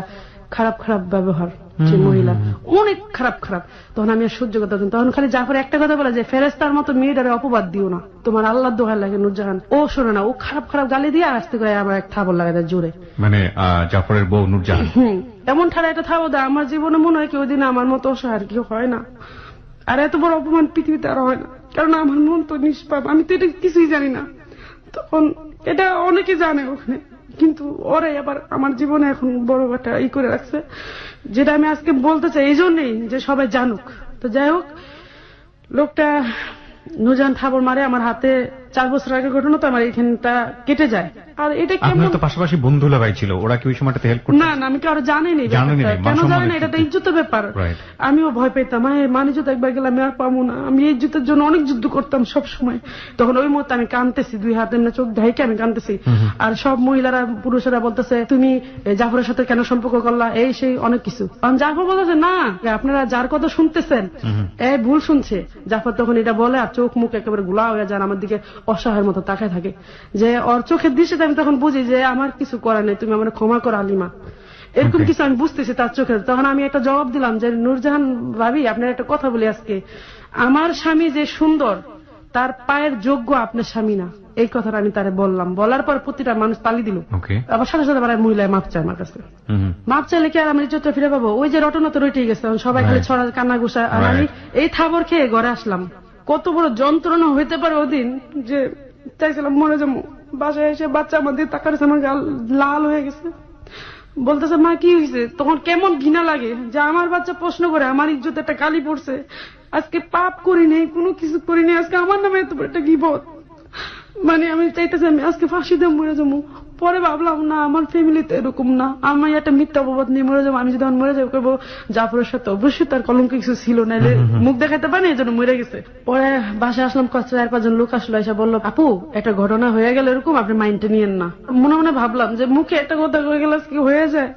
Speaker 2: খারাপ খারাপ ব্যবহার, যে মহিলা অনেক খারাপ খারাপ। তখন আমি আর সহ্য করতে পারতাম। তখন খালি জাফর একটা কথা বলে যে ফেরেশতার মতো মেয়েটারে অপবাদ দিও না, তোমার আল্লাহর দোহাই লাগে নূরজাহান। ও শোনে না, ও খারাপ খারাপ গালি দিয়ে আসতে করে আমার এক থাবর লাগায় দেয় জোরে,
Speaker 1: মানে জাফরের বউ নূরজাহান
Speaker 2: এমন ঠাড়া একটা থাবর দেয়। আমার জীবনে মনে হয় কি ওই দিন আমার মতো অসহায় কেউ হয় না, আর এত বড় অপমান পৃথিবীতে আর হয় না, কারণ আমার মন তো নিষ্পাপ, আমি তো এটা কিছুই জানি না। তখন এটা অনেকে জানে ওখানে, কিন্তু ওরাই আবার আমার জীবনে এখন বড় একটা ই করে রাখছে, যেটা আমি আজকে বলতে চাই এই জন্যই যে সবাই জানুক। তো যাই হোক, লোকটা নূরজাহান থাবর মারে আমার হাতে। 4 বছর আগের ঘটনা, তো আমার এখানটা কেটে যায়। আর এটা কেমন,
Speaker 1: তো পাশাপাশি বন্ধুলা ভাই ছিল, ওরা কি ওই সময়টাতে হেল্প করতো?
Speaker 2: না না, আমি কারো জানি না, কেন জানি না, এটা তো ইজ্জতের ব্যাপার। আমিও ভয় পেতাম, মানিজ্যত একবার গেলাম আর পাবো না, আমি এই ইজ্জতের জন্য অনেক যুদ্ধ করতাম সব সময়। তখন ওই মুহূর্তে আমি কাঁদতেছি, 2 হাতে চোখ ঢাইকে আমি কাঁদতেছি। আর সব মহিলারা পুরুষেরা বলতেছে তুমি জাফরের সাথে কেন সম্পর্ক করলা, এই সেই অনেক কিছু। জাফর বলতেছে না, আপনারা যার কথা শুনতেছেন এই ভুল শুনছে। জাফর তখন এটা বলে আর চোখ মুখ একেবারে গোলা হয়ে যান, আমার দিকে অসহায়ের মতো তাকায় থাকে। যে ওর চোখের দৃষ্টিতে আমি তখন বুঝি যে আমার কিছু করার নেই, তুমি আমার ক্ষমা করো আলিমা, এরকম কিছু আমি বুঝতেছি তার চোখে। তখন আমি একটা জবাব দিলাম যে নূরজাহান ভাবি, আপনার একটা কথা বলি আজকে, আমার স্বামী যে সুন্দর তার পায়ের যোগ্য আপনার স্বামী না, এই কথাটা আমি তারে বললাম। বলার পর প্রতিটা মানুষ তালি দিল। আবার সাথে সাথে মহিলায় মাপ চায় আমার কাছে। মাপ চাইলে কি আর আমি ইজ্জতটা ফিরে পাবো? ওই যে রটনা তো রইটেই গেছে, সবাই খালি ছড়া কান্না ঘুষা। আর আমি এই থাবর খেয়ে ঘরে আসলাম। কত বড় যন্ত্রণা হইতে পারে ওদিন, যে চাইছিলাম মরে যাবো। বাসায় এসে বাচ্চা আমাদের তাকাচ্ছে, আমার গাল লাল হয়ে গেছে। বলতেছে মা কি হয়েছে? তখন কেমন ঘৃণা লাগে যে আমার বাচ্চা প্রশ্ন করে, আমার ইজ্জত একটা গালি পড়ছে, আজকে পাপ করিনি, কোনো কিছু করিনি, আজকে আমার নামে এত বড় একটা গীবত। মানে আমি চাইতেছি আমি আজকে ফাঁসি দিয়ে মরে যাবো। পরে ভাবলাম না, আমার ফ্যামিলিতে এরকম না, আমি একটা মিথ্যা অপবাদ নিয়ে মরে যাবো। আমি যদি মরে যাবো করবো জাফরের সাথে অবশ্যই তার কলঙ্ক কিছু ছিল, নাহলে মুখ দেখাতে পারেনি, এই জন্য মরে গেছে। পরে বাসায় আসলাম, 4-5 জন লোক আসলো, এসে বললো আপু একটা ঘটনা হয়ে গেল এরকম, আপনি মাইন্ডে নিয়েন না। মনে মনে ভাবলাম যে মুখে একটা কথা হয়ে গেল, আজকে হয়ে যায়,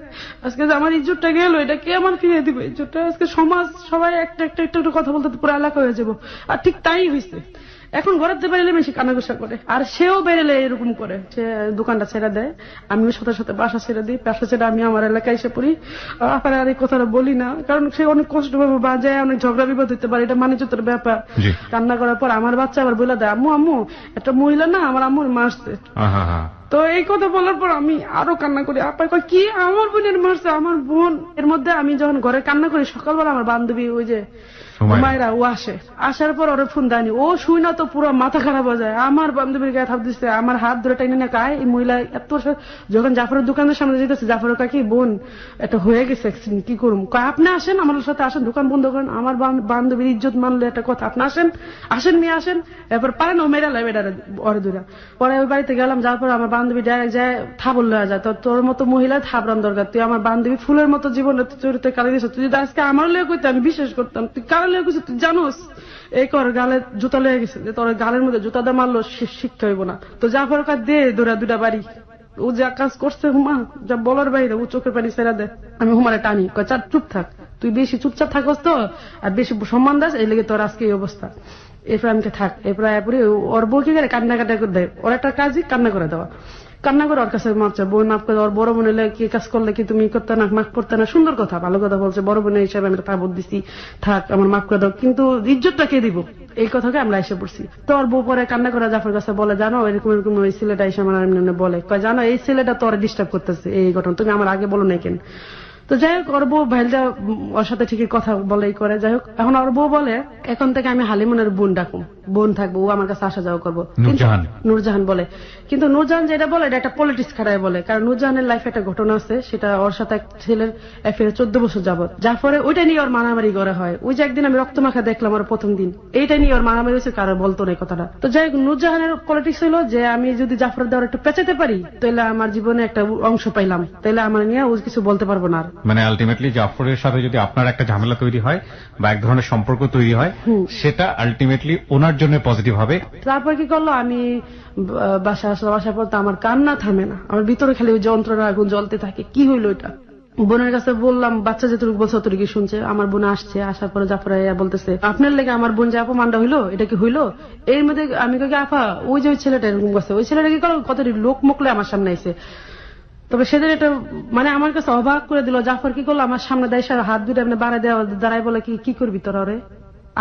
Speaker 2: আজকে যে আমার ইজ্জতটা গেল, এটা কে আমার ফিরে দিবে ইজ্জতটা? আজকে সমাজ সবাই একটা একটা একটা কথা বলতে পুরো এলাকা হয়ে যাবো। আর ঠিক তাই হয়েছে। এখন ঘরেতে বেরোলে বেশি কানাঘুষা করে, আর সেও বেরোলে এরকম করে, সে দোকানটা ছেড়ে দেয়, আমিও সাথে সাথে বাসা ছেড়ে দিই, বাসা ছেড়ে আমি আমার এলাকায় এসে পড়ি। আপনার আর এই কথাটা বলি না, কারণ সে অনেক কষ্ট পাবে, বাজায় অনেক ঝগড়া বিপদ হতে পারে, এটা মানিজ্যতের ব্যাপার। কান্না করার পর আমার বাচ্চা আবার বলে দেয়, আম্মু আম্মু একটা মহিলা না আমার আম্মুর মারছে। তো এই কথা বলার পর আমি আরো কান্না করি। আপা কয় কি আমার বোনের মারছে? আমার বোন। এর মধ্যে আমি যখন ঘরে কান্না করি, সকালবেলা আমার বান্ধবী ওই যে মায়েরা ও আসে, আসার পর ওরা ফোন দেয়নি, ও শুই না তো পুরো মাথা খারাপ হয়ে যায়। আমার বান্ধবীর গায়ে থাপ দিচ্ছে, আমার হাত ধরে টাইনে না কায় এই মহিলা এত। যখন জাফরের দোকানের সামনে যেতেছে, জাফরের কাকি বোন এটা হয়ে গেছে, কি করুম? কয় আপনি আসেন, আমার সাথে আসেন, দোকান বন্ধ করেন। আমার বান্ধবীর ইজ্জত মানলে একটা কথা, আপনি আসেন, আসেন মেয়ে আসেন। এরপর পারেন ও মেয়েরা লাই বেড়ারে ওরে দূরা। পরে ওই বাড়িতে গেলাম, যাওয়ার পর আমার বান্ধবী ডাইরেক্ট যায় থাবল লয়ে যায়, তোর মতো মহিলা থাবরান দরকার, তুই আমার বান্ধবী ফুলের মতো জীবনে চরিত্রে কালি দিয়েছ, তুই যদি আজকে আমার লেগে কইতে আমি বিশ্বাস করতাম, তুই কারো লেগে কইছিস তুই জানোস। এই কর গালে জুতা লেগে গেছে, যে তোর গালের মধ্যে জুতা দিয়ে মারলো শিক্ষা হইব না। তো জাফর কাজ দে দৌড়া 2টা বাড়ি, ও যা কাজ করছে হুমা যা বলার বাইরে, ও চোখের পানি ছেড়া দেয়। আমি হুমারে টানি, কয় চার চুপ থাক, তুই বেশি চুপচাপ থাকস তো আর বেশি সম্মান দাস, এই লেগে তোর আজকে এই অবস্থা। এরপর আমাকে থাক, এরপর ওর বউ কি করে কান্নাকাটা করে দেয়, ওর একটা কাজই কান্না করে দেওয়া, কান্না করে ওর কাছে মাপ চায়, বোন মাফ করে। ওর বড় বোন এলে কি কাজ করলে কি তুমি করতে না, মাফ করতে না, সুন্দর কথা ভালো কথা বলছে, বড় বোনের হিসাবে আমি তাবদ দিছি, থাক আমার মাফ করে দাও, কিন্তু ইজ্জতটা কে দিব? এই কথাকে আমরা এসে পড়ছি। তো ওর বউ পরে কান্না করে জাফর কাছে বলে, জানো এরকম এরকম ওই ছেলেটা এসে আমার বলে, কয় জানো এই ছেলেটা তোর ডিস্টার্ব করতেছে, এই ঘটনা তুমি আমার আগে বলো না কেন? তো যাই হোক, ওর বউ ভাইলটা ওর সাথে ঠিকই কথা বলেই করে। যাই হোক, এখন ওর বউ বলে এখন থেকে আমি হালিমনের বোন ডাকুম, বোন থাকবো, ও আমার কাছে আসা যাওয়া করবো। নূরজাহান বলে, কিন্তু নূরজাহান যেটা বলে এটা একটা পলিটিক্স খারায় বলে, কারণ নূরজাহানের লাইফে একটা ঘটনা আছে, সেটা ওর সাথে এক ছেলের অ্যাফেয়ার 14 বছর যাবত, যার পরে ওইটা নিয়ে ওর মারামারি করা হয়। ওই যে একদিন আমি রক্তমাখা দেখলাম ওর প্রথম দিন, এইটা নিয়ে ওর মারামারি হয়েছে, কারো বলতো না কথাটা। তো যাই হোক, নূরজাহানের পলিটিক্স হলো যে আমি যদি জাফরের দেওয়ার একটু পেঁচাতে পারি, তাহলে আমার জীবনে একটা অংশ পাইলাম, তাহলে আমার নিয়ে ও কিছু বলতে পারবো না।
Speaker 1: মানে আলটিমেটলি জাফরের সাথে যদি আপনার একটা ঝামেলা তৈরি হয় বা এক ধরনের সম্পর্ক তৈরি হয়, সেটা আলটিমেটলি ওনার জন্য পজিটিভ হবে।
Speaker 2: তারপর কি করলো, আমি বাসায় আসলাম, আসার পর তো আমার কান্না থামে না, আমার ভিতরে খালি ওই যন্ত্রণা আগুন জ্বলতে থাকে। কি হইলো এটা? বোনের কাছে বললাম, বাচ্চা যেটুকু বলছে অতটুকু শুনছে। আমার বোন আসছে, আসার পরে জাফর বলতেছে আপনার লেগে আমার বোন যে অপমানটা হইলো, এটা কি হইলো? এর মধ্যে আমি কই আপা ওই যে ওই ছেলেটা এরকম করছে, ওই ছেলেটা কি করো কত লোক মুখলে আমার সামনে আইছে। তবে সেদিন এটা মানে আমার কাছে অবাক করে দিল, জাফর কি করলো আমার সামনে দেয় হাত দুটো এমনি দাঁড়ায় বলে কি করবি তোরা ওরে,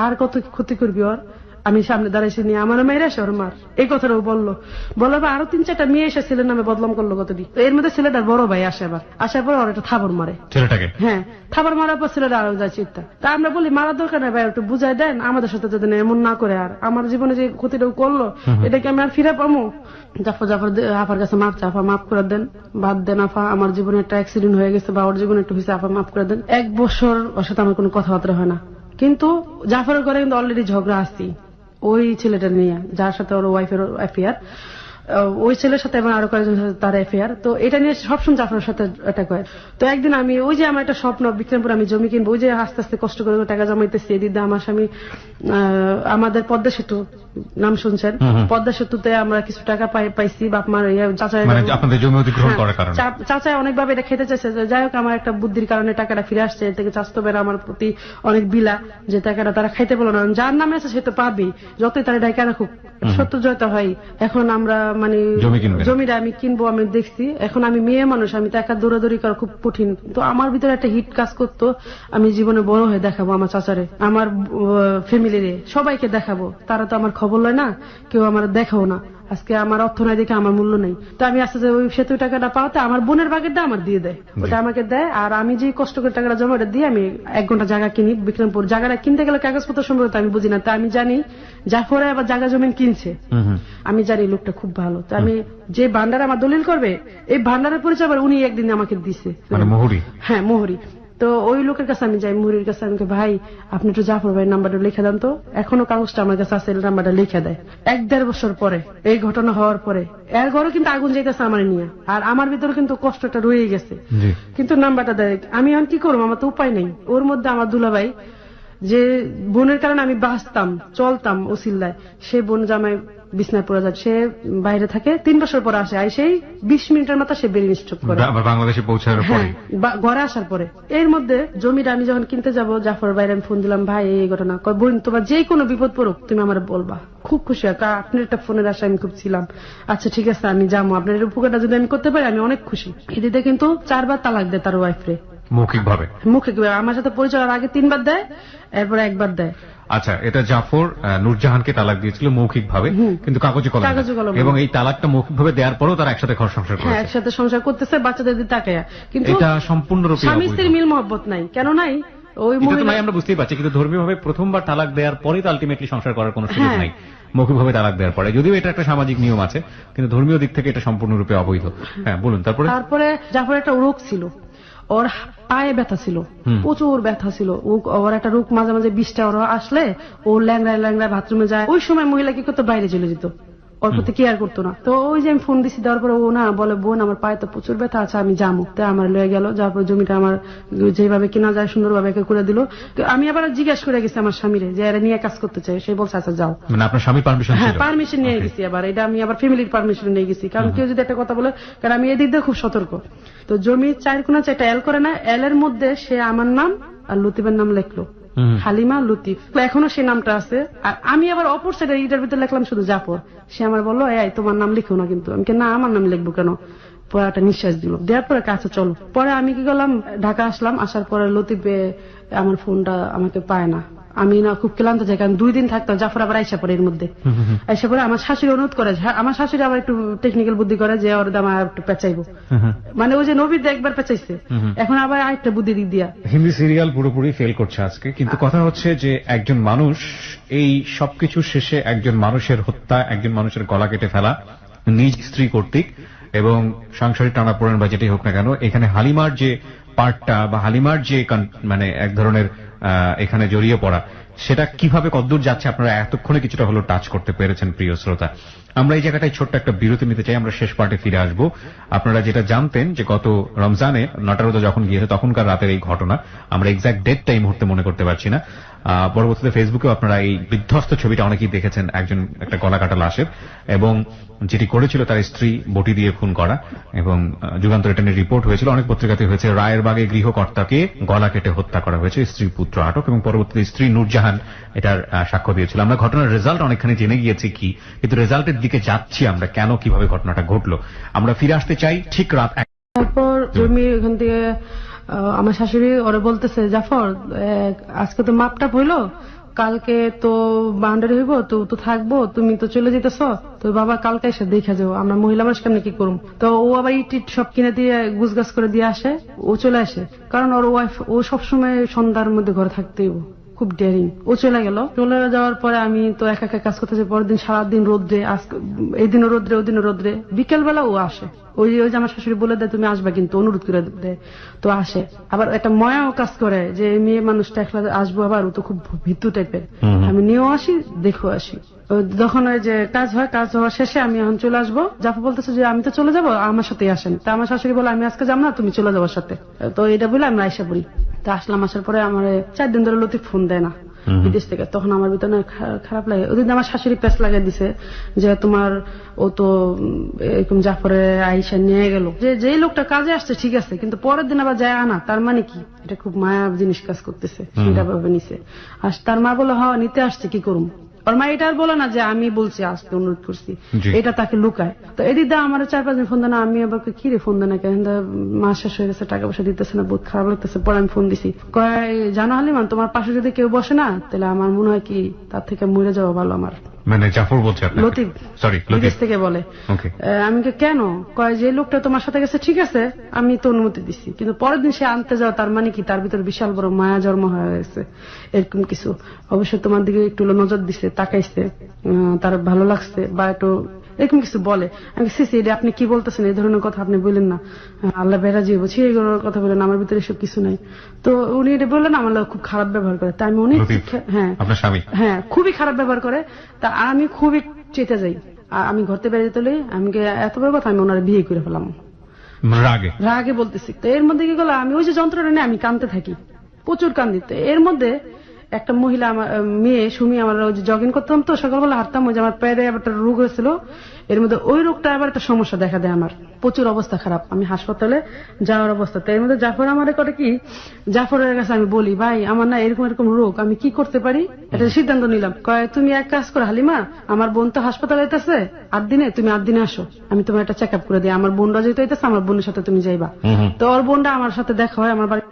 Speaker 2: আর কত ক্ষতি করবি ওর? আমি সামনে দাঁড়াইছি নিয়ে আমার মেয়ের এসে ওর মার, এই কথাটাও বললো। বলার পর আরো 3-4টা মেয়ে এসে ছেলের নামে বদলাম করলো কতটি। এর মধ্যে ছেলেটার বড় ভাই আসে, আবার আসার পর ওর একটা থাবর মারে ছেলেটাকে। হ্যাঁ, থাবর মারার পর ছেলেটা আরো যায় চিন্তা। তা আমরা বলি মারার দরকার নেই ভাই, একটু বুঝাই দেন আমাদের সাথে যদি এমন না করে, আর আমার জীবনে যে ক্ষতিটাও করলো এটাকে আমি আর ফিরে পাবো? জাফর আফার কাছে মাপ চা, আফা মাফ করে দেন, বাদ দেন আফা, আমার জীবনে একটা অ্যাক্সিডেন্ট হয়ে গেছে বা ওর জীবনে একটু হয়েছে, আফা মাফ করে দেন। 1 বছর ওর সাথে আমার কোনো কথাবার্তা হয় না, কিন্তু জাফরের ঘরে কিন্তু অলরেডি ঝগড়া আসছি ওই ছেলেটা নিয়ে, যার সাথে ওর ওয়াইফের অ্যাফেয়ার, ওই ছেলের সাথে এবং আরো কয়েকজন সাথে তার অ্যাফেয়ার। তো এটা নিয়ে সবসময় জাফরের সাথে অ্যাটাক হয়। তো একদিন আমি ওই যে আমার একটা স্বপ্ন বিক্রমপুর আমি জমি কিনবো, ওই যে আস্তে আস্তে কষ্ট করে টাকা জমাইতেছি, দিদা আমার স্বামী আমাদের পদ্মা সেতু নাম শুনছেন, পদ্মা সেতুতে আমরা কিছু টাকা পাইছি বাপ মার চাচায় অনেকভাবে এটা খেতে চাইছে। যাই হোক, আমার একটা বুদ্ধির কারণে টাকাটা ফিরে আসছে, এর থেকে চাস্তবের আমার প্রতি অনেক বিলা, যে টাকাটা তারা খাইতে বলো না, যার নামে আছে সে তো পাবেই, যতই তারা ডাইকা রাখুক, সত্য জয়তা হয়। এখন আমরা মানে জমিটা আমি কিনবো, আমি দেখছি এখন আমি মেয়ে মানুষ, আমি তো একা দৌড়াদৌড়ি করা খুব কঠিন। তো আমার ভিতরে একটা হিট কাজ করতো, আমি জীবনে বড় হয়ে দেখাবো আমার চাচারে, আমার ফ্যামিলিরে, সবাইকে দেখাবো। তারা তো আমার খবর লয় না, কেউ আমার দেখাও না। আজকে আমার অর্থ নাই দেখে আমার মূল্য নেই। তো আমি আস্তে আস্তে ওই সেতু টাকাটা পাওয়াতে আমার বোনের ভাগেরটা আমার দিয়ে দেয়, ওটা আমাকে দেয়। আর আমি যে কষ্ট করে টাকাটা জমা ওটা দিয়ে আমি 1 ঘন্টা জায়গা কিনি বিক্রমপুর। জায়গাটা কিনতে গেলে কাগজপত্র সম্পর্কে আমি বুঝি না, তো আমি জানি জাফরে আবার জায়গা জমিন কিনছে, আমি জানি লোকটা খুব ভালো। তো আমি যে ভান্ডারে আমার দলিল করবে, এই ভান্ডারের পরিচয় আবার উনি একদিন আমাকে দিছে, হ্যাঁ মোহরি। তো ওই লোকের কাছে আমি যাই, মুহুরীর কাছে। আমি ভাই আপনি একটু জাফর ভাইয়ের নাম্বারটা লিখে দেন তো। এখনো কাগজটা আমার কাছে আছে, নাম্বারটা লিখে দেয়। 1-1.5 বছর পরে এই ঘটনা হওয়ার পরে এর ঘরে কিন্তু আগুন যাইতেছে আমার নিয়ে, আর আমার ভিতরে কিন্তু কষ্টটা রয়ে গেছে, কিন্তু নাম্বারটা দেয়। আমি এখন কি করবো, আমার তো উপায় নেই। ওর মধ্যে আমার দুলাভাই, যে বোনের কারণে আমি বাঁচতাম চলতাম ওসিল্লায়, সে বোন জামাই বিছনায় পড়ে যায়, সে বাইরে থাকে। 3 বছর পরে আসে, সেই 20 মিনিটের মতো সে বেরিয়ে স্ট্রোক করে
Speaker 1: বাংলাদেশে পৌঁছার পরে,
Speaker 2: ঘরে আসার পরে। এর মধ্যে জমিটা আমি যখন কিনতে যাব, জাফর বাইরে আমি ফোন দিলাম, ভাই এই ঘটনা। বোন তোমার যে কোনো বিপদ পড়ুক তুমি আমার বলবা। খুব খুশি হয়, আপনার একটা ফোনের আশা আমি খুব ছিলাম। আচ্ছা ঠিক আছে আমি যাবো, আপনার উপকারটা যদি আমি করতে পারি আমি অনেক খুশি। এদিকে কিন্তু 4 বার তালাক দেয় তার ওয়াইফরে,
Speaker 1: মৌখিকভাবে।
Speaker 2: আমার সাথে পরিচয় আগে 3 বার দেয়, এরপরে 1 বার দেয়।
Speaker 1: আচ্ছা, এটা জাফর নূরজাহানকে তালাক দিয়েছিল মৌখিকভাবে, কিন্তু কাগজে কলমে। এবং এই তালাকটা মৌখিকভাবে দেওয়ার পরেও তারা একসাথে ঘর সংসার করে,
Speaker 2: একসাথে সংসার করতেছে, বাচ্চাদের দিকে তাকায়া। কিন্তু
Speaker 1: এটা সম্পূর্ণরূপে
Speaker 2: স্বামী স্ত্রীর মিল মহব্বত নাই, কেন নাই ওই
Speaker 1: মহিলা, আমরা বুঝতেই পারছি। কিন্তু ধর্মীয়ভাবে প্রথমবার তালাক দেওয়ার পরেই তো আলটিমেটলি সংসার করার কোনো সুযোগ নাই, মৌখিকভাবে তালাক দেওয়ার পরে। যদিও এটা একটা সামাজিক নিয়ম আছে, কিন্তু ধর্মীয় দিক থেকে এটা সম্পূর্ণরূপে অবৈধ। হ্যাঁ বলুন। তারপরে
Speaker 2: জাফর একটা রোগ ছিল, ওর পায়ে ব্যথা ছিল, প্রচুর ব্যথা ছিল। ওর একটা রোগ, মাঝে মাঝে 20টা ওর আসলে ও ল্যাংড়ায় ল্যাংড়ায় বাথরুমে যায়। ওই সময় মহিলা কি করতো, বাইরে চলে যেত, ওর প্রতি কেয়ার করতো না। তো ওই যে আমি ফোন দিছি, দেওয়ার পরে ও না বলে, বোন আমার পায়ে তো প্রচুর ব্যথা আছে, আমি যাবো। তাই আমার লয়ে গেল, যাওয়ার পর জমিটা আমার যেভাবে কিনা যায় সুন্দরভাবে করে দিল। আমি আবার জিজ্ঞাসা করে গেছি আমার স্বামীরে যে এরা নিয়ে কাজ করতে চাই, সে বলছে আচ্ছা যাও।
Speaker 1: মানে আপনার স্বামী পারমিশন?
Speaker 2: হ্যাঁ পারমিশন নিয়ে গেছি। আবার এটা আমি আবার ফ্যামিলির পারমিশন নিয়ে গেছি, কারণ কেউ যদি একটা কথা বলে, কারণ আমি এদিক দিয়ে খুব সতর্ক। তো জমি 4 কোণা 4টা এল করে না, এল এর মধ্যে সে আমার নাম আর লতিফের নাম লিখলো, হালিমা লতিফ, এখনো সে নামটা আছে। আর আমি আবার অপর সাইডে ইটার ভিতরে লিখলাম শুধু জাফর। সে আমার বললো এই তোমার নাম লিখো না, কিন্তু আমি না আমার নাম লিখবো কেন। পরে একটা নিঃশ্বাস দিল, দেওয়ার পরে কাছে চলো। পরে আমি কি করলাম, ঢাকা আসলাম। আসার পরে লতিফে আমার ফোনটা আমাকে পায় না। আমি না খুব ক্লান্ত যাই, কারণ 2 দিন থাকতো। জাফর আবার আইসা পরে, এর মধ্যে আইসা পরে আমার শাশুড়ি অনুরোধ করে, আমার শাশুড়ি আবার একটু টেকনিক্যাল বুদ্ধি করে যে ওর দাম একটু পেঁচাইবো, মানে ওই যে নবীর একবার পেঁচাইছে, এখন আবার আরেকটা বুদ্ধি দিক দিয়া।
Speaker 1: হিন্দি সিরিয়াল পুরোপুরি ফেল করছে আজকে। কিন্তু কথা হচ্ছে যে একজন মানুষ, এই সবকিছু শেষে একজন মানুষের হত্যা, একজন মানুষের গলা কেটে ফেলা নিজ স্ত্রী কর্তৃক, এবং সাংসারিক টানাপোড়েন বা যেটাই হোক না কেন, এখানে হালিমার যে পার্টটা বা হালিমার যে মানে এক ধরনের এখানে জড়িয়ে পড়া, সেটা কিভাবে কতদূর যাচ্ছে আপনারা এতক্ষণে কিছুটা হলো টাচ করতে পেরেছেন প্রিয় শ্রোতা। আমরা এই জায়গাটায় ছোট্ট একটা বিরতি নিতে চাই, আমরা শেষ পার্টে ফিরে আসবো। আপনারা যেটা জানতেন যে গত রমজানে নটারোদা যখন গিয়েছে তখনকার রাতের এই ঘটনা, আমরা এক্সাক্ট ডেটটা এই মুহূর্তে মনে করতে পারছি না। পরবর্তীতে ফেসবুকেও আপনারা এই বিধ্বস্ত ছবিটা অনেকেই দেখেছেন, একটা গলা কাটা লাশের, এবং যেটি করেছিল তার স্ত্রী বটি দিয়ে খুন করা, এবং যুগান্তর এটা নিয়ে রিপোর্ট হয়েছিল, অনেক পত্রিকাতে হয়েছে। রায়েরবাগে গৃহকর্তাকে গলা কেটে হত্যা করা হয়েছে, স্ত্রী পুত্র আটক, এবং পরবর্তীতে স্ত্রী নূরজাহান এটার সাক্ষ্য দিয়েছিল। আমরা ঘটনার রেজাল্ট অনেকখানি জেনে গিয়েছি কি, কিন্তু রেজাল্টের দিকে যাচ্ছি আমরা, কেন কিভাবে ঘটনাটা ঘটলো। আমরা ফিরে আসতে চাই ঠিক রাত।
Speaker 2: তারপর জমি ওখান থেকে আমার শাশুড়ি ওরা বলতেছে, জাফর আজকে তো মাপটা হইলো, কালকে তো বাউন্ডারি হইব, তো থাকবো, তুমি তো চলে যেতেছ, তো বাবা কালকে এসে দেখা যাবো, আমরা মহিলা মানুষ কেমনি কি করুম। তো ও আবার ইট সব কিনে দিয়ে গুছগাছ করে দিয়ে আসে, ও চলে আসে, কারণ ওর ওয়াইফ ও সবসময় সন্ধ্যার মধ্যে ঘরে থাকতেই খুব ডেরিং। ও চলে গেল। চলে যাওয়ার পরে আমি তো একা একা কাজ করতেছি। পরের দিন সারাদিন রোদ্রে, এইদিনও রোদ্রে ওদিনও রোদ্রে। বিকেল বেলা ও আসে, ওই যে আমার শাশুড়ি বলে দেয় তুমি আসবা, কিন্তু অনুরোধ করে দেয়, তো আসে। আবার একটা ময়াও কাজ করে যে মেয়ে মানুষটা একলা আসবো, আবার ও তো খুব ভীতু টাইপের। আমি নিয়েও আসি, দেখো আসি। যখন ওই যে কাজ হওয়ার শেষে আমি এখন চলে আসবো, জাফর বলতেছে যে আমি তো চলে যাবো, আমার সাথেই আসেন। তা আমার শাশুড়ি বলে আমি আজকে যাবো না, তুমি চলে যাবার সাথে। তো এটা বলে আমরা আইসা পড়ি। তা আসলাম, আসার পরে আমার 4 দিন ধরে লতিফ ফোন দেয় না বিদেশ থেকে। তখন আমার ভিতরে খারাপ লাগে। ওদিন আমার শাশুড়ি প্যাঁচ লাগিয়ে দিছে যে তোমার ও তো এরকম জাফরে আইসা নিয়ে গেল, যে লোকটা কাজে আসছে ঠিক আছে, কিন্তু পরের দিন আবার যায় আনা, তার মানে কি এটা খুব মায়া জিনিস কাজ করতেছে, সেটা ভাবে নিছে। আর তার মা বলে হ্যাঁ নিতে আসছে, কি করুম। ওর মা এটা আর বলে না যে আমি বলছি আসতে, অনুরোধ করছি, এটা তাকে লুকায়। তো এদিক দা আমার 4-5 দিন ফোন দেয় না। আমি আবার কি রে ফোন দেয় না কেন, মাস শেষ হয়ে গেছে, টাকা পয়সা দিতেছে না, বহুত খারাপ লাগতেছে। পরে আমি ফোন দিছি, কয় জানো হালিমান, তোমার পাশে যদি কেউ বসে না, তাহলে আমার মনে হয় কি তার থেকে মরে যাওয়া ভালো আমার।
Speaker 1: মানে জাফর বলছে,
Speaker 2: লতিফ, সরি লতিফ থেকে বলে। আমি কেন, কয় যে লোকটা তোমার সাথে গেছে ঠিক আছে, আমি তো অনুমতি দিচ্ছি, কিন্তু পরের দিন সে আনতে যাও, তার মানে কি তার ভিতরে বিশাল বড় মায়া জন্ম হয়ে গেছে, এরকম কিছু। অবশ্যই তোমার দিকে একটু নজর দিছে, তাকাইছে, তার ভালো লাগছে, বা একটু এরকম কিছু বলে। আমি সিসি এটা আপনি কি বলতেছেন, এই ধরনের কথা আপনি বললেন না, আল্লাহ বেড়া জীব বলছি এগুলোর কথা বলেন, আমার ভিতরে এসব কিছু নাই। তো উনি এটা বললেন আমার লোক খুব খারাপ ব্যবহার করে, তাই আমি অনেক হ্যাঁ
Speaker 1: আপনার স্বামী
Speaker 2: হ্যাঁ খুবই খারাপ ব্যবহার করে, তা আমি খুবই চেতে যাই। আর আমি ঘরতে বেরিয়ে যেতে আমি এত বড় কথা আমি ওনার বিয়ে করে ফেলাম রাগে বলতেছি। তো এর মধ্যে কি করলাম, আমি ওই যে যন্ত্রটা নিয়ে আমি কাঁদতে থাকি, প্রচুর কান্দিতে। এর মধ্যে একটা মহিলা আমার মেয়ে সুমি, আমার ওই যে জগিং করতাম তো সকালবেলা হাঁটতাম, ওই যে আমার পায়ে একটা রোগ হয়েছিল, এর মধ্যে ওই রোগটা আবার একটা সমস্যা দেখা দেয়, আমার প্রচুর অবস্থা খারাপ, আমি হাসপাতালে যাওয়ার অবস্থা। তো এর মধ্যে জাফর আমার করে কি, জাফরের কাছে আমি বলি ভাই আমার না এরকম এরকম রোগ, আমি কি করতে পারি, এটা সিদ্ধান্ত নিলাম। কয় তুমি এক কাজ করো হালিমা, আমার বোন তো হাসপাতালে আইতেছে 8 দিনে, তুমি 8 দিনে আসো, আমি তোমার একটা চেক আপ করে দিই, আমার বোনরা যেহেতু আইতেছে আমার বোনের সাথে তুমি যাইবা। তো ওর বোনটা আমার সাথে দেখা হয়, আমার বাড়ি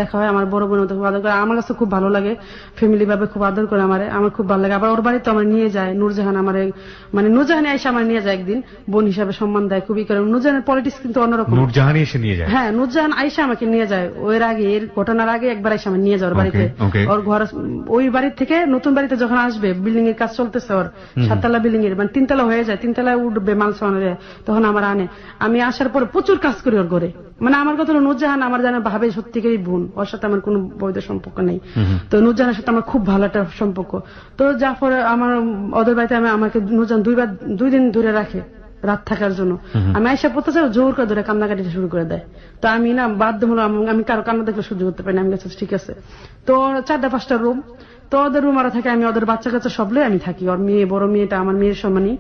Speaker 2: দেখা হয়, আমার বড় বোনের মতো খুব আদর করে, আমার কাছে খুব ভালো লাগে, ফ্যামিলি ভাবে খুব আদর করে আমার খুব ভালো লাগে। আবার ওর বাড়িতে আমার নিয়ে যায় নূরজাহান, আমার মানে নূরজাহানি আইসা আমার নিয়ে যায় একদিন, বোন হিসাবে সম্মান দেয় খুবই করে। নূরজাহানের পলিটিক্স কিন্তু অন্যরকম,
Speaker 1: নূরজাহানি এসে নিয়ে যায়,
Speaker 2: হ্যাঁ নূরজাহান আইসা আমাকে নিয়ে যায়, ওর আগে এর ঘটনার আগে একবার আইসা আমার নিয়ে যায় ওর বাড়িতে। ওর ঘর ওই বাড়ি থেকে নতুন বাড়িতে যখন আসবে, বিল্ডিং এর কাজ চলতেছে ওর 7 তলা বিল্ডিং এর, মানে 3 তলা হয়ে যায়, 3 তলায় উঠবে মাল সামানে, তখন আমার আনে, আমি আসার পরে প্রচুর কাজ করি ওর ঘরে। মানে আমার কথা হলো নূরজাহান আমার জানে ভাবে সত্যিকারই বোন, ওর সাথে আমার কোনো বৈধ সম্পর্ক নেই। তো নূরজাহানের সাথে আমার খুব ভালো একটা সম্পর্ক। তো জাফর আমার ওদের বাড়িতে আমাকে নূরজাহান 2 দিন ধরে রাখে রাত থাকার জন্য। আমি আইসা পড়তে চাই, জোর করে ধরে কান্নাকাটি শুরু করে দেয়। তো আমি না বাধ্য হলো, আমি কারো কান্না দেখলে সহ্য করতে পারি না, আমি কাছে ঠিক আছে। তো 4টা-5টা রুম, তো ওদের রুম আরা থাকে, আমি ওদের বাচ্চা কাচ্চা সবলে আমি থাকি, ওর মেয়ে বড় মেয়েটা আমার মেয়ের সমানই,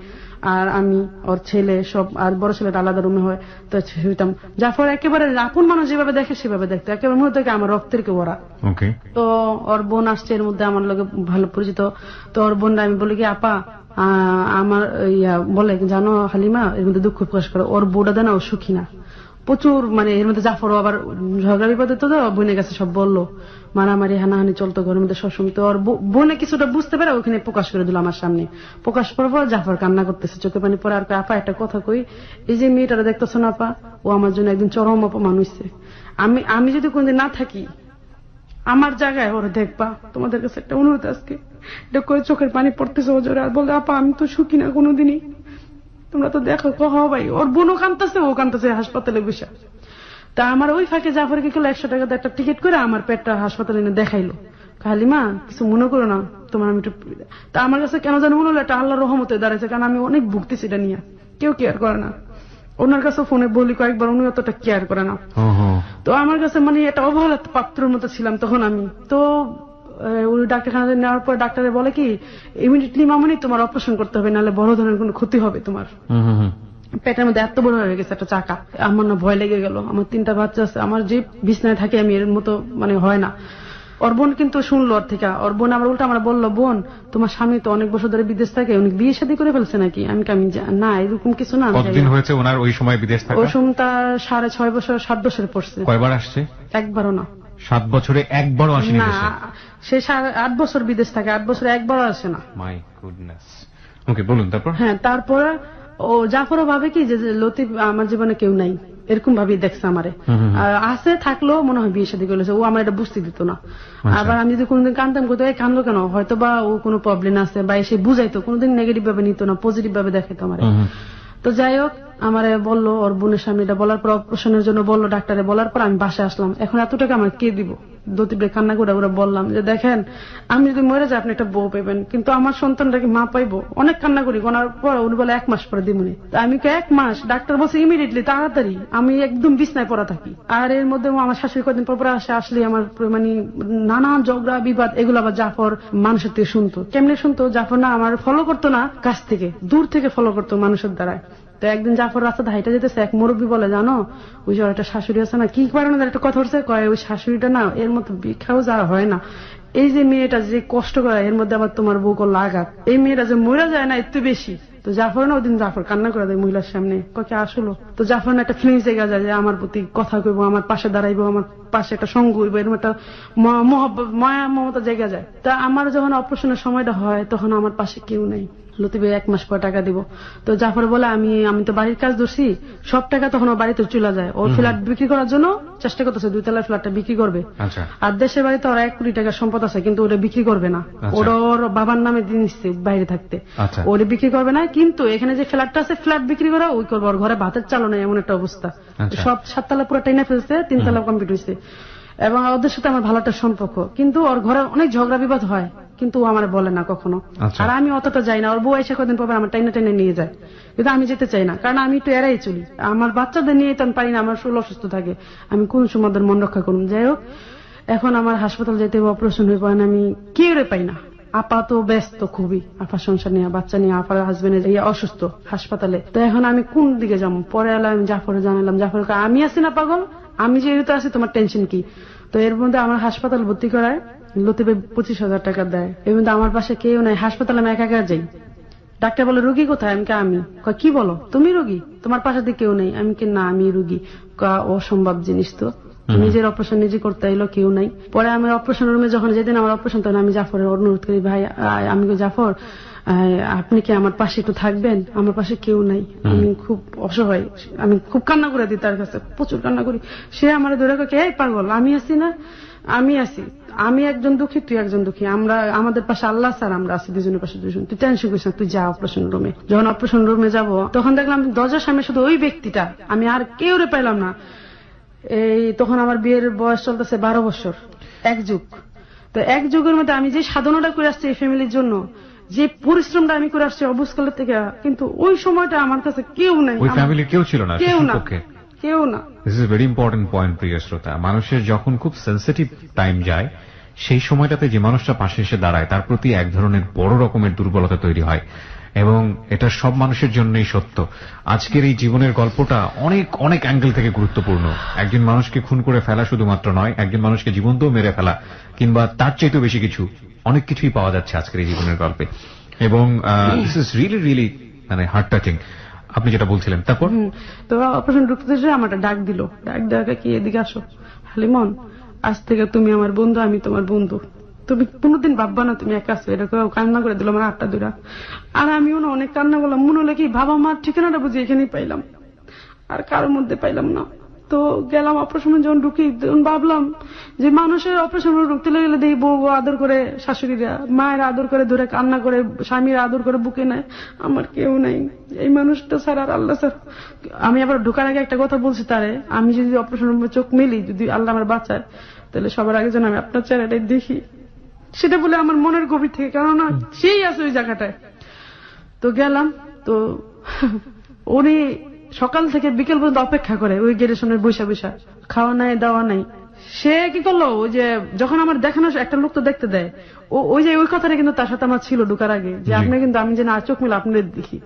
Speaker 2: আর আমি ওর ছেলে সব, আর বড় ছেলেটা আলাদা রুমে হয়। তো শুইতাম। জাফর একেবারে আপন মানুষ যেভাবে দেখে সেভাবে দেখতো, একেবারে মনে থেকে আমার রক্তের কেউ ওরা। তো ওর বোন আসছে এর মধ্যে, আমার লোকে ভালো পরিচিত। তো ওর বোনরা আমি বলি কি আপা আমার বলে জানো হালিমা, এর মধ্যে দুঃখ প্রকাশ করে, ওর বোর্ডা দেনা ও সুখী না প্রচুর, মানে এর মধ্যে জাফরও আবার ঝগড়া বিপদে তো বোনের কাছে সব বললো, মারামারি হানাহানি চলতো ঘরের মধ্যে সবসময়। তো ওর বোনে কিছুটা বুঝতে পারে, ওখানে প্রকাশ করে দিল আমার সামনে। প্রকাশ করার পর জাফর কান্না করতেছে, চোখে পানি পরে, আর আপা একটা কথা কই, এই যে মেয়েটারা দেখতেছো না আপা, ও আমার জন্য একদিন চরম অপমান হইছে, আমি যদি কোনদিন না থাকি আমার জায়গায় ওরা দেখবা, তোমাদের কাছে একটা অনুরোধ আজকে, এটা করে চোখের পানি পড়তেছে ওজোরে, আর বলে আপা আমি তো সুখী না কোনোদিনই, তোমরা তো দেখো কহ ভাই। ওর বোনও কাঁদতেছে, ও কাঁদতেছে হাসপাতালে বসে। তা আমার ওই ফাঁকে জাফরকে গেল 100 টাকা একটা টিকিট করে আমার পেটটা হাসপাতালে এনে দেখাইলো। হালিমা কিছু মনে করো না, তোমার আমি একটু, তা আমার কাছে কেন যেন মনে হলো এটা আল্লাহর রহমতে দাঁড়াইছে, কারণ আমি অনেক ভুগতেছি এটা নিয়ে, কেউ কেয়ার করে না। ওনার কাছে ফোনে বলি কয়েকবার, উনি অতটা কেয়ার করে না। তো আমার কাছে মানে এটা অবহেলা পাত্রের মতো ছিলাম তখন আমি। তো উনি ডাক্তারখানা নেওয়ার পর ডাক্তারে বলে কি ইমিডিয়েটলি মামনি তোমার অপারেশন করতে হবে, নাহলে বড় ধরনের কোনো ক্ষতি হবে তোমার, পেটের মধ্যে এত বড় হয়ে গেছে একটা চাকা। আমার না ভয় লেগে গেল, আমার 3টা বাচ্চা আছে, আমার যে বিছনায় থাকে আমি এর মতো মানে হয় না। ওর বোন কিন্তু শুনলো ওর থেকে, ওর বোন আমার উল্টা আমার বললো, বোন তোমার স্বামী তো অনেক বছর ধরে বিদেশ থাকে, উনি বিয়ে শাদী করে ফেলছে নাকি? আমি না এরকম কিছু না।
Speaker 1: কতদিন হয়েছে ওনার ওই সময় বিদেশ থাকা?
Speaker 2: ওই সময় তার 6.5 বছর 7 বছরে পড়ছে।
Speaker 1: কয়বার আসছে?
Speaker 2: একবারও না।
Speaker 1: 7 বছরে একবারও আসেনি
Speaker 2: না, সে 8 বছর বিদেশ থাকে, 8 বছরে একবারও আসে না।
Speaker 1: My goodness. ওকে বলুন তারপর।
Speaker 2: হ্যাঁ, তারপরে ও জাফরও ভাবে কি যে লতিফ আমার জীবনে কেউ নাই, এরকম ভাবেই দেখছে আমারে, আছে থাকলেও মনে হয় বিয়ে শাদী করেছে, ও আমার এটা বুঝতে দিত না। আবার আমি যদি কোনোদিন কান্দতাম, কোথাও কান্দলো কেন, হয়তো বা ও কোনো প্রবলেম আছে বা এসে বুঝাইতো, কোনোদিন নেগেটিভ ভাবে নিত না, পজিটিভ ভাবে দেখাইতো আমারে। তো যাই হোক আমারে বললো, ওর বোনের সামনে এটা বলার পর, অপারেশনের জন্য বললো ডাক্তারে, বলার পর আমি বাসায় আসলাম। এখন এত টাকা আমার কে দিব? দতিবে কান্না করে ওরা বললাম যে দেখেন আমি যদি মরে যাই আপনি একটা বউ পাইবেন, কিন্তু আমার সন্তানটাকে মা পাইবো। অনেক কান্না করি, গোনার পর উনি বলে 1 মাস পরে দিমুনি। আমি 1 মাস, ডাক্তার বলছে ইমিডিয়েটলি তাড়াতাড়ি, আমি একদম বিছনায় পড়া থাকি। আর এর মধ্যে আমার শাশুড়ি কদিন পর আসলে আমার মানে নানান ঝগড়া বিবাদ, এগুলো আবার জাফর মানুষের থেকে শুনতো। কেমনে শুনতো? জাফর না আমার ফলো করতো না, কাছ থেকে দূর থেকে ফলো করতো মানুষের দ্বারায়। তো একদিন জাফর রাস্তাতে হাইটা যেতেছে, এক মুরব্বী বলে জানো ওই যে একটা শাশুড়ি আছে না, কি কারণে একটা কথা হচ্ছে, কয় ওই শাশুড়িটা না এর মতো বিখ্যাও যারা হয় না, এই যে মেয়েটা যে কষ্ট করে এর মধ্যে আবার তোমার বউ করলো আঘাত, এই মেয়েটা যে মরে যায় না একটু বেশি। তো জাফর না ওইদিন জাফর কান্না করে দেয় মহিলার সামনে, কে আসলো। তো জাফর না একটা ফিলিংস জায়গা যায় যে আমার প্রতি কথা কইবো, আমার পাশে দাঁড়াইবো, আমার পাশে একটা সঙ্গ হইবো, এরকম একটা মহব্বত মায়া মমতা জায়গা যায়। তা আমার যখন অপারেশনের সময়টা হয় তখন আমার পাশে কেউ নেই। লতিফে 1 মাস পর টাকা দিব। তো জাফর বলে আমি তো বাড়ির কাজ ধরছি, সব টাকা তখন ও বাড়িতে চলে যায়। ও ফ্ল্যাট বিক্রি করার জন্য চেষ্টা করতেছে, 2 তলার ফ্ল্যাটটা বিক্রি করবে। আর দেশের বাড়িতে ওরা 1 কোটি টাকার সম্পদ আছে, কিন্তু ওটা বিক্রি করবে না। ওর বাবার নামে দিয়ে নিচ্ছে বাইরে থাকতে, ওটা বিক্রি করবে না। কিন্তু এখানে যে ফ্ল্যাটটা আছে, ফ্ল্যাট বিক্রি করা ওই করবো। ওর ঘরে ভাতের চালও নেই, এমন একটা অবস্থা। সব 7 তলা পুরো টেনে ফেলছে, 3 তলা কমপ্লিট হয়েছে। এবং ওদের সাথে আমার ভালো একটা সম্পর্ক, কিন্তু ওর ঘরে অনেক ঝগড়া বিবাদ হয়, কিন্তু ও আমার বলে না কখনো। আর আমি অতটা যাই না। ওর বউ এসে কদিন পর আমার টেনে টেনে নিয়ে যায়, কিন্তু আমি যেতে চাই না, কারণ আমি একটু এড়াই চলি। আমার বাচ্চাদের নিয়ে তো আমি পারি না, আমার শরীর অসুস্থ থাকে, আমি কোন সময় ওদের মন রক্ষা করুন। যাই হোক, এখন আমার হাসপাতাল যেতে অপারেশন হয়ে পড়েন, আমি কেউ পাই না। আপা তো ব্যস্ত খুবই, আপা সংসার নিয়ে, বাচ্চা নিয়ে, আপার হাজবেন্ড অসুস্থ হাসপাতালে। তো এখন আমি কোন দিকে যাবো? পরে এলাম জাফরে, জানালাম। জাফর আমি আছি না পাগল, আমি যেহেতু আছি, তোমার টেনশন কি? তো এর মধ্যে আমার হাসপাতাল ভর্তি করায় লতিফে 25,000 টাকা দেয়। এর মধ্যে আমার পাশে কেউ নাই, হাসপাতালে আমি একা একা যাই। ডাক্তার বলে রুগী কোথায়? আমি কি বলো, তুমি রুগী? তোমার পাশে দিয়ে কেউ নেই? আমি কি না, আমি রুগী। অসম্ভব জিনিস তো, নিজের অপারেশন নিজে করতে এলো, কেউ নাই। পরে আমি অপারেশন রুমে যখন, যেদিন আমার অপারেশন, তখন আমি জাফরের অনুরোধ করি, ভাই আমি জাফর, আপনি কি আমার পাশে একটু থাকবেন? আমার পাশে কেউ নাই, আমি খুব অসহায়। আমি খুব কান্না করে দিই তার কাছে, প্রচুর কান্না করি। সে আমার ধরে কে, এই পাগল, আমি আছি না, আমি আছি, আমি একজন দুঃখী, তুই একজন দুঃখী, আমরা আমাদের পাশে আল্লাহ স্যার, আমরা আছি দুজনের পাশে দুজন, তুই টেনশন করিস না, তুই যা অপারেশন রুমে। যখন অপারেশন রুমে যাব, তখন দেখলাম দরজার সামনে শুধু ওই ব্যক্তিটা, আমি আর কেউ পাইলাম না। তখন আমার বিয়ের বয়স চলতেছে 12 বছর, 1 যুগ। তো 1 যুগের মধ্যে আমি যে সাধনাটা করে আসছি এই ফ্যামিলির জন্য, যে পরিশ্রমটা আমি করে আসছি অবস্কালের থেকে, কিন্তু ওই সময়টা আমার কাছে কেউ নাই,
Speaker 1: ওই ফ্যামিলির কেউ ছিল না,
Speaker 2: কেউ না, কেউ না।
Speaker 1: This is very important point, প্রিয় শ্রোতা। মানুষের যখন খুব সেন্সিটিভ টাইম যায়, সেই সময়টাতে যে মানুষটা পাশে এসে দাঁড়ায়, তার প্রতি এক ধরনের বড় রকমের দুর্বলতা তৈরি হয়, এবং এটা সব মানুষের জন্যই সত্য। আজকের এই জীবনের গল্পটা অনেক অনেক অ্যাঙ্গেল থেকে গুরুত্বপূর্ণ। একজন মানুষকে খুন করে ফেলা শুধুমাত্র নয়, একজন মানুষকে জীবন্তও মেরে ফেলা, কিংবা তার চাইতেও বেশি কিছু, অনেক কিছুই পাওয়া যাচ্ছে আজকের এই জীবনের গল্পে। এবং দিস ইজ রিয়েলি রিয়েলি মানে হার্ট টাচিং। আপনি যেটা বলছিলেন, তারপর
Speaker 2: তো অপারেশন ঢুকতে আমার ডাক দিল, ডাক দেওয়া কি, এদিকে আসো হালিমন, আজ থেকে তুমি আমার বন্ধু, আমি তোমার বন্ধু, তুমি কোনোদিন ভাববা না তুমি একা আছো। এরকম কান্না করে দিল আমার 8টা দুরা। আর আমিও না অনেক কান্না করলাম, মনে হলো কি বাবা মার ঠিকানাটা বুঝি এখানেই পাইলাম, আর কারোর মধ্যে পাইলাম না। তো গেলাম অপারেশনে, যখন ঢুকি তখন ভাবলাম যে মানুষের অপারেশন ঢুকতে গেলে দেখি বউ আদর করে, শাশুড়িরা মায়ের আদর করে ধরে কান্না করে, স্বামীর আদর করে বুকে নেয়, আমার কেউ নাই। এই মানুষটা ছাড়া আর আল্লাহ স্যার। আমি আবার ঢোকার আগে একটা কথা বলছি তারে, আমি যদি অপারেশন রুমে চোখ মেলি, যদি আল্লাহ আমার বাঁচায়, তাহলে সবার আগে যেন আমি আপনার চেহারাটাই দেখি, সেটা বলে আমার মনের গভীর থেকে, কেননা সেই আছে ওই জায়গাটায়। তো গেলাম, তো উনি সকাল থেকে বিকেল পর্যন্ত অপেক্ষা করে ওই গেটের সামনে বৈশা বৈশা, খাওয়া নাই দাওয়া নাই। সে কি করলো, ওই যে যখন আমার দেখানো একটা লোক তো দেখতে দেয়, ওই যে ওই কথাটা কিন্তু তার সাথে আমার ছিল ঢুকার আগে, যে আপনি কিন্তু, আমি যেন আর চোখ মিলে আপনাদের দেখি।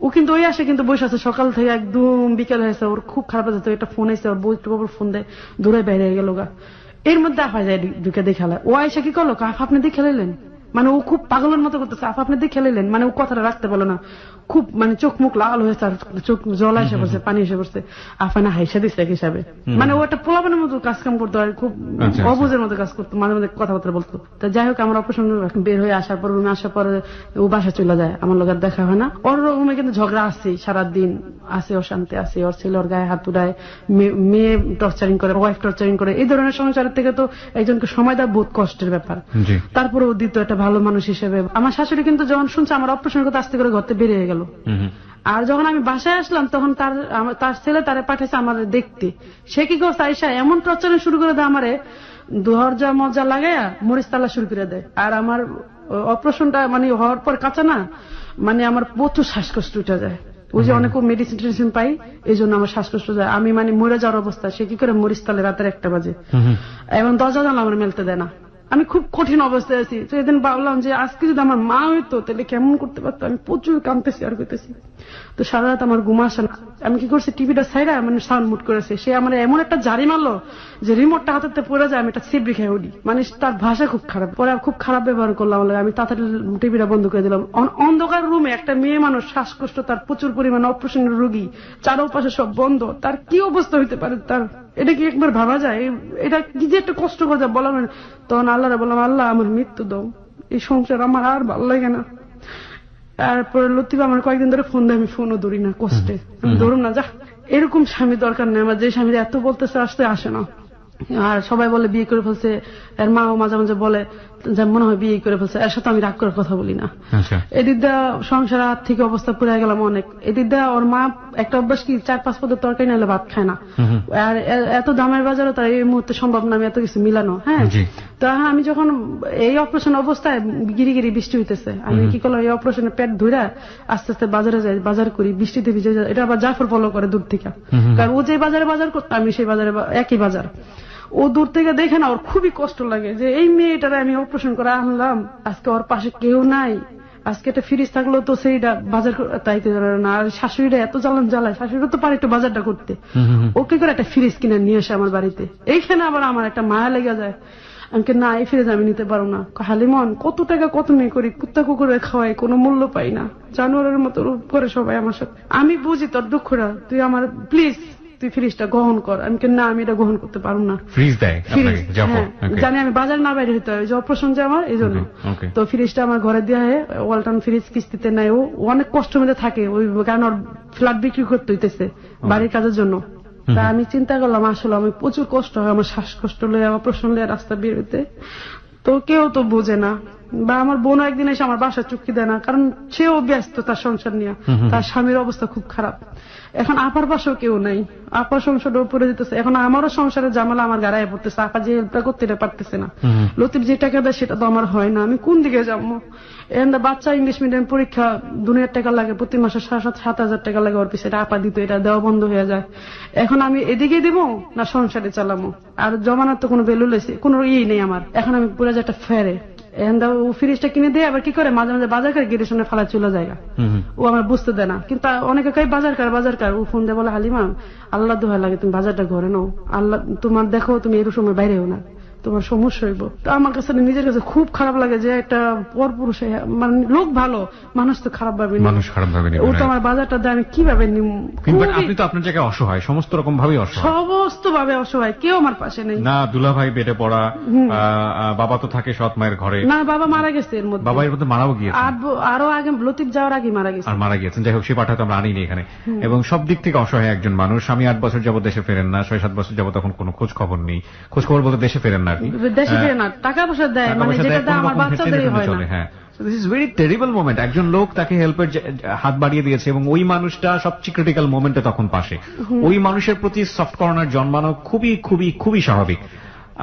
Speaker 2: ও কিন্তু ওই আসে কিন্তু বসে আছে সকাল থেকে একদম বিকেল হয়েছে, ওর খুব খারাপ আছে। তো একটা ফোন এসে, ওর বউ একটু ফোন দেয়, দূরে বাইরে গেল গা। এর মধ্যে আফা যায় ঢুকে দেখালে, ও আয়সা কি করলো, আফা আপনি দিয়ে খেলাইলেন, মানে ও খুব পাগলের মতো করতেছে, আফা আপনি দিয়ে খেলাইলেন, মানে ও কথাটা রাখতে পারলো না, খুব মানে চোখ মুখ লাল হয়েছে, আর চোখ জল এসে পড়ছে, পানি এসে পড়ছে। আফা না হাইসা দিচ্ছে এক হিসাবে, মানে ও একটা পোলাপানের মতো কাজ কাম করতো, আর খুব অবুঝের মতো কাজ করতো, মাঝে মাঝে কথাবার্তা বলতো। তো যাই হোক, আমার অপারেশন বের হয়ে আসার পর, রুমে আসার পরে ও বাসা চলে যায়, আমার লোকের দেখা হয় না। ওর রুমে কিন্তু ঝগড়া আছে, সারাদিন আছে, অশান্তি আছে, ওর ছেলে ওর গায়ে হাত উড়ায়, মেয়ে টর্চারিং করে, ওয়াইফ টর্চারিং করে। এই ধরনের সংসারের থেকে তো একজনকে সময় দেওয়া বহুত কষ্টের ব্যাপার। তারপরে ও দিত একটা ভালো মানুষ হিসেবে। আমার শাশুড়ি কিন্তু যখন শুনছে আমার অপারেশনের কথা, আস্তে করে ঘরতে বেরিয়ে গেল। আর যখন আমি বাসায় আসলাম, তখন তার ছেলে তারে পাঠাইছে আমার দেখতে। সে কি করছে, আইসা এমন টর্চারিং শুরু করে দেয় আমারে, দরজা মজা লাগাইয়া মরিচ তালা শুরু করে দেয়। আর আমার অপারেশনটা মানে হওয়ার পর কাঁচা না, মানে আমার প্রচুর শ্বাসকষ্ট উঠে যায়। ওই যে অনেক মেডিসিন টেডিসিন পাই, এই জন্য আমার শ্বাসকষ্ট যায়। আমি মানে মরে যাওয়ার অবস্থা। সে কি করে মরিচ তালে রাতের 1টা বাজে, এবং দরজা জানলা আমার মেলতে দেয় না। আমি খুব কঠিন অবস্থায় আছি। তো এদিন ভাবলাম যে আজকে যদি আমার মা হইতো তাহলে কেমন করতে পারতো। আমি প্রচুর কাঁদতেছি আর করতেছি। তো সারা রাত আমার ঘুম আসে না। আমি কি করছি, টিভিটা ছাইরা মানে সাউন্ড মুট করেছে। সে আমার এমন একটা জারি মারলো যে রিমোটটা হাতে পড়ে যায়, আমি একটা সিবড়ি খেয়ে উঠি। মানে তার ভাষা খুব খারাপ, পরে খুব খারাপ ব্যবহার করলাম। আমি তাড়াতাড়ি টিভিটা বন্ধ করে দিলাম। অন্ধকার রুমে একটা মেয়ে মানুষ, শ্বাসকষ্ট, তার প্রচুর পরিমাণে অপারেশনের রোগী, চারপাশে সব বন্ধ, তার কি অবস্থা হইতে পারে তার, এটা কি একবার ভাবা যায়? এটা কি যে একটা কষ্ট করে বলা মানে। তখন আল্লাহরে বললাম, আল্লাহ আমার মৃত্যু দাও, এই সংসার আমার আর ভালো লাগে না। তারপরে লতিফ আমার কয়েকদিন ধরে ফোন দেয়, আমি ফোনও ধরি না, কষ্টে আমি ধরুন না, যা এরকম স্বামী দরকার নেই আমার, যে স্বামীর এত বলতেছে আসে না। আর সবাই বলে বিয়ে করে ফেলছে, এর মাও মাঝে মাঝে বলে যে মনে হয় বিয়ে করে ফেলছে, এর সাথে আমি রাগ করার কথা বলি না। এদিক দা সংসার আর্থিক অবস্থা পুড়ে গেলাম অনেক। এদিক দা ওর মা একটা অভ্যাস কি 4-5 পদের তরকারি নাহলে ভাত খায় না, আর এত দামের বাজারে তার এই মুহূর্তে সম্ভব না আমি এত কিছু মিলানো। হ্যাঁ, তো আমি যখন এই অপারেশন অবস্থায় গিরি বৃষ্টি হইতেছে, আমি কি করলাম, এই অপারেশনের পেট ধুইরা আস্তে আস্তে বাজারে যাই, বাজার করি, বৃষ্টিতে ভিজে যায়। এটা আবার জাফর ফলো করে দূর থেকে, কারণ ও যে বাজারে বাজার করতো আমি সেই বাজারে একই বাজার। ও দূর থেকে দেখে না, ওর খুবই কষ্ট লাগে যে এই মেয়েটারে আমি অপারেশন করে আনলাম, আজকে ওর পাশে কেউ নাই, আজকে একটা ফ্রিজ থাকলো তো সেইটা বাজার তাইতে না, আর শাশুড়িরা এত জ্বালায়, শাশুড়িরা তো পারে একটু বাজারটা করতে, ওকে করে একটা ফ্রিজ কিনে নিয়ে আসে আমার বাড়িতে। এইখানে আবার আমার একটা মায়া লেগে যায়, আমাকে না এই ফ্রিজ আমি নিতে পারবো না। হালিমন কত টাকা কত মেয়ে করি, কুত্তা কুকুরে খাওয়াই, কোনো মূল্য পাই না, জানোয়ারের মতো রূপ করে সবাই আমার সাথে। আমি বুঝি তোর দুঃখটা, তুই আমার প্লিজ তুই ফ্রিজটা গ্রহণ কর। আমি না, আমি এটা গ্রহণ করতে পারবো না।
Speaker 1: ফ্রিজ দেয়
Speaker 2: জানি আমি বাজার না বাইরে হইতে হয়, যে অপারেশন যে আমার এই জন্য। তো ফ্রিজটা আমার ঘরে দেওয়া হয়, ওয়ালটন ফ্রিজ কিস্তিতে নেয়, ও অনেক কষ্ট মধ্যে থাকে, ওই কারণ ওর ফ্ল্যাট বিক্রি করতে হইতেছে বাড়ির কাজের জন্য। তা আমি চিন্তা করলাম আসলে আমি প্রচুর কষ্ট হয়, আমার শ্বাসকষ্ট লয়ে অপারেশন লয়ে রাস্তা বের হইতে, তো কেউ তো বোঝে না। বা আমার বোন একদিন এসে আমার বাসা চুক্তি দেয় না, কারণ সেও ব্যস্ত তার সংসার নিয়ে, তার স্বামীর অবস্থা খুব খারাপ। এখন আপার পাশেও কেউ নাই, আপার সংসারের উপরে দিতেছে, এখন আমারও সংসারের জামালা আমার গাড়ায় পড়তেছে, আপা যে হেল্পটা করতে পারতেছে না, লতিফ যে টাকা দেয় সেটা তো আমার হয় না, আমি কোন দিকে যাবো? এন্ড বাচ্চা ইংলিশ মিডিয়াম পরীক্ষা 2,000 টাকা লাগে, প্রতি মাসে 7,000 টাকা লাগে ওর পিছনে, আপা দিত, এটা দেওয়া বন্ধ হয়ে যায়। এখন আমি এদিকে দিব না সংসারে চালামো, আর জমানার তো কোনো ভ্যালু লেছে কোনো ইয়ে নেই আমার। এখন আমি পুরো যে একটা ফেরে ও ফ্রিজটা কিনে দিয়ে আবার কি করে মাঝে মাঝে বাজার করে গেটের সামনে ফেলা চলে যায়, ও আমার বুঝতে দেয় না। কিন্তু অনেকে কই বাজার কার, ও ফোন দিয়ে বলে হালিমা আল্লাহ দোহাই লাগে তুমি বাজারটা ঘরে নাও, আল্লাহ তোমার দেখো তুমি এর সময় বাইরেও না, তোমার সমস্যা হইব। তো আমার কাছে নিজের কাছে খুব খারাপ লাগে যে একটা পরপুরুষ, মানে লোক ভালো, মানুষ তো খারাপ ভাবে,
Speaker 1: মানুষ খারাপ ভাবে,
Speaker 2: ও তো আমার বাজারটা দেয়, আমি কিভাবে নিব?
Speaker 1: আপনি তো আপনার জায়গায় অসহায়, সমস্ত রকম ভাবে অসহায়,
Speaker 2: সমস্ত ভাবে অসহায়, কেউ আমার পাশে নেই।
Speaker 1: না দুলাভাই বেডে পড়া, বাবা তো থাকে সৎ মায়ের ঘরে,
Speaker 2: না বাবা মারা গেছে, এর মধ্যে
Speaker 1: বাবা এর মধ্যে মারাও গিয়েছে,
Speaker 2: আরো আগে লতিফ যাওয়ার আগে মারা গেছে,
Speaker 1: আর মারা গিয়েছেন। যাই হোক, সে পাঠাতে আমরা আনিনি এখানে, এবং সব দিক থেকে অসহায় একজন মানুষ। স্বামী 8 বছর যাবত দেশে ফেরেন না, 6-7 বছর যাবত তখন কোনো খোঁজ খবর নেই, খোঁজ খবর বলতে দেশে ফেরেন না আর কি,
Speaker 2: দেশে ফেরে না, টাকা পয়সা দেয়, মানে যেটা দেয় আমার বাচ্চাদেরই হয় না।
Speaker 1: হ্যাঁ, this is very terrible moment. একজন লোক তাকে হেল্পের হাত বাড়িয়ে দিয়েছে, এবং ওই মানুষটা সবচেয়ে ক্রিটিক্যাল মোমেন্টে তখন পাশে, ওই মানুষের প্রতি সফট কর্নার জন্মানো খুবই খুবই খুবই স্বাভাবিক।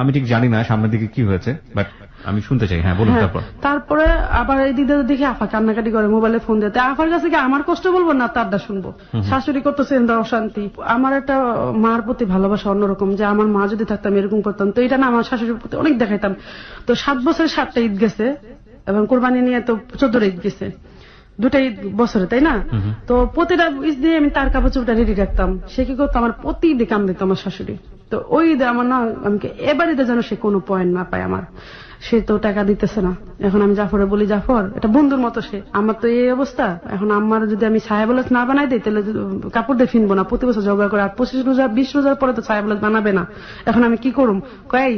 Speaker 1: আমি ঠিক জানি না সামনের দিকে কি হয়েছে, বাট আমি শুনতে চাই। হ্যাঁ বলুন।
Speaker 2: তারপরে আবার এই দিদা দেখে আফা কান্নাকাটি করে, মোবাইলে ফোন দিতে, আফার কাছে কি আমার কষ্ট বলবো না তারটা শুনবো? শাশুড়ি করতেছে অশান্তি। আমার একটা মার প্রতি ভালোবাসা অন্যরকম, যে আমার মা যদি থাকতাম এরকম করতাম, তো এটা না আমার শাশুড়ির প্রতি অনেক দেখাইতাম। তো 7 বছরে 7টা ঈদ গেছে, এবং কোরবানি নিয়ে তো 14 ঈদ গেছে, 2টা ঈদ বছরে, তাই না? তো প্রতিটা ঈদ দিয়ে আমি তার কাপড় চোপড়টা রেডি রাখতাম। সে কি করতো, আমার প্রতি ঈদে কাম দিত আমার শাশুড়ি। তো ওই ঈদে আমার না, আমাকে এবারে যেন সে কোনো পয়েন্ট না পায় আমার, সে তো টাকা দিতেছে না। এখন আমি জাফরে বলি, জাফর এটা বন্ধুর মতো, সে আমার তো এই অবস্থা, এখন আমার যদি আমি ছায়া বলে না বানাই দিই তাহলে কাপড় দিয়ে ফিনবো না, প্রতি বছর ঝগড়া করে, আর 25 রোজা 20 রোজার পরে তো ছায়া বলে বানাবে না। এখন আমি কি করুম? কই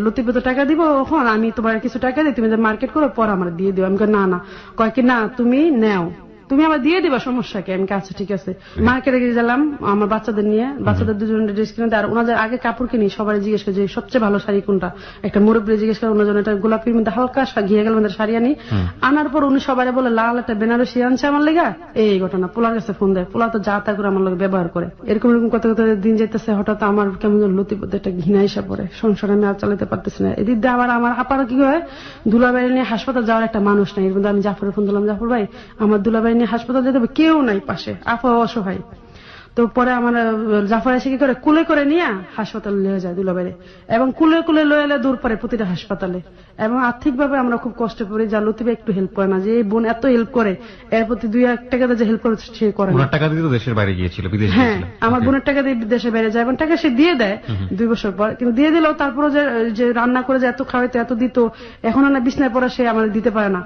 Speaker 2: লতিফে তো টাকা দিব, এখন আমি তোমার কিছু টাকা দিই, তুমি মার্কেট করো, পর আমার দিয়ে দিও। আমি না না, কয় কি না তুমি নেও, তুমি আমার দিয়ে দিবা, সমস্যা কি? আমি আচ্ছা ঠিক আছে। মার্কেটে গিয়ে গেলাম আমার বাচ্চাদের নিয়ে, বাচ্চাদের 2জনের ড্রেস কিনে দেয়, আর ওনাদের আগে কাপড় কিনি, সবাই জিজ্ঞেস করে যে সবচেয়ে ভালো শাড়ি কোনটা, একটা মুরব্বী জিজ্ঞেস করে, ওনার জন্য একটা গোলাপির মধ্যে হালকা ঘিয়ে গেল মধ্যে শাড়ি আনি, আনার পর উনি সবাই বলে লাল একটা বেনারসি আনছে আমার লেগা। এই ঘটনা পোলার কাছে ফোন দেয়, পোলা তো যা তা করে আমার লোক ব্যবহার করে, এরকম কত কত দিন যাইতেছে। হঠাৎ আমার কেমন লতিপথে একটা ঘৃণা এসে পড়ে, সংসারে আমি আর চালাতে পারতেছি না। এদিক দিয়ে আবার আমার আপার কি হয়, দুলাবাড়ি নিয়ে হাসপাতাল যাওয়ার একটা মানুষ নাই। এর মধ্যে আমি জাফরের ফোন দিলাম, জাফর ভাই আমার দুলাবাড়ি নিয়ে হাসপাতাল যেতে হবে, কেউ নাই পাশে, আপা অসহায়। তো পরে আমার জাফর এসে কি করে, কুলে করে নিয়ে হাসপাতালে নিয়ে যায় দুলাবাড়ি, এবং কুলে কুলে লয়ে এলে দূর পরে প্রতিটা হাসপাতালে। এবং আর্থিক ভাবে আমরা খুব কষ্টে পড়ি, যা লতিফে একটু হেল্প করে না, যে এই বোন এত হেল্প করে, এর প্রতি 2-1 টাকা যে হেল্প করে সে করে না।
Speaker 1: টাকা দিয়ে তো দেশের বাইরে গিয়েছিল, বিদেশে
Speaker 2: হ্যাঁ, আমার বোনের টাকা দিয়ে দেশে বাইরে যায়, এবং টাকা সে দিয়ে দেয় 2 বছর পর, কিন্তু দিয়ে দিলেও তারপরে যে রান্না করে যে এত খাওয়াইতে এত দিত, এখন না বিছনায় পড়া সে আমাদের দিতে পারে না।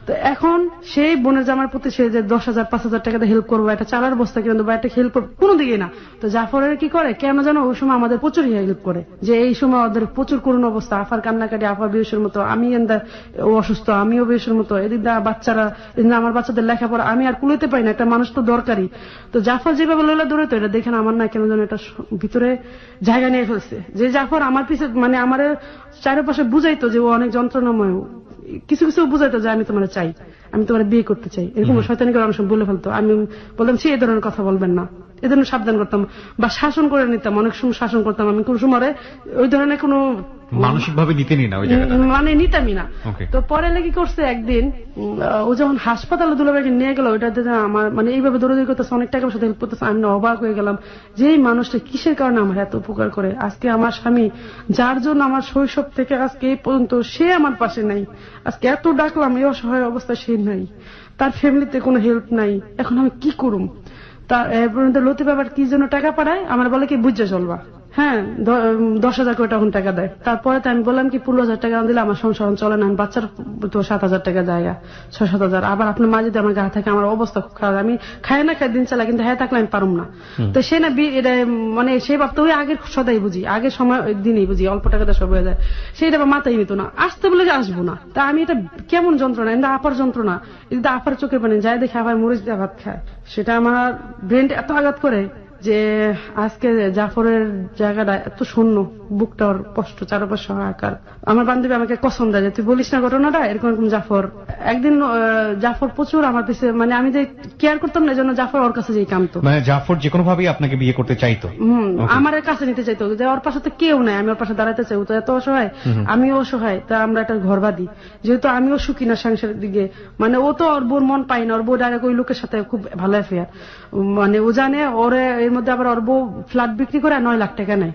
Speaker 2: তো এখন সেই বোনের জামার প্রতি সে যে 10,000-5,000 টাকা দিয়ে হেল্প করবো, একটা চালার বস্তা কিনে দেবো, একটা হেল্প কোনো দিকে না। তো জাফরের কি করে কেন যেন ওই সময় আমাদের প্রচুর হেল্প করে, যে এই সময় ওদের প্রচুর করুণ অবস্থা, আফার কান্নাকাটি, আফার বেহুশের মতো, আমি ও অসুস্থ, আমিও বেহুশের মতো, এদিক দিয়ে বাচ্চারা, আমার বাচ্চাদের লেখাপড়া আমি আর কুলাতে পারি না, একটা মানুষ তো দরকারি। তো জাফর যেভাবে লইলা দৌড়ে তো এটা দেখেন আমার না কেন যেন এটা ভিতরে জায়গা নিয়ে ফেলছে, যে জাফর আমার পিছে মানে আমার চারপাশে বুঝাইতো যে ও অনেক যন্ত্রণাময়, কিছু কিছু বুঝাইতো যে আমি তোমার চাই, আমি তোমার বিয়ে করতে চাই, এরকম শয়তানি করে অনেক সময় বলে ফেলতো। আমি বললাম সে এই ধরনের কথা বলবেন না, এই ধরনের সাবধান করতাম বা শাসন করে নিতাম, অনেক সময় শাসন করতাম। আমি কোন সময় ওই ধরনের কোনো
Speaker 1: মানসিকভাবে নিতে নি না ওই জায়গাটা,
Speaker 2: মানে নিতামই না। তো পরে কি করছে একদিন ও যখন হাসপাতালে দুলাভাইকে নিয়ে গেল, ওইটাতে আমার মানে এইভাবে দৌড়াদৌড়ি করতেছে, অনেক টাকার সাথে হেল্প করতেছে, আমি অবাক হয়ে গেলাম যে এই মানুষটা কিসের কারণে আমার এত উপকার করে। আজকে আমার স্বামী, যার জন্য আমার শৈশব থেকে আজকে এই পর্যন্ত, সে আমার পাশে নাই। আজকে এত ডাকলাম, এই অসহায় অবস্থা সে নাই, তার ফ্যামিলিতে কোনো হেল্প নাই, এখন আমি কি করুম। তার লতিফ আবার কি জন্য টাকা পাঠায়, আমার বলে কি বুঝে চলবা, হ্যাঁ 10,000 করে তখন টাকা দেয়। তারপরে তো আমি বললাম কি 15,000 টাকা দিলে আমার সংসার চলে না, বাচ্চার তো 7,000 টাকা জায়গা, 6-7,000। আবার আপনার মা যদি আমার গায়ে থাকে, আমার অবস্থা খুব খারাপ, আমি খাই না খাই দিন চালাই, কিন্তু হ্যাঁ থাকলে আমি পারুম না। তো সে না এটা মানে সে ভাবতো ওই আগের সদাই বুঝি, আগের সময় দিনই বুঝি, অল্প টাকাতে সব হয়ে যায়, সেইটা মাথায় নিত না। আসতে বলে যে আসবো না, তা আমি এটা কেমন যন্ত্রণা, এটা আপার যন্ত্রণা, এটা আপার চোখের পানি যায় দেখে আবার মরিচ দিয়ে ভাত খায়, সেটা আমার ব্রেন এত আঘাত করে যে আজকে জাফরের জায়গাটা এত শূন্য, বুকটা ওর কষ্ট, চারপাশে হাহাকার। আমার বান্ধবী আমাকে কসম দেয় যে তুই বলিস না ঘটনাটা, এরকম এরকম জাফর একদিন জাফর প্রচুর আমার পিছে, মানে আমি যে কেয়ার করতাম না, জন্য জাফর ওর কাছে যেই কামতো,
Speaker 1: মানে জাফর যে কোনো ভাবেই আপনাকে বিয়ে করতে চাইতো,
Speaker 2: আমার কাছে নিতে চাইতো, যে ওর পাশে তো কেউ নাই, আমি ওর পাশে দাঁড়াতে চাই, ও তো এত অসহায়, আমিও অসহায়, তা আমরা একটা ঘর বাঁধি, যেহেতু আমিও সুখী না সংসারের দিকে, মানে ও তো ওর বোর মন পাই না, ওর বউ ডাইরেক্ট ওই লোকের সাথে খুব ভালো অ্যাফেয়ার, মানে ও জানে ওরে, এর মধ্যে আবার ওর বউ ফ্ল্যাট বিক্রি করে 9 লাখ টাকা নেয়,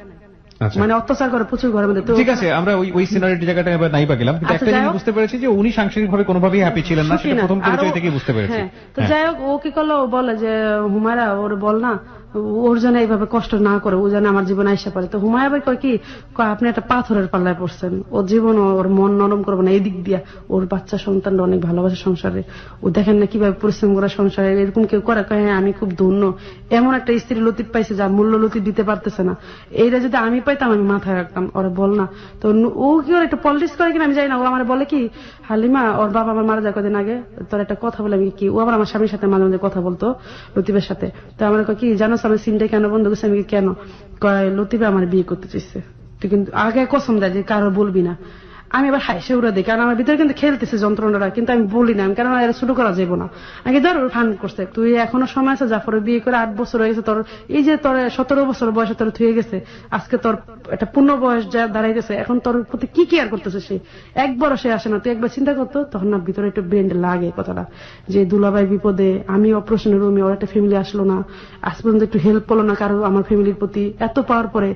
Speaker 2: মানে অত্যাচার করে প্রচুর ঘরের মধ্যে।
Speaker 1: ঠিক আছে, আমরা ওই সিনারির জায়গাটা এবার নাই বা গেলাম, কিন্তু একটা জিনিস বুঝতে পেরেছি যে উনি সাংসারিক ভাবে কোনোভাবেই হ্যাপি ছিলেন না, সেটা প্রথম পরিচয় থেকে বুঝতে পেরেছি।
Speaker 2: তো যাই হোক, ও কি করলো, ও বলে যে হুমায়রা ওর বল না, ওর জন্য এইভাবে কষ্ট না করে, ও যেন আমার জীবনে আইসা পারে। তো হুমায়রা ভাই কয় কি, আপনি একটা পাথরের পাল্লায় পড়ছেন, ওর জীবন ওর মন নরম করবো না, এদিক দিয়া ওর বাচ্চা সন্তানরা অনেক ভালোবাসে সংসারে, ও দেখেন না কিভাবে পরিশ্রম করে সংসারে, এরকম কেউ করে, কয় হ্যাঁ আমি খুব ধন্য, এমন একটা স্ত্রী লতিফ পাইছে যা মূল্য লতিফ দিতে পারতেছে না, এইটা যদি আমি পাইতাম আমি মাথায় রাখতাম। ওরা বল না, তো ও কি ওর একটা পলিটিক্স করে কিনা আমি জানি না, ও আমার বলে কি, হালিমা ওর বাবা আমার মারা যায় কদিন আগে, তোর একটা কথা বলে, আমি কি, ও আবার আমার স্বামীর সাথে মাঝে মাঝে কথা বলতো লতিফের সাথে, তো আমার কি জানো আমার সিমটা কেন বন্ধ করছে, আমি কেন, কয় লতিফে আমার বিয়ে করতে চাইছে, তুই কিন্তু আগে কসম দেয় যে কারো বলবি না। আমি আবার হাইসে উড়া দিই, কারণ আমার ভিতরে কিন্তু খেলতেছে যন্ত্রণাটা, কিন্তু আমি বলি না, কারণ এরা শুরু করা যাবো না। আগে ধর ফান করছে, তুই এখনো সময় আছে, জাফরের বিয়ে করে 8 বছর হয়ে গেছে, তোর এই যে তোর 17 বছর বয়সে তোর থুয়ে গেছে, আজকে তোর একটা পূর্ণ বয়স যা দাঁড়াইতেছে, এখন তোর প্রতি কি কেয়ার করতেছে সে, একবারও সে আসে না, তুই একবার চিন্তা করতো, তখন না ভিতরে একটু ব্রেন্ড লাগে কথাটা, যে দুলাভাই বিপদে, আমি অপারেশনের রুমে, ওর একটা ফ্যামিলি আসলো না, আজ পর্যন্ত একটু হেল্প করলো না কারো আমার ফ্যামিলির প্রতি, এত পাওয়ার পরে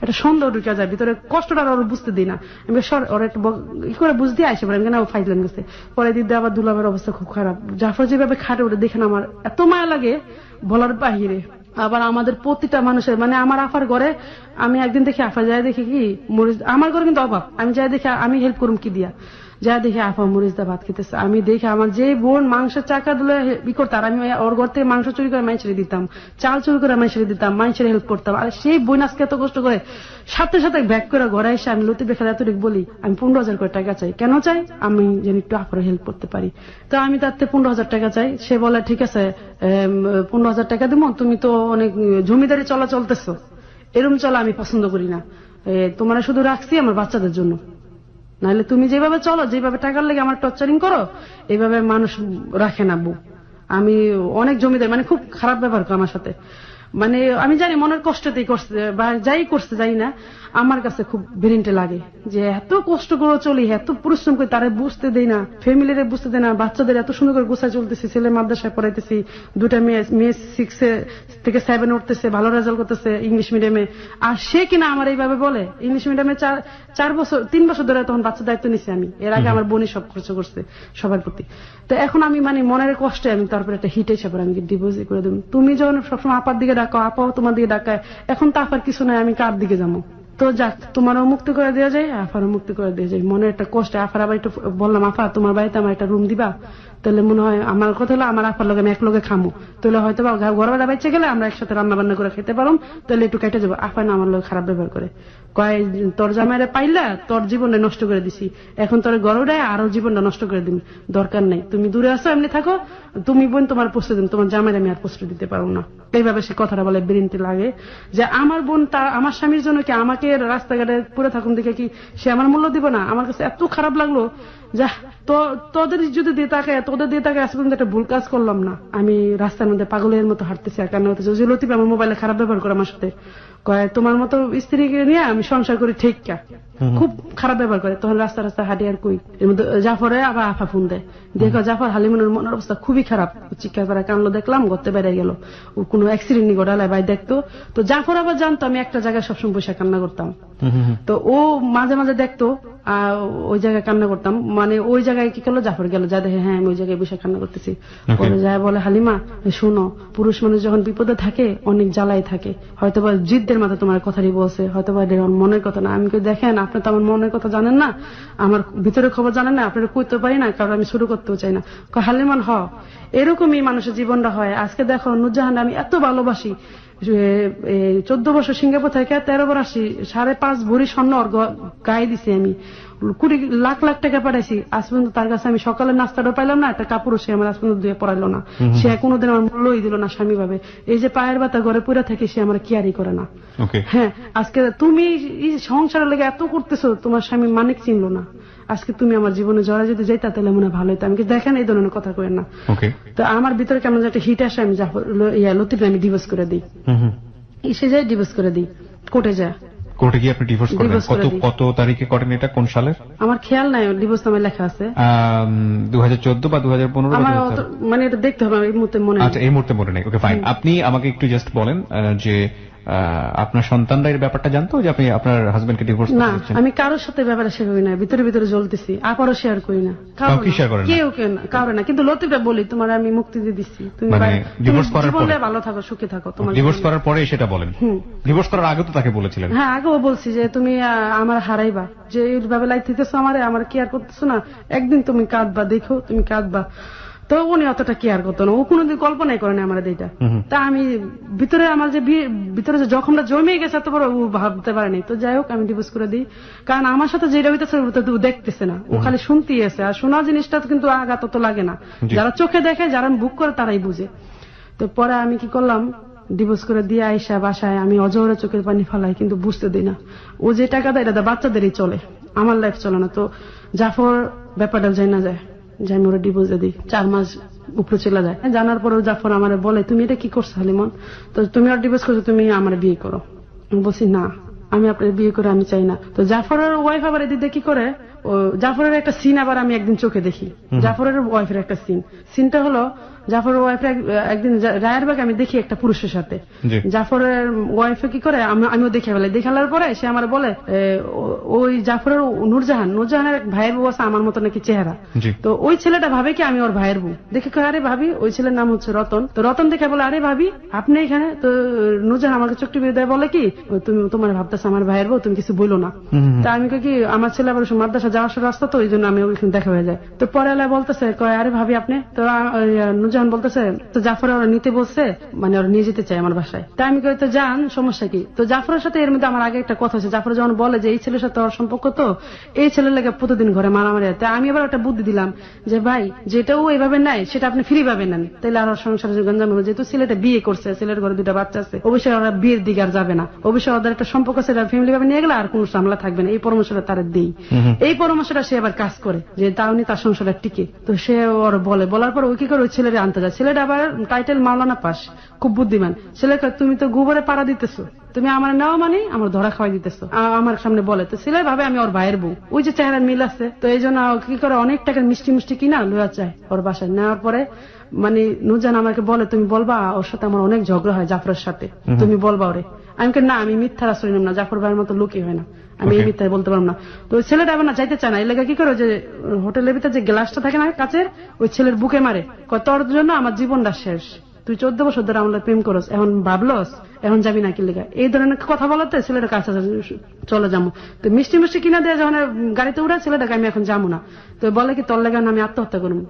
Speaker 2: একটা সন্দেহ ঢুকে যায় ভিতরে, কষ্টটা ওর বুঝতে দিই না, আমি ওর একটু ই করে বুঝতে আসে পারে, আমি কেন ফাইজলাম গেছে। পরে দিদি আবার দুলাভাইয়ের অবস্থা খুব খারাপ, জাফর যেভাবে খাটে ওটা দেখে না আমার এত মায়া লাগে বলার বাহিরে। আবার আমাদের প্রতিটা মানুষের, মানে আমার আফার ঘরে আমি একদিন দেখি, আফা যায় দেখি কি মরিচ, আমার ঘরে কিন্তু অভাব, আমি যাই দেখি আমি হেল্প করুম কি দিয়া, যা দেখি আফা মরিচ দা ভাত খেতেছে, আমি দেখি আমার যে বোন মাংসের চাকা দিলে ই করতাম, আমি ওর ঘর থেকে মাংস চুরি করে মাইছেড়ে দিতাম, চাল চুরি করে মাইছেড়ে দিতাম, মাইছেড়ে হেল্প করতাম। আর সেই বোন আজকে এত কষ্ট করে সাথে সাথে ব্যাক করে ঘরে এসে আমি লতিফ বেখালে এতটুকু বলি, আমি 15,000 করে টাকা চাই, কেন চাই, আমি যেন একটু আফারে হেল্প করতে পারি। তো আমি তাতে 15,000 টাকা চাই, সে বলে ঠিক আছে 15,000 টাকা দিব, তুমি তো অনেক জমিদারি চলা চলতেছো, এরম চলা আমি পছন্দ করি না, তোমার শুধু রাখছি আমার বাচ্চাদের জন্য, নাহলে তুমি যেভাবে চলো, যেভাবে টাকার লেগে আমার টর্চারিং করো, এইভাবে মানুষ রাখে না বউ। আমি অনেক জমিদার, মানে খুব খারাপ ব্যবহার করে আমার সাথে, মানে আমি জানি মনের কষ্টতেই করছে বা যাই করছে জানি না, আমার কাছে খুব বেরিনটে লাগে যে এত কষ্ট করে চলি, এত পরিশ্রম করে, তারা বুঝতে দেই না, ফ্যামিলিরে বুঝতে দেয় না, বাচ্চাদের এত সুন্দর করে গোছায় চলতেছি, ছেলে মাদ্রাসায় পড়াইতেছি, 2টা মেয়ে 6 থেকে 7 উঠতেছে, ভালো রেজাল্ট করতেছে ইংলিশ মিডিয়ামে, আর সে কিনা আমার এইভাবে বলে, ইংলিশ মিডিয়ামে 3 বছর ধরে তখন বাচ্চার দায়িত্ব নিছি আমি, এর আগে আমার বোনই সব খরচ করছে সবার প্রতি। তো এখন আমি মানে মনের কষ্টে আমি তারপরে একটা হিট হিসাবে আমি ডিভোর্স করে দেব। তুমি যখন সবসময় আপার দিকে ডাকো, আপাও তোমার দিকে ডাকায়, এখন তো আপার কিছু নাই, আমি কার দিকে যাবো? তো যাক, তোমারও মুক্তি করে দেওয়া যায়, আফারও মুক্তি করে দেওয়া যায়। মনে একটা কষ্ট, আফার আবার একটু বললাম, আফা তোমার বাড়িতে আমার একটা রুম দিবা, তাহলে মনে হয় আমার কথা হলো আমার আফার লগে আমি এক লগে খামো, তাহলে হয়তো বা ঘর ভাড়া বেঁচে গেলে আমরা একসাথে রান্না বান্না করে খেতে পারো, তাহলে একটু কেটে যাবো। আফা না আমার লগে খারাপ ব্যবহার করে, কয় তোর জামাইরে পাইলা তোর জীবনটা নষ্ট করে দিছি, এখন তোর গরুটায় আরো জীবনটা নষ্ট করে দিন, দরকার নেই, তুমি দূরে আসো, এমনি থাকো, তুমি বোন তোমার প্রশ্ন দিন, তোমার জামাইরে আমি আর প্রশ্ন দিতে পারবো না। এইভাবে সে কথাটা বলে বিরিনতে লাগে যে আমার বোন তার আমার স্বামীর জন্য কি আমাকে রাস্তাঘাটে পড়ে থাকুন দেখে কি সে আমার মূল্য দিব না? আমার কাছে এত খারাপ লাগলো, যা তোদের যদি দিয়ে থাকে, তোদের দিয়ে থাকে, আজ পর্যন্ত একটা ভুল কাজ করলাম না। আমি রাস্তার মধ্যে পাগলের মতো হাঁটতেছি আর কান্না হতেছে। লতিফ আমার মোবাইলে খারাপ ব্যবহার করে আমার সাথে, কয় তোমার মতো স্ত্রীকে নিয়ে আমি সংসার করি ঠিক কা, খুব খারাপ ব্যবহার করে। তখন রাস্তা রাস্তা হাঁটি আর কই, এর মধ্যে জাফরে আবার আফা ফোন দেয়, দেখো জাফর হালিমনের মনের অবস্থা খুবই খারাপ, চিৎকার করে কানলো, দেখলাম গর্তে বেড়ে গেল, ও কোনো অ্যাক্সিডেন্ট নি ঘটালে ভাই দেখতো। তো জাফর আবার জানতো আমি একটা জায়গায় সবসময় বসে কান্না করতাম, তো ও মাঝে মাঝে দেখতো ওই জায়গায় কান্না করতাম, মানে ওই জায়গায় কি করলো, জাফর গেল, যা দেখে হ্যাঁ আমি ওই জায়গায় বসে কান্না করতেছি, পরে যায় বলে হালিমা শুনো, পুরুষ মানুষ যখন বিপদে থাকে অনেক জ্বালাই থাকে, হয়তোবা জিদ্দের মাথা তোমার কথাই বলছে, হয়তোবা মনের কথা না। আমি দেখেন আপনি তো আমার মনের কথা জানেন না, আমার ভিতরে খবর জানেন না, আপনারা কইতে পারি না, কারণ আমি শুরু করতেও চাই না। হালিমান এরকমই মানুষের জীবনটা হয়। আজকে দেখো নুরজাহান আমি এত ভালোবাসি, 14 বছর সিঙ্গাপুর থেকে 13 বার আসি, 5.5 ভরি স্বর্ণ গায়ে দিছি, আমি কোটি লাখ লাখ টাকা পাঠাইছি, আজ পর্যন্ত তার কাছে আমি সকালে নাস্তাটা পাইলাম না, একটা কাপড়ও সে আমার আজ পর্যন্ত ধুয়ে পড়াইলো না, সে কোনোদিন আমার মূল্যই দিল না স্বামী ভাবে। এই যে পায়ের বাতা ঘরে পুরা থেকে সে আমার কেয়ারই করে না। হ্যাঁ, আজকে তুমি সংসারের লেগে এত করতেছো, তোমার স্বামী মানিক চিনলো না, আজকে তুমি আমার জীবনে জড়া যদি যাইতা তাহলে মনে ভালো হইতো। আমি দেখেন এই ধরনের কথা কই না। তো আমার ভিতরে কেমন একটা হিট আসে, আমি লতিফে আমি ডিভোর্স করে দিই, এসে যাই ডিভোর্স করে দিই, কোর্টে যায়।
Speaker 1: কোর্টে গিয়ে আপনি ডিভোর্স করেন? কত তারিখে করেন এটা, কোন সালের? আমার
Speaker 2: খেয়াল নাই, ডিভোর্স নামে লেখা আছে
Speaker 1: 2014 বা 2015,
Speaker 2: আমার মানে এটা দেখতে হবে, এই মুহূর্তে মনে নেই।
Speaker 1: আচ্ছা, এই মুহূর্তে মনে নেই। Okay fine. আপনি আমাকে একটু জাস্ট বলেন যে আপনার সন্তানরা এর ব্যাপারটা জানতো যে আপনি আপনার হাজবেন্ডকে ডিভোর্স
Speaker 2: না? আমি কারোর সাথে ব্যাপারে শেয়ার করি না, ভিতরে ভিতরে জ্বলতেছি, আপারও শেয়ার করি না, কেউ কারো না। কিন্তু লতিফে বলি তোমার আমি মুক্তি দিয়ে দিচ্ছি, তুমি ডিভোর্স করার পরে ভালো থাকো, সুখে থাকো। তোমার
Speaker 1: ডিভোর্স করার পরে সেটা বলেন? ডিভোর্স করার আগে তো তাকে বলেছিলেন? হ্যাঁ,
Speaker 2: আগেও বলছি যে তুমি আমার হারাইবা, যে এইভাবে লাইট দিতেছো আমার কেয়ার করতেছো না, একদিন তুমি কাঁদবা, দেখো তুমি কাঁদবা। তো উনি অতটা কেয়ার করতো না, ও কোনোদিন কল্পনাই করে না আমার এইটা। তা আমি ভিতরে আমার যে ভিতরে যে জখমটা জমে গেছে এত বড়, ও ভাবতে পারেনি। তো যাই হোক, আমি ডিভোর্স করে দিই, কারণ আমার সাথে যেটা হইতেছে ওটা তো দেখতেছে না, ও খালি শুনতেই আছে, আর শোনা জিনিসটা কিন্তু আঘাত তো লাগে না, যারা চোখে দেখে, যারা বুক করে তারাই বুঝে। তো পরে আমি কি করলাম, ডিভোর্স করে দিয়ে আইসা বাসায় আমি অজরে চোখের পানি ফালাই, কিন্তু বুঝতে দিই না। ও যে টাকা দেয় এটা বাচ্চাদেরই চলে, আমার লাইফ চলে না। তো জাফর ব্যাপারটা যাই না যায় যে আমি ওরা ডিভোর্স দিই, 4 মাস উপরে চলে যায়। জানার পরেও জাফর আমার বলে তুমি এটা কি করছো হালিমন, তো তুমি আর ডিভোর্স করছো, তুমি আমার বিয়ে করো। আমি বলছি না, আমি আপনার বিয়ে করে আমি চাই না। তো জাফরের ওয়াইফ আবার এদিকে কি করে, জাফরের একটা সিন আবার আমি একদিন চোখে দেখি, জাফরের ওয়াইফের একটা সিনটা হলো জাফরের ওয়াইফের একদিন রায়েরবাগ আমি দেখি একটা পুরুষের সাথে, জাফরের ওয়াইফে কি করে আমিও দেখে ফেলাই। দেখালার পরে সে আমার বলে ওই জাফরের নুরজাহানের ভাইয়ের বউ আছে আমার মতো নাকি চেহারা, তো ওই ছেলেটা ভাবে কি আমি ওর ভাইয়ের বউ। দেখে আরে ভাবি, ওই ছেলের নাম হচ্ছে রতন। তো রতন দেখে বলে আরে ভাবি আপনি এখানে। তো নুরজাহান আমাকে চোখটি বিদায় বলে কি তুমি তোমার ভাবতেছো আমার ভাইয়ের বউ, তুমি কিছু বলো না। তা আমি কি আমার ছেলে আবার মাদ্রাসা যাওয়ার রাস্তা, তো ওই জন্য আমি ওইখানে দেখা হয়ে যায়। তো পরে এলা বলতেছে কয় আরে ভাবি আপনি, তো নুরজাহান বলতেছে তো জাফর ওরা নিতে বলছে, মানে ওরা নিয়ে যেতে চায় আমার বাসায়। তাই আমি কই তো যান, সমস্যা কি। তো জাফরের সাথে এর মধ্যে আমার আগে একটা কথা আছে, জাফর যখন বলে যে এই ছেলের সাথে ওর সম্পর্ক, তো এই ছেলের লাগে প্রতিদিন ঘরে মারামারি। তাই আমি আবার একটা বুদ্ধি দিলাম যে ভাই যেটাও এইভাবে নাই সেটা আপনি ফ্রি ভাবে নেন, তাইলে আর সংসারের গঞ্জাম হবে। যেহেতু ছেলেটা বিয়ে করছে, ছেলের ঘরে 2টা বাচ্চা আছে, অবশ্যই ওরা বিয়ের দিকে আর যাবে না, অবশ্যই ওদের একটা সম্পর্ক আছে, ফ্যামিলি ভাবে নিয়ে গেলে আর কোনো সামলা থাকবে না। এই পরামর্শটা তার দিই, এই পরামর্শটা সে আবার কাজ করে যে তাওনি তার সংসারটা টিকে। তো সে ওর বলার পর ওই কি করে ওই ছেলেরা আনতে যায়। ছেলেটা আবার টাইটেল মাওলানা পাস, খুব বুদ্ধিমান ছেলে। তুমি তো গোবরে পাড়া দিতেছো, তুমি আমার নেওয়া মানে আমার ধরা খাওয়াই দিতেছো, আমার সামনে বলে। তো ছেলে ভাবে আমি ওর ভাইয়ের বউ, ওই যে চেহারা মিল আছে। তো এই জন্য কি করে অনেক টাকার মিষ্টি মিষ্টি কিনা লইয়া চায় ওর বাসায়। নেওয়ার পরে মানে নুরজাহান আমাকে বলে তুমি বলবা ওর সাথে আমার অনেক ঝগড়া হয় জাফরের সাথে, তুমি বলবা ওরে। আমি না, আমি মিথ্যার আশ্রয় নিলাম না, জাফর ভাইয়ের মতো লোকই হয় না, আমি এই মিথ্যায় বলতে পারলাম না। তো ওই ছেলেটা আবার না যাইতে চায় না, এই লেগে কি করে যে হোটেলের ভিতরে যে গ্লাসটা থাকে না কাচের, ওই ছেলের বুকে মারে, তোর জন্য আমার জীবনটা শেষ, তুই 14 বছর ধরে আমার প্রেম করস, এখন ভাবলস এখন যাবি না কি লেগা, এই ধরনের কথা বলাতে ছেলেটা কাছে চলে যাবো। তো মিষ্টি মিষ্টি কিনা দেয় যখন গাড়িতে উড়া, ছেলেটাকে আমি এখন যাবো না। তো বলে কি তোর লেগে আমি আত্মহত্যা করবো।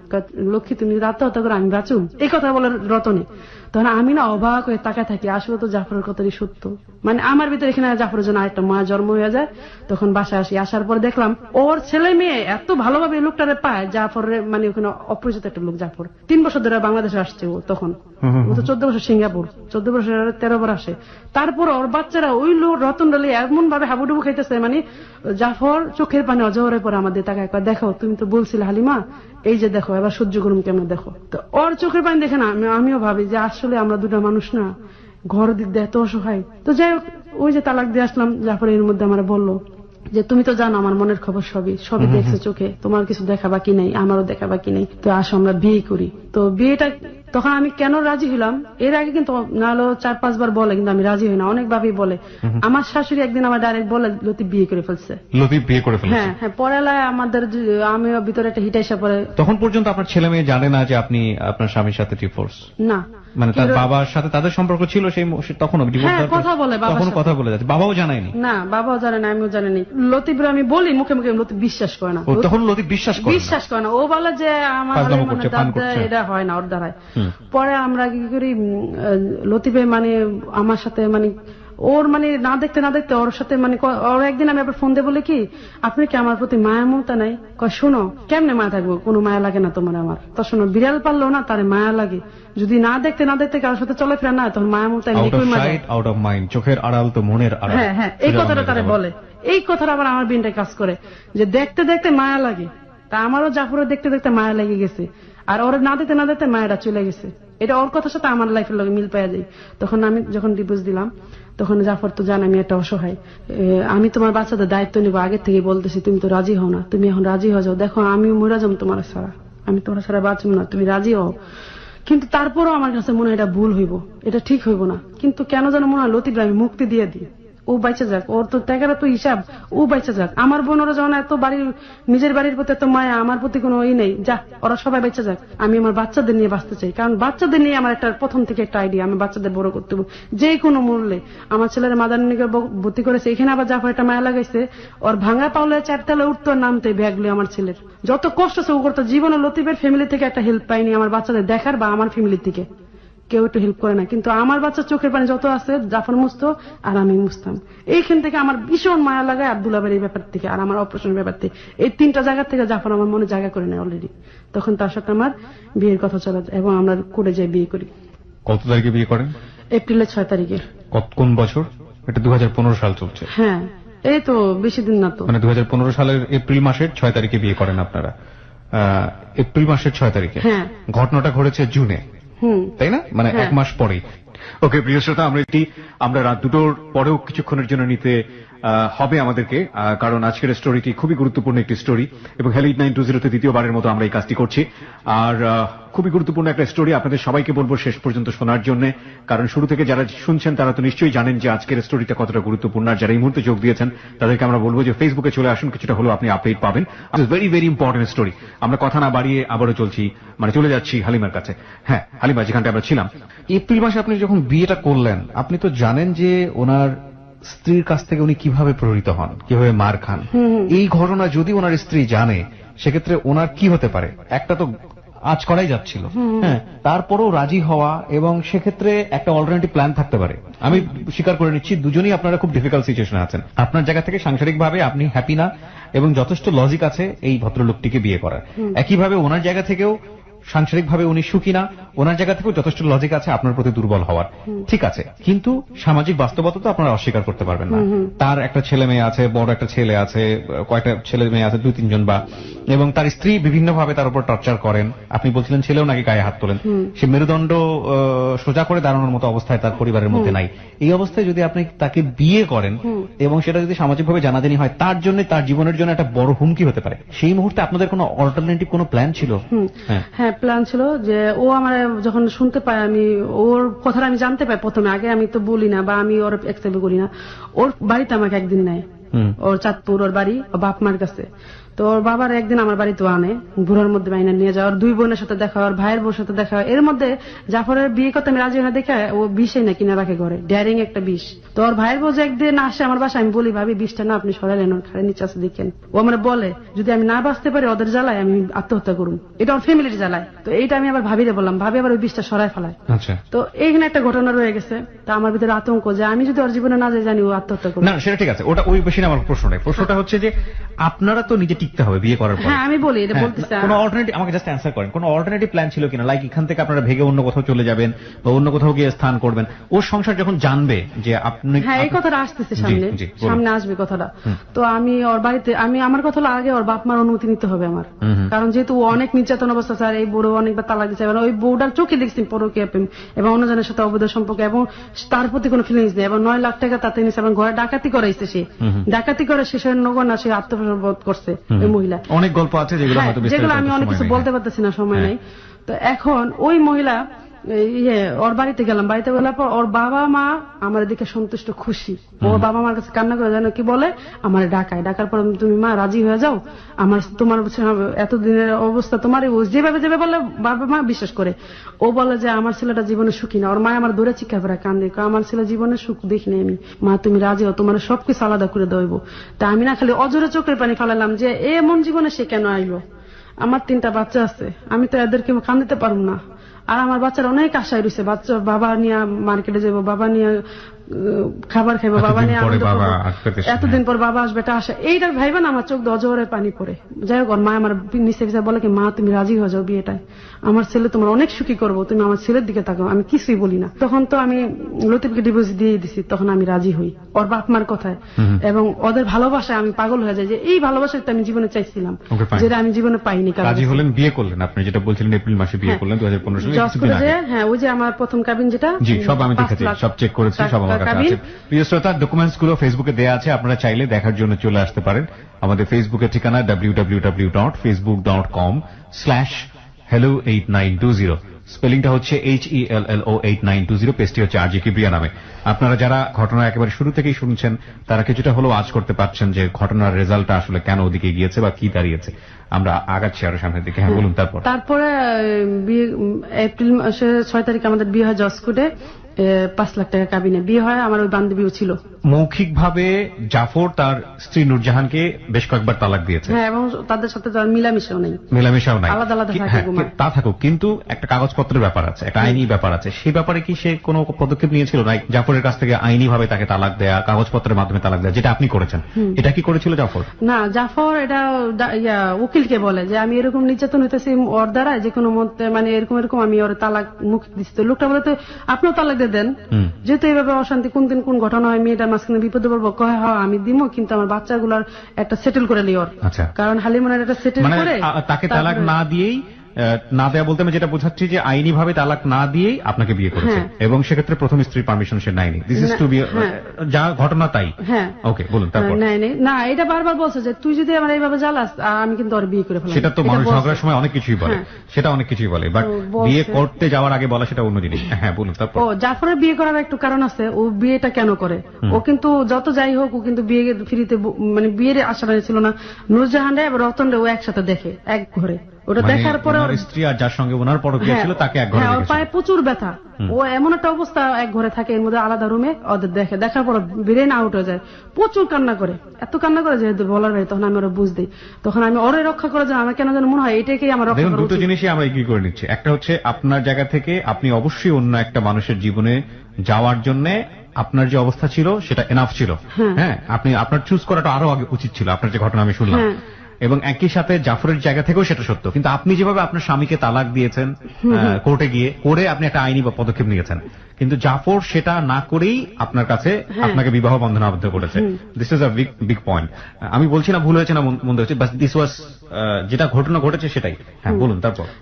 Speaker 2: লক্ষ্মী তুমি আত্মহত্যা করো আমি বাঁচুম, এই কথা বলে রতনে। তখন আমি না অবাক হয়ে তাকায় থাকি, আসলে তো জাফরের কথাই সত্য। মানে আমার ভিতরে এখানে জাফরের জন্য আরেকটা মায়া জন্ম হয়ে যায়। তখন বাসায় আসি, আসার পর দেখলাম ওর ছেলে মেয়ে এত ভালোভাবে এই লোকটারে পায়, জাফরের মানে ওখানে অপরিচিত একটা লোক জাফর 3 বছর ধরে বাংলাদেশে আসছে ও, তখন ও তো 14 বছর সিঙ্গাপুর, 14 বছর 13 বার আসে। তারপর ওর বাচ্চারা ওই লোক রতন ডালি এমন ভাবে হাবুডুবু খাইতেছে, মানে জাফর চোখের পানি অজহরের পরে আমাদের তাকায় দেখো তুমি তো বলছিলে হালিমা, এই যে দেখো এবার সহ্য করুন কেমন দেখো। তো ওর চোখের পানি দেখে না আমিও ভাবি যে আসলে আমরা দুটা মানুষ না, ঘর দিক দিয়ে এত অসহায়। তো যাই হোক, ওই যে তালাক দিয়ে আসলাম, জাফর এর মধ্যে আমার বললো যে তুমি তো জানো আমার মনের খবর সবই দেখছে চোখে, তোমার কিছু দেখা বাকি নেই, আমারও দেখা বাকি নেই, তো আসো আমরা বিয়ে করি। তো বিয়েটা তখন আমি কেন রাজি হলাম, এর আগে কিন্তু নাহলে 4-5 বার বলে, কিন্তু আমি রাজি হই না, অনেক ভাবেই বলে। আমার শাশুড়ি একদিন আমার ডাইরেক্ট বলে লতিফ বিয়ে করে ফেলছে।
Speaker 1: লতিফ বিয়ে করে ফেলছে?
Speaker 2: হ্যাঁ হ্যাঁ, পরে আমাদের আমিও ভিতরে একটা হিট এসে পরে।
Speaker 1: তখন পর্যন্ত আপনার ছেলে মেয়ে জানে না যে আপনি আপনার স্বামীর সাথে ডিভোর্স?
Speaker 2: না,
Speaker 1: মানে তার বাবার সাথে তাদের সম্পর্ক ছিল সেই তখন
Speaker 2: কথা বলে,
Speaker 1: তখন কথা বলে যাচ্ছে, বাবাও জানায়নি?
Speaker 2: না, বাবাও জানে না, আমিও জানি। লতিফ আমি বলি মুখে মুখে, লতিফ বিশ্বাস করে না।
Speaker 1: তখন লতিফ বিশ্বাস করে না?
Speaker 2: ও বলে যে আমার এটা হয় না ওর দ্বারায়। পরে আমরা কি করি, লতিফে মানে আমার সাথে মানে ওর মানে না দেখতে ওর সাথে মানে ওর একদিন আমি আবার ফোন দিয়ে বলে কি আপনি কি আমার প্রতি মায়া মমতা নাই? শোনো কেমনে মায়া থাকবো, কোনো মায়া লাগে না তোমার আমার। তো শোনো বিড়াল পারলো না তার মায়া লাগে, যদি না দেখতে কারোর সাথে চলে ফেরা না তখন মায়া মমতা
Speaker 1: আউট অফ মাইন্ড, চোখের আড়াল তো মনের আড়াল।
Speaker 2: হ্যাঁ হ্যাঁ, এই কথাটা তারা বলে। এই কথাটা আবার আমার বিনটাই কাজ করে যে দেখতে দেখতে মায়া লাগে। তা আমারও জাফরের দেখতে দেখতে মায়া লেগে গেছে, আর ওর না দেখতে মায়াটা চলে গেছে। এটা ওর কথার সাথে আমার লাইফের লগে মিল পাওয়া যায়। তখন আমি যখন ডিভোর্স দিলাম তখন জাফর তো জানে আমি একটা অসহায়, আমি তোমার বাচ্চাদের দায়িত্ব নিবো, আগের থেকে বলতেছি তুমি তো রাজি হও না, তুমি এখন রাজি হয়ে যাও, দেখো আমি মরে যাবো তোমার ছাড়া, আমি তোমার ছাড়া বাঁচবো না, তুমি রাজি হও। কিন্তু তারপরও আমার কাছে মনে হয় এটা ভুল হইব, এটা ঠিক হইব না। কিন্তু কেন যেন মনে হয় লতিফ আমি মুক্তি দিয়ে দিই, ও বাইচা যাক, ওর তো টাকাটা তো হিসাব, ও বাইচা যাক। আমার বোনেরা যখন এত নিজের বাড়ির প্রতি এত মায়া, আমার প্রতি কোনো নেই, যা ওরা সবাই বেঁচে যাক, আমি আমার বাচ্চাদের নিয়ে বাঁচতে চাই। কারণ বাচ্চাদের নিয়ে আমার একটা প্রথম থেকে একটা আইডিয়া, আমি বাচ্চাদের বড় করতে হবে যে কোনো মূল্যে। আমার ছেলের মাদারনিকে ভর্তি করেছে, এখানে আবার জাফর একটা মায়া লাগাইছে, ওর ভাঙা পাওলে 4 তলায় উঠতো নামতে ব্যাগলি। আমার ছেলের যত কষ্ট আছে ও করতো, জীবনে লতিফের ফ্যামিলি থেকে একটা হেল্প পাইনি আমার বাচ্চাদের দেখার বা আমার ফ্যামিলি থেকে কেউ একটু হেল্প করে না। কিন্তু আমার বাচ্চার চোখের পানি যত আছে জাফর মুছতো আর আমি মুছতাম। এইখান থেকে আমার ভীষণ মায়া লাগায় আব্দুল্লাহের এই ব্যাপার থেকে আর আমার অপারেশনের ব্যাপার থেকে, এই 3টা জায়গা থেকে জাফর আমার মনে জায়গা করে নেয় অলরেডি। তখন তার সাথে আমার বিয়ের কথা চলে যায় এবং আমরা করে যাই বিয়ে করি।
Speaker 1: কত তারিখে বিয়ে করেন?
Speaker 2: এপ্রিলের 6 তারিখে।
Speaker 1: কোন বছর? এটা 2015 সাল চলছে?
Speaker 2: হ্যাঁ, এই তো বেশি দিন না তো।
Speaker 1: মানে 2015 সালের এপ্রিল মাসের 6 তারিখে বিয়ে করেন আপনারা? এপ্রিল মাসের 6 তারিখে?
Speaker 2: হ্যাঁ।
Speaker 1: ঘটনাটা ঘটেছে জুনে, তাই না? মানে 1 মাস পরেই। ওকে প্রিয় শ্রোতা, আমরা রাত 2টোর পরেও কিছুক্ষণের জন্য নিতে হবে আমাদেরকে, কারণ আজকের স্টোরিটি খুবই গুরুত্বপূর্ণ একটি স্টোরি এবং হেলিট 920 দ্বিতীয়বারের মতো আমরা এই কাজটি করছি। আর খুবই গুরুত্বপূর্ণ একটা স্টোরি, আপনাদের সবাইকে বলবো শেষ পর্যন্ত শোনার জন্য, কারণ শুরু থেকে যারা শুনছেন তারা তো নিশ্চয়ই জানেন যে আজকের স্টোরিটা কতটা গুরুত্বপূর্ণ। আর যারা এই মুহূর্তে যোগ দিয়েছেন তাদেরকে আমরা বলবো যে ফেসবুকে চলে আসুন, কিছুটা হলেও আপনি আপডেট পাবেন। Very very important story. আমরা কথা না বাড়িয়ে আবারও চলে যাচ্ছি হালিমার কাছে। হ্যাঁ হালিমা, যেখানটা আমরা ছিলাম,
Speaker 3: এপ্রিল মাসে আপনি যখন বিয়েটা করলেন, আপনি তো জানেন যে ওনার স্ত্রীর কাছ থেকে উনি কিভাবে প্রহৃত হন, কিভাবে মার খান। এই ঘটনা যদি ওনার স্ত্রী জানে সেক্ষেত্রে ওনার কি হতে পারে? একটা তো আজ করাই যাচ্ছিল, হ্যাঁ, তারপরও রাজি হওয়া, এবং সেক্ষেত্রে একটা অল্টারনেটিভ প্ল্যান থাকতে পারে। আমি স্বীকার করে নিচ্ছি দুজনেই আপনারা খুব ডিফিকাল্ট সিচুয়েশনে আছেন। আপনার জায়গা থেকে সাংসারিকভাবে আপনি হ্যাপি না এবং যথেষ্ট লজিক আছে এই ভদ্রলোকটিকে বিয়ে করার। একইভাবে ওনার জায়গা থেকেও সাংসারিকভাবে উনি সুখী না, ওনার জায়গা থেকেও যথেষ্ট লজিক আছে আপনার প্রতি দুর্বল হওয়ার। ঠিক আছে, কিন্তু সামাজিক বাস্তবতা তো আপনারা অস্বীকার করতে পারবেন না। তার একটা ছেলে মেয়ে আছে, বড় একটা ছেলে আছে, কয়েকটা ছেলে মেয়ে আছে, 2-3 জন বা, এবং তার স্ত্রী বিভিন্নভাবে তার উপর টর্চার করেন। আপনি বলছিলেন ছেলেও নাকি গায়ে হাত তোলেন। সে মেরুদণ্ড সোজা করে দাঁড়ানোর মতো অবস্থায় তার পরিবারের মধ্যে নাই। এই অবস্থায় যদি আপনি তাকে বিয়ে করেন এবং সেটা যদি সামাজিকভাবে জানাজানি হয়, তার জন্য, তার জীবনের জন্য একটা বড় হুমকি হতে পারে। সেই মুহূর্তে আপনাদের কোনো অল্টারনেটিভ কোনো প্ল্যান ছিল?
Speaker 2: হ্যাঁ, প্ল্যান ছিল যে ও আমার যখন শুনতে পায়, আমি ওর কথাটা আমি জানতে পাই প্রথমে, আগে আমি তো বলি না বা আমি ওর অ্যাকসেপ্ট করি না। ওর বাড়িতে আমাকে একদিন নেয়, ওর চাঁদপুর ওর বাড়ি, ও বাপ মার কাছে। তো ওর বাবার একদিন আমার বাড়িতে আনে, ঘুরার মধ্যে বাইনা নিয়ে যায়, ওর 2 বোনের সাথে দেখা হয়, ওর ভাইয়ের বউর সাথে দেখা হয়। এর মধ্যে জাফরের বিয়ে করতে আমি রাজি হয়ে দেখে ও বিষে না কিনে রাখে ঘরে, ড্যারিং একটা বিষ। তো ওর ভাইয়ের বউ যে একদিন আসে আমার বাসায়, আমি বলি ভাবি বিষটা না আপনি সরালেন, ওর খাড়ে নিচে আছে দেখেন। ও আমার বলে যদি আমি না বাঁচতে পারি ওদের জ্বালায় আমি আত্মহত্যা করুন, এটা ওর ফ্যামিলির জ্বালায়। তো এইটা আমি আবার ভাবিরে বললাম, ভাবি আবার ওই বিষটা সরাই ফেলায়।
Speaker 3: আচ্ছা,
Speaker 2: তো এইখানে একটা ঘটনা রয়ে গেছে। তা আমার ভিতরে আতঙ্ক যে আমি যদি ওর জীবনে না যাই জানি ও আত্মহত্যা করবে।
Speaker 3: না সেটা ঠিক আছে, ওটা ওই বেশি না আমার প্রশ্নটাই। প্রশ্নটা হচ্ছে যে আপনারা তো নিজে টিকতে হবে বিয়ে করার পর।
Speaker 2: হ্যাঁ আমি বলি এটা বলতেছি।
Speaker 3: কোনো অল্টারনেটিভ আমাকে জাস্ট অ্যান্সার করেন, কোনো অল্টারনেটিভ প্ল্যান ছিল কিনা? লাইক এখান থেকে আপনারা ভেগে অন্য কোথাও চলে যাবেন বা অন্য কোথাও গিয়ে স্থান করবেন? ওর সংসার যখন জানবে যে আপনি,
Speaker 2: হ্যাঁ এই কথাটা আসতেছে সামনে, সামনে আসবে কথাটা। তো আমি ওর বাড়িতে, আমি আমার কথা হলো আগে ওর বাপ মার অনুমতি নিতে হবে আমার, কারণ যেহেতু ও অনেক নির্যাতন অবস্থা স্যার, এই বউও অনেকবার তালাক দিচ্ছে, ওই বউটার চোখে দেখছি পরকীয়া প্রেম এবং অন্যজনের সাথে অবৈধ সম্পর্ক, এবং তার প্রতি কোনো ফিলিংস নেই, এবং 9 লাখ টাকা তাতে নিচ্ছে, এবং ঘরে ডাকাতি করাইছে। সে ডাকাতি করে শেষের নগর না, সে আত্মপ্রবোধ করছে ওই মহিলা।
Speaker 3: অনেক গল্প আছে যেগুলো হয়তো
Speaker 2: যেগুলো আমি অনেক কিছু বলতে পারতেছি না, সময় নাই। তো এখন ওই মহিলা ওর বাড়িতে গেলাম, বাড়িতে গেলার পর ওর বাবা মা আমার দিকে সন্তুষ্ট, খুশি। ওর বাবা মার কাছে কান্না করে জানো কি বলে, আমার ডাকার পর তুমি মা রাজি হয়ে যাও, আমার তোমার এতদিনের অবস্থা তোমার যেভাবে যেভাবে বলে বাবা মা বিশ্বাস করে। ও বলে যে আমার ছেলেটা জীবনে সুখী না। ওর মা আমার দূরে চিৎকার করে কান্দে, আমার ছেলে জীবনে সুখ দেখিনি আমি, মা তুমি রাজি হও, তোমার সবকিছু আলাদা করে দেব। তা আমি না খালি অজরে চোখের পানি ফেলালাম যে এমন জীবনে সে কেন আইলো, আমার 3টা বাচ্চা আছে, আমি তো এদেরকে কান্দিতে পারবো না। আর আমার বাচ্চারা অনেক আশায় রয়েছে, বাচ্চা বাবা নিয়ে মার্কেটে যাবো, বাবা নিয়ে খাবার খাইবো, বাবা নিয়ে এতদিন পর বাবা আসবে, এটা আশা। এইটার ভাইবা না আমার চোখ দিয়ে অজরে পানি পড়ে। যাই হোক, মা আমার নিচে পিছিয়ে বলে কি মা তুমি রাজি হয়ে যাও বিয়েটায়, আমার ছেলে তোমার অনেক সুখী করবো, তুমি আমার ছেলের দিকে তাকাও। আমি কিছুই বলি না। তখন তো আমি লতিফকে ডিভোর্স দিয়ে দিছি, তখন আমি রাজি হই ওর বাপ মার কথায়, এবং ওদের ভালোবাসায় আমি পাগল হয়ে যাই যে এই ভালোবাসায় তো আমি জীবনে চাইছিলাম, যেটা আমি জীবনে পাইনি।
Speaker 3: রাজি হলেন, বিয়ে করলেন, আপনি যেটা বলছিলেন এপ্রিল মাসে বিয়ে করলেন 2015 সালে।
Speaker 2: হ্যাঁ ওই যে আমার প্রথম কাবিন যেটা,
Speaker 3: জি সব আমি দেখেছি, সব চেক করেছি, সব আমার কাছে আছে। প্রিয় শ্রোতা, ডকুমেন্টস গুলো ফেসবুকে দেওয়া আছে, আপনারা চাইলে দেখার জন্য চলে আসতে পারেন। আমাদের ফেসবুকের ঠিকানা www.facebook.com/hello8920, স্পেলিংটা হচ্ছে HELLO8920, পেজটি হচ্ছে RJ কিবরিয়া নামে। আপনারা যারা ঘটনা একেবারে শুরু থেকেই শুনছেন তারা কিছুটা হলেও আজ করতে পারছেন যে ঘটনার রেজাল্টটা আসলে কেন ওদিকে গিয়েছে বা কি দাঁড়িয়েছে। আমরা আগাচ্ছি আরো সামনের দিকে। হ্যাঁ বলুন।
Speaker 2: তারপরে এপ্রিল মাসে 6 তারিখ আমাদের বিয়ে হয় জজকোটে, 5 লাখ টাকা কাবিনে বিয়ে হয়। আমার ওই বান্ধবীও ছিল।
Speaker 3: মৌখিকভাবে জাফর তার স্ত্রী নূরজাহানকে বেশ কয়েকবার তালাক দিয়েছে।
Speaker 2: হ্যাঁ, এবং তাদের সাথে তার মিলামিশাও নেই, আলাদা আলাদা থাকে।
Speaker 3: তা থাকুক, কিন্তু একটা কাগজপত্রের ব্যাপার আছে, একটা আইনি ব্যাপার আছে। সেই ব্যাপারে কি সে কোনো পদক্ষেপ নিয়েছিল না? জাফরের কাছ থেকে আইনি ভাবে তাকে তালাক দেয়া, কাগজপত্রের মাধ্যমে তালাক দেয়া, যেটা আপনি করেছেন, এটা কি করেছিল জাফর?
Speaker 2: না, জাফর এটা উকিলকে বলে যে আমি এরকম নির্যাতন হইতেছি ওর দ্বারা, যে কোনো মতে মানে এরকম আমি ওর তালাক মুখ দিচ্ছি। লোকটা বলে তো আপনিও তালাক দিয়ে দেন, যেহেতু এইভাবে অশান্তি কোন দিন কোন ঘটনা হয়, মেয়েটার মাঝখানে বিপদে পড়বো। কয় হ্যাঁ আমি দিব, কিন্তু আমার বাচ্চাগুলোর একটা সেটেল করে নিও। কারণ হালিমনের একটা সেটেল করে
Speaker 3: তাকে তালাক না দিয়েই, না দেয়া বলতে আমি যেটা বোঝাচ্ছি যে আইনি ভাবে তালাক না দিয়েই আপনাকে বিয়ে করেছে, এবং সেক্ষেত্রে প্রথম স্ত্রীর পারমিশন সে নেয়নি। দিস ইজ টু বি, যা ঘটনা তাই।
Speaker 2: হ্যাঁ ওকে, বলুন। তারপর না, এটা বারবার বলছে যে তুই যদি আমার এইভাবে জ্বালাস আমি কিন্তু ওর বিয়ে করে ফেলবো।
Speaker 3: সেটা তো মানুষ ঝগড়ার সময় অনেক কিছুই বলে, সেটা অনেক কিছুই বলে, বাট বিয়ে করতে যাওয়ার আগে বলা সেটা অন্য জিনিস। হ্যাঁ বলুন। তারপর
Speaker 2: জাফরের বিয়ে করার একটু কারণ আছে। ও বিয়েটা কেন করে, ও কিন্তু যত যাই হোক ও কিন্তু বিয়ে ফ্রিতে, মানে বিয়ের আশা ছিল না। নূরজাহান এবং রতন ও একসাথে দেখে এক ঘরে। ওটা দেখার পরে ওর
Speaker 3: স্ত্রী আর যার সঙ্গে ওনার পরকীয়া ছিল তাকে এক ঘরে দেখেছে।
Speaker 2: ওর পায়ে প্রচুর ব্যথা, ও এমন একটা অবস্থা, এক ঘরে থাকে, এর মধ্যে আলাদা রুমে ওদের দেখে। দেখার পর ব্রেন আউট হয়ে যায়, প্রচুর কান্না করে, এত কান্না করে যেহেতু বলার ভাই। তখন আমি ওরা বুঝতে, তখন আমি ওরে রক্ষা করে যাই। আমার কেন যেন মনে হয় এটাকেই আমার রক্ষা করা উচিত।
Speaker 3: দুটো জিনিসই আমরা এগ্রি করে নিচ্ছি। একটা হচ্ছে আপনার জায়গা থেকে আপনি অবশ্যই অন্য একটা মানুষের জীবনে যাওয়ার জন্য আপনার যে অবস্থা ছিল সেটা এনাফ ছিল। হ্যাঁ, আপনি আপনার চুজ করাটা আরো আগে উচিত ছিল, আপনার যে ঘটনা আমি শুনলাম। এবং একই সাথে জাফরের জায়গা থেকেও সেটা সত্য। কিন্তু আপনি যেভাবে আপনার স্বামীকে তালাক দিয়েছেন কোর্টে গিয়ে, করে আপনি একটা আইনি পদক্ষেপ নিয়েছেন, কিন্তু জাফর সেটা না করেই আপনার কাছে আপনাকে বিবাহ বন্ধনে আবদ্ধ করেছে। This is a big point. আমি বলছি না ভুল হয়েছে না মন্দ হয়েছে, বাট দিস ওয়াজ যেটা ঘটনা ঘটেছে সেটাই। হ্যাঁ বলুন।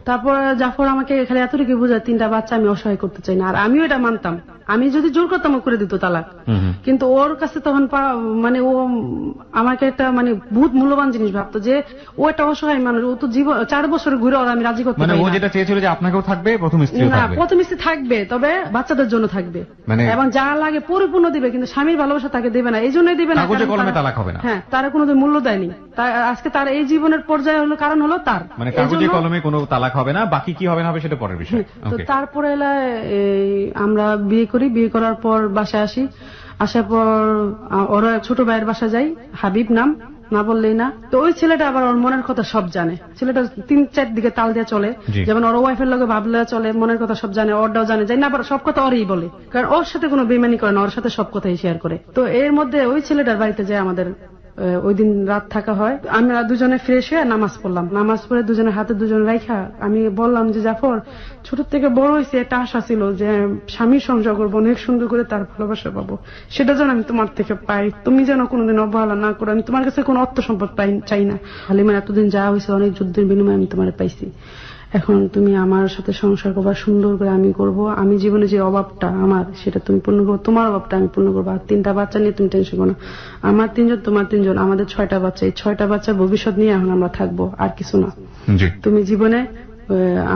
Speaker 3: তারপর
Speaker 2: জাফর আমাকে খালি এতটুকু বোঝায় 3টা বাচ্চা আমি অসহায় করতে চাই না। আর আমিও এটা মানতাম, আমি যদি জোর করতাম করে দিত তালাক। কিন্তু ওর কাছে তখন মানে ও আমাকে একটা মানে বহুত মূল্যবান জিনিস ভাবতো, যে ও একটা অসহায় মানুষ, ও তো জীবন 4 বছর ঘুরে ওর আমি রাজি করতে
Speaker 1: মানে
Speaker 2: পারি
Speaker 1: ও
Speaker 2: না।
Speaker 1: যেটা চেয়েছিল যে আপনাকেও থাকবে, প্রথম স্ত্রীও
Speaker 2: না,
Speaker 1: থাকবে।
Speaker 2: প্রথম স্ত্রী থাকবে, তবে বাচ্চাদের জন্য থাকবে,
Speaker 1: মানে-
Speaker 2: এবং যা লাগে পরিপূর্ণ দিবে, কিন্তু স্বামীর ভালোবাসা তাকে দেবে না। এই জন্যই দিবে না,
Speaker 1: কাগজে
Speaker 2: কারণ
Speaker 1: কলমে
Speaker 2: তারা-
Speaker 1: তালাক হবে না।
Speaker 2: হ্যাঁ, তারা কোনোদিন মূল্য দেয়নি। আজকে তার এই জীবনের পর্যায়ে হলো, কারণ হলো তার
Speaker 1: মানে
Speaker 2: এই
Speaker 1: কাগজে
Speaker 2: জন্য-
Speaker 1: কলমে কোনো তালাক হবে না, বাকি কি হবে না হবে সেটা পরের বিষয়।
Speaker 2: তো
Speaker 1: ওকে।
Speaker 2: তারপরে আমরা বিয়ে করি, বিয়ে করার পর বাসায় আসি, আসার পর ওরা ছোট ভাইয়ের বাসা যাই, হাবিব নাম, না বললেই না। তো ওই ছেলেটা আবার ওর মনের কথা সব জানে, ছেলেটা 3-4 দিকে তাল দিয়ে চলে,
Speaker 1: জি।
Speaker 2: যেমন ওর ওয়াইফের লগে ভাবলে চলে, মনের কথা সব জানে, ওরটাও জানে, যাই না আবার সব কথা ওরই বলে, কারণ ওর সাথে কোনো বেমানি করে না, ওর সাথে সব কথাই শেয়ার করে। তো এর মধ্যে ওই ছেলেটার বাড়িতে যায় আমাদের ওই দিন রাত থাকা হয়। আমরা দুজনে ফ্রেশ হয়ে নামাজ পড়লাম, নামাজ পড়ে দুজনের হাতে দুজন রাইখা আমি বললাম যে জাফর, ছোট থেকে বড় হয়েছে একটা আশা ছিল যে স্বামীর সংসার করবো, অনেক সুন্দর করে তার ভালোবাসা পাবো, সেটা যেন আমি তোমার থেকে পাই, তুমি যেন কোনোদিন অবহেলা না করো, আমি তোমার কাছে কোনো অর্থ সম্পদ চাই না। হালিমার এতদিন যা হয়েছে অনেক যুদ্ধের বিনিময়ে আমি তোমার পাইছি, এখন তুমি আমার সাথে সংসার করবা, সুন্দর করে আমি করব, আমি জীবনে যে অভাবটা আমার সেটা তুমি পূর্ণ করবো, তোমার অভাবটা আমি পূর্ণ করবো, আর 3টা বাচ্চা নিয়ে তুমি টেনশন করো না, আমার 3জন তোমার 3জন, আমাদের 6টা বাচ্চা, এই 6টা বাচ্চার ভবিষ্যৎ নিয়ে এখন আমরা থাকবো, আর কিছু না।
Speaker 1: জি।
Speaker 2: তুমি জীবনে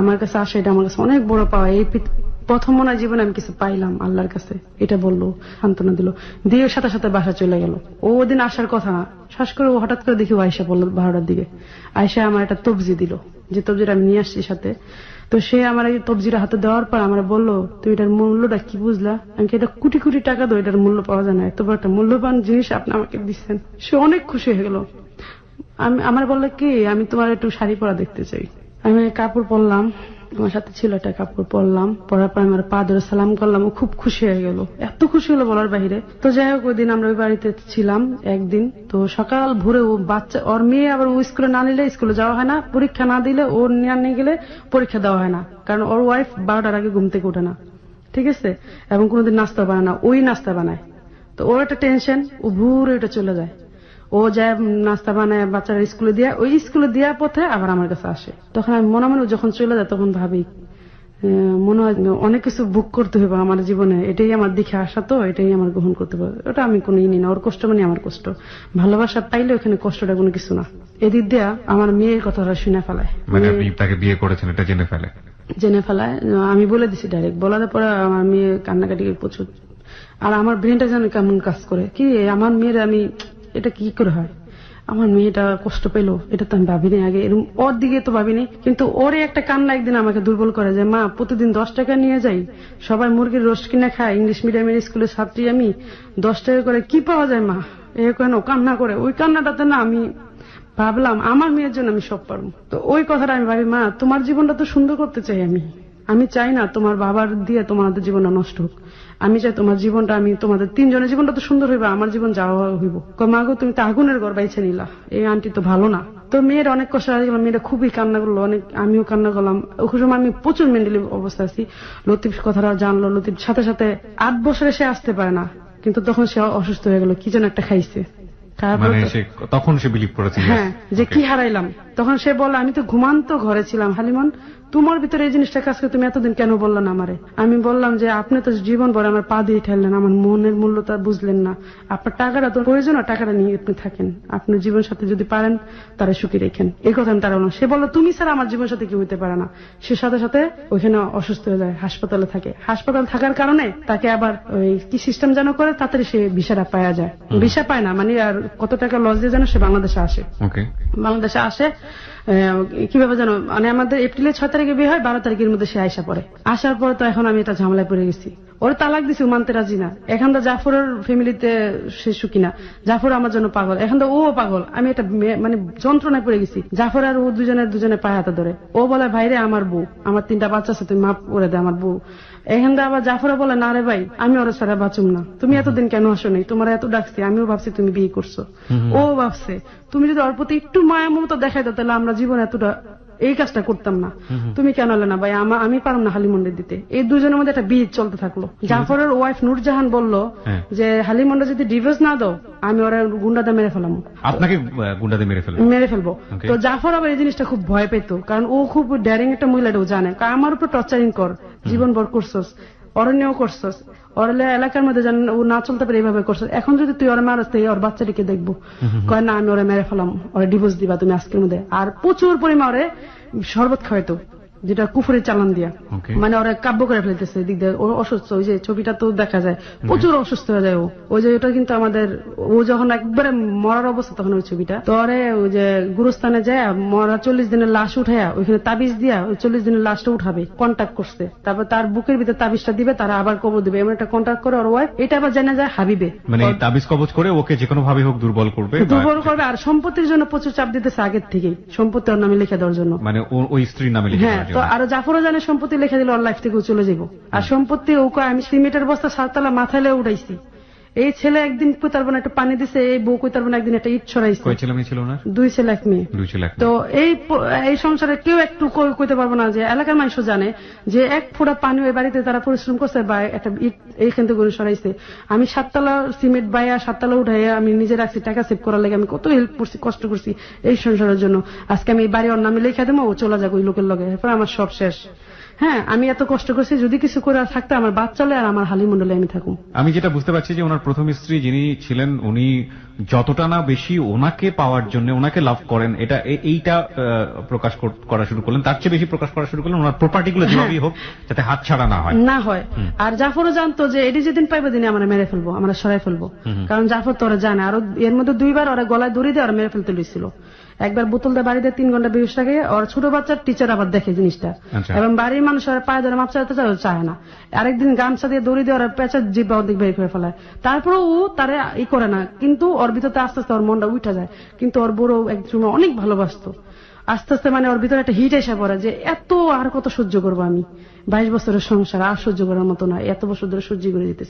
Speaker 2: আমার কাছে আসো, এটা আমার কাছে অনেক বড় পাওয়া, এই প্রথম মনে হয় জীবনে আমি কিছু পাইলাম আল্লাহর কাছে, এটা বললো, সান্ত্বনা দিল, দিয়ে সাথে সাথে বাসা চলে গেল। ও ওদিন আসার কথা না, শ্বাস করে ও হঠাৎ করে দেখি ও আয়সা বললো 12টার দিকে, আয়সা আমার একটা তবজি দিল, যে তবজিটা আমি নিয়ে আসছি সাথে। তো সে আমার এই তবজিটা হাতে দেওয়ার পর আমার বললো, তুমি এটার মূল্যটা কি বুঝলা? আমি এটা কোটি কোটি টাকা দাও, এটার মূল্য পাওয়া যায় না, এত বড় একটা মূল্যবান জিনিস আপনি আমাকে দিচ্ছেন। সে অনেক খুশি হয়ে গেল। আমার বললো কি, আমি তোমার একটু শাড়ি পরা দেখতে চাই। আমি কাপড় পরলাম, আমার সাথে ছিল একটা কাপড় পরলাম, পরার পর আমার পা ধরে সালাম করলাম, ও খুব খুশি হয়ে গেল, এত খুশি হলো বলার বাহিরে। তো যাই হোক, ওই দিন আমরা ওই বাড়িতে ছিলাম একদিন। তো সকাল ভোরে ও বাচ্চা, ওর মেয়ে আবার ও স্কুলে না নিলে স্কুলে যাওয়া হয় না, পরীক্ষা না দিলে ওর নিয়ে গেলে পরীক্ষা দেওয়া হয় না, কারণ ওর ওয়াইফ 12টার আগে ঘুম থেকে ওঠে না, ঠিক আছে, এবং কোনোদিন নাস্তা বানায় না, ওই নাস্তা বানায়। তো ওর একটা টেনশন, ও ভোরে ওটা চলে যায়, ও যায় নাস্তা বানায় বাচ্চারা স্কুলে দিয়ে, ওই স্কুলে দেওয়ার পথে আবার আমার কাছে আসে। তখন আমি মনে মনে যখন চলে যায় তখন ভাবি, মনে হয় অনেক কিছু বুক করতে হবে আমার জীবনে, এটাই আমার দিকে আসা, তো এটাই আমার গ্রহণ করতে হবে, ওটা আমি কোনো ই না, ওর কষ্ট মানে আমার কষ্ট, ভালোবাসা পাইলে ওখানে কষ্টটা কোনো কিছু না। এদিক দিয়া আমার মেয়ের কথাটা শুনে ফেলায়,
Speaker 1: মানে আপনি তাকে বিয়ে করেছেন এটা জেনে ফেলে?
Speaker 2: জেনে ফেলায়, আমি বলে দিছি ডাইরেক্ট, বলার পরে আমার মেয়ে কান্নাকাটি প্রচুর। আর আমার ব্রেনটা যেন কেমন কাজ করে, কি আমার মেয়ের আমি এটা কি করে হয়, আমার মেয়েটা কষ্ট পেলো, এটা তো আমি ভাবিনি আগে, এরকম ওর দিকে তো ভাবিনি। কিন্তু ওরে একটা কান্না একদিন আমাকে দুর্বল করে, যে মা প্রতিদিন 10 টাকা নিয়ে যাই, সবাই মুরগির রোস্ট কিনে খায়, ইংলিশ মিডিয়ামের স্কুলের ছাত্রী আমি, 10 টাকা করে কি পাওয়া যায় মা, এ কেন কান্না করে। ওই কান্নাটাতে না আমি ভাবলাম আমার মেয়ের জন্য আমি সব পারবো। তো ওই কথাটা আমি ভাবি, মা তোমার জীবনটা তো সুন্দর করতে চাই আমি চাই না তোমার বাবার দিয়ে তোমাদের জীবনটা নষ্ট হোক, আমি চাই তোমার জীবনটা, আমি তোমাদের 3 জনের জীবনটা তো সুন্দর হইবা, আমার জীবন যাওয়া হইব। মা গো তুমি তো আগুনের ঘর বাইছে নিলা, এই আন্টি তো ভালো না। তো মেয়ের অনেক কষ্ট হয়ে গেল, মেয়েটা খুবই কান্না করলো, অনেক আমিও কান্না করলাম। ওই সময় আমি প্রচুর মেন্টালি অবস্থা আছি। লতিফ কথাটা জানলো, লতিফ সাথে সাথে 8 বছরে সে আসতে পারে না, কিন্তু তখন সে অসুস্থ হয়ে গেল, কি যেন একটা খাইছে,
Speaker 1: মানে তখন সে বিলিভ করেছে
Speaker 2: হ্যাঁ যে কি হারাইলাম। তখন সে বলল, আমি তো ঘুমান্ত ঘরে ছিলাম হালিমন, তোমার ভিতরে এই জিনিসটা কাজ করে তুমি এতদিন কেন বললো না আমারে? আমি বললাম যে আপনি তো জীবন ভরে আমার পা দিয়ে ঠেললেন, আমার মনের মূল্যটা বুঝলেন না, আপনার টাকাটা তো প্রয়োজন, টাকাটা নিয়ে আপনি থাকেন, আপনার জীবন সাথে যদি পারেন তারা সুখী রেখেন, এই কথা আমি তারা বললাম। সে বললো তুমি স্যার আমার জীবন সাথে কি হইতে পারে না। সে সাথে সাথে ওইখানে অসুস্থ হয়ে যায়, হাসপাতালে থাকে। হাসপাতাল থাকার কারণে তাকে আবার ওই কি সিস্টেম যেন করে, তাড়াতাড়ি সে ভিসাটা পাওয়া যায়, ভিসা পায় না, মানে আর কত টাকা লস দিয়ে যেন সে বাংলাদেশে আসে। বাংলাদেশে আসে কিভাবে জানো, মানে আমাদের এপ্রিলের 6 তারিখে বিয়ে হয়, 12 তারিখের মধ্যে সে আইসা পড়ে। আসার পর তো এখন আমি এটা ঝামেলায় পড়ে গেছি, ওর তালাক দিছি, মানতে রাজি না। এখন তো জাফরের ফ্যামিলিতে সে সুখী না, জাফর আমার জন্য পাগল, এখন তো ও পাগল, আমি এটা মানে যন্ত্রণায় পড়ে গেছি। জাফর আর ও দুজনে পায়ে হাতে ধরে, ও বলে ভাইরে আমার বউ, আমার 3টা বাচ্চা আছে, তুমি মাফ করে দে আমার বউ। এখান থেকে আবার জাফরে বলে, না রে ভাই আমি ওরা ছাড়া বাঁচুম না, তুমি এতদিন কেন আসো নাই, তোমার এত ডাকছি, আমিও ভাবছি তুমি বিয়ে করছো, ও ভাবছে তুমি যদি ওর প্রতি একটু মায়া মমতা দেখাই দাও তাহলে আমরা জীবন এতটা এই কাজটা করতাম না, তুমি কেন হলে না ভাই, আমি পারলাম না হালিমন্ডে দিতে। এই দুজনের মধ্যে একটা বিয়ে চলতে থাকলো। জাফরের ওয়াইফ নূরজাহান বলল যে হালিমন্ডে যদি ডিভোর্স না দাও আমি ওরা গুন্ডাদা মেরে ফেলাম, আপনাকে
Speaker 1: গুন্ডাদে মেরে ফেলবো।
Speaker 2: তো জাফর আবার এই জিনিসটা খুব ভয় পেত, কারণ ও খুব ড্যারিং একটা মহিলা, ও জানে আমার উপর টর্চারিং কর, জীবন ভর করছস, অরণ্যও করছস, ওর এলাকার মধ্যে যেন ও না চলতে পারে এইভাবে করছস, এখন যদি তুই ওর মারস তাই ওর বাচ্চাটিকে দেখবো। কয় না আমি ওরে মেরে ফেলাম, ওরে ডিভোর্স দিবা তুমি আজকের মধ্যে। আর প্রচুর পরিমাণ ওরে শরবত খাওয়াইতো, যেটা কুফুরের চালান দিয়া,
Speaker 1: Okay.
Speaker 2: মানে ওরা কাব্য করে ফেলতেছে দিক দিয়ে। ও অসুস্থ, ওই যে ছবিটা তো দেখা যায় প্রচুর অসুস্থ হয়ে যায় ও। ওই যে ওটা কিন্তু আমাদের, ও যখন একবারে মরার অবস্থা তখন ওই ছবিটা তো ওরে ওই যে গুরুস্থানে যায় মরা 40 দিনের লাশ উঠাইয়া ওইখানে তাবিজ দিয়া ওই 40 দিনের লাশটা উঠাবে, কন্ট্যাক্ট করছে। তারপর তার বুকের ভিতরে তাবিজটা দিবে, তারা আবার কবর দিবে, এমন একটা কন্ট্যাক্ট করে ওর ওয়াইফ। এটা আবার জানা যায় হাবিবে,
Speaker 1: মানে এই তাবিজ কবজ করে ওকে যে কোনো ভাবে হোক দুর্বল করবে বা-
Speaker 2: দুর্বল করবে। আর সম্পত্তির জন্য প্রচুর চাপ দিতেছে আগের থেকেই, সম্পত্তি ওর নামে লিখে দেওয়ার জন্য।
Speaker 1: মানে ওই স্ত্রীর নামে লিখে
Speaker 2: হ্যাঁ,
Speaker 1: দেওয়ার
Speaker 2: তো
Speaker 1: জন্য।
Speaker 2: আরো জাফরও জানে সম্পত্তি লিখে দিলে ওর লাইফ থেকে ও চলে যাবো। আর সম্পত্তি ও কয় আমি সিমেন্টের বস্তা 7 তলা মাথায় লয়ে উঠাইছি, এই ছেলে একদিন কই তারবো না একটু পানি দিছে, এই বউ কই তারবো না একদিন একটা ইট ছড়াইছে।
Speaker 1: কয় ছেলে মেয়ে ছিল ওনার?
Speaker 2: 2 ছেলে 1 মেয়ে।
Speaker 1: 2 ছেলে 1
Speaker 2: তো এই সংসারে কেউ একটু কইতে পারবো না যে এলাকার মানুষ জানে যে 1 ফোঁটা পানি ওই বাড়িতে তারা পরিশ্রম করছে বা একটা ইট এইখান থেকে সরাইছে। আমি 7 তলা সিমেন্ট বাইয়া 7 তলা উঠাইয়া আমি নিজে রাখছি, টাকা সেভ করার লাগে আমি কত হেল্প করছি, কষ্ট করছি এই সংসারের জন্য। আজকে আমি এই বাড়ি ওর নামে লিখে দেবো, ও চলে যাক ওই লোকের লগে, এরপর আমার সব শেষ। হ্যাঁ, আমি এত কষ্ট করছি, যদি কিছু করে থাকতে আমার বাদ চলে আর আমার হালিমন্ডলে আমি থাকুন।
Speaker 1: আমি যেটা বুঝতে পারছি যে ওনার প্রথম স্ত্রী যিনি ছিলেন উনি যতটা না বেশি ওনাকে পাওয়ার জন্য ওনাকে লাভ করেন, এইটা প্রকাশ করা শুরু করলেন, তার চেয়ে বেশি প্রকাশ করা শুরু করলেন ওনার প্রপার্টি গুলো যেভাবেই হোক যাতে হাত ছাড়া না হয়।
Speaker 2: না হয়। আর জাফরও জানতো যে এটি যেদিন পাইবো দিনে আমরা মেরে ফেলবো, আমরা সরাই ফেলবো, কারণ জাফর তো ওরা জানে। আর এর মধ্যে 2 বার ওরা গলায় দড়ি দিয়ে ওরা মেরে ফেলতে লইছিল। একবার বোতল দিয়ে বাড়িতে 3 ঘন্টা বেহুশ থাকে, ওর ছোট বাচ্চার টিচার আবার দেখে জিনিসটা,
Speaker 1: আচ্ছা।
Speaker 2: এবং বাড়ির মানুষ ওরা পায়ে ধরে মাপ চাইতে চায় না। আরেকদিন গামছা দিয়ে দড়ি দিয়ে ওরা পেঁচার জিব্বা অর্ধেক বের করে ফেলায়, তারপরেও ও তারে করে না, কিন্তু ওর ভিতরে আস্তে আস্তে ওর মনটা উঠে যায়। কিন্তু ওর বড় একসময় অনেক ভালোবাসতো, আস্তে আস্তে মানে ওর ভিতরে একটা হিট এসে পড়ে যে এত আর কত সহ্য করবো আমি, 22 বছরের সংসার আর সহ্য করার মতো না, এত বছর ধরে সহ্য করে দিতেছি।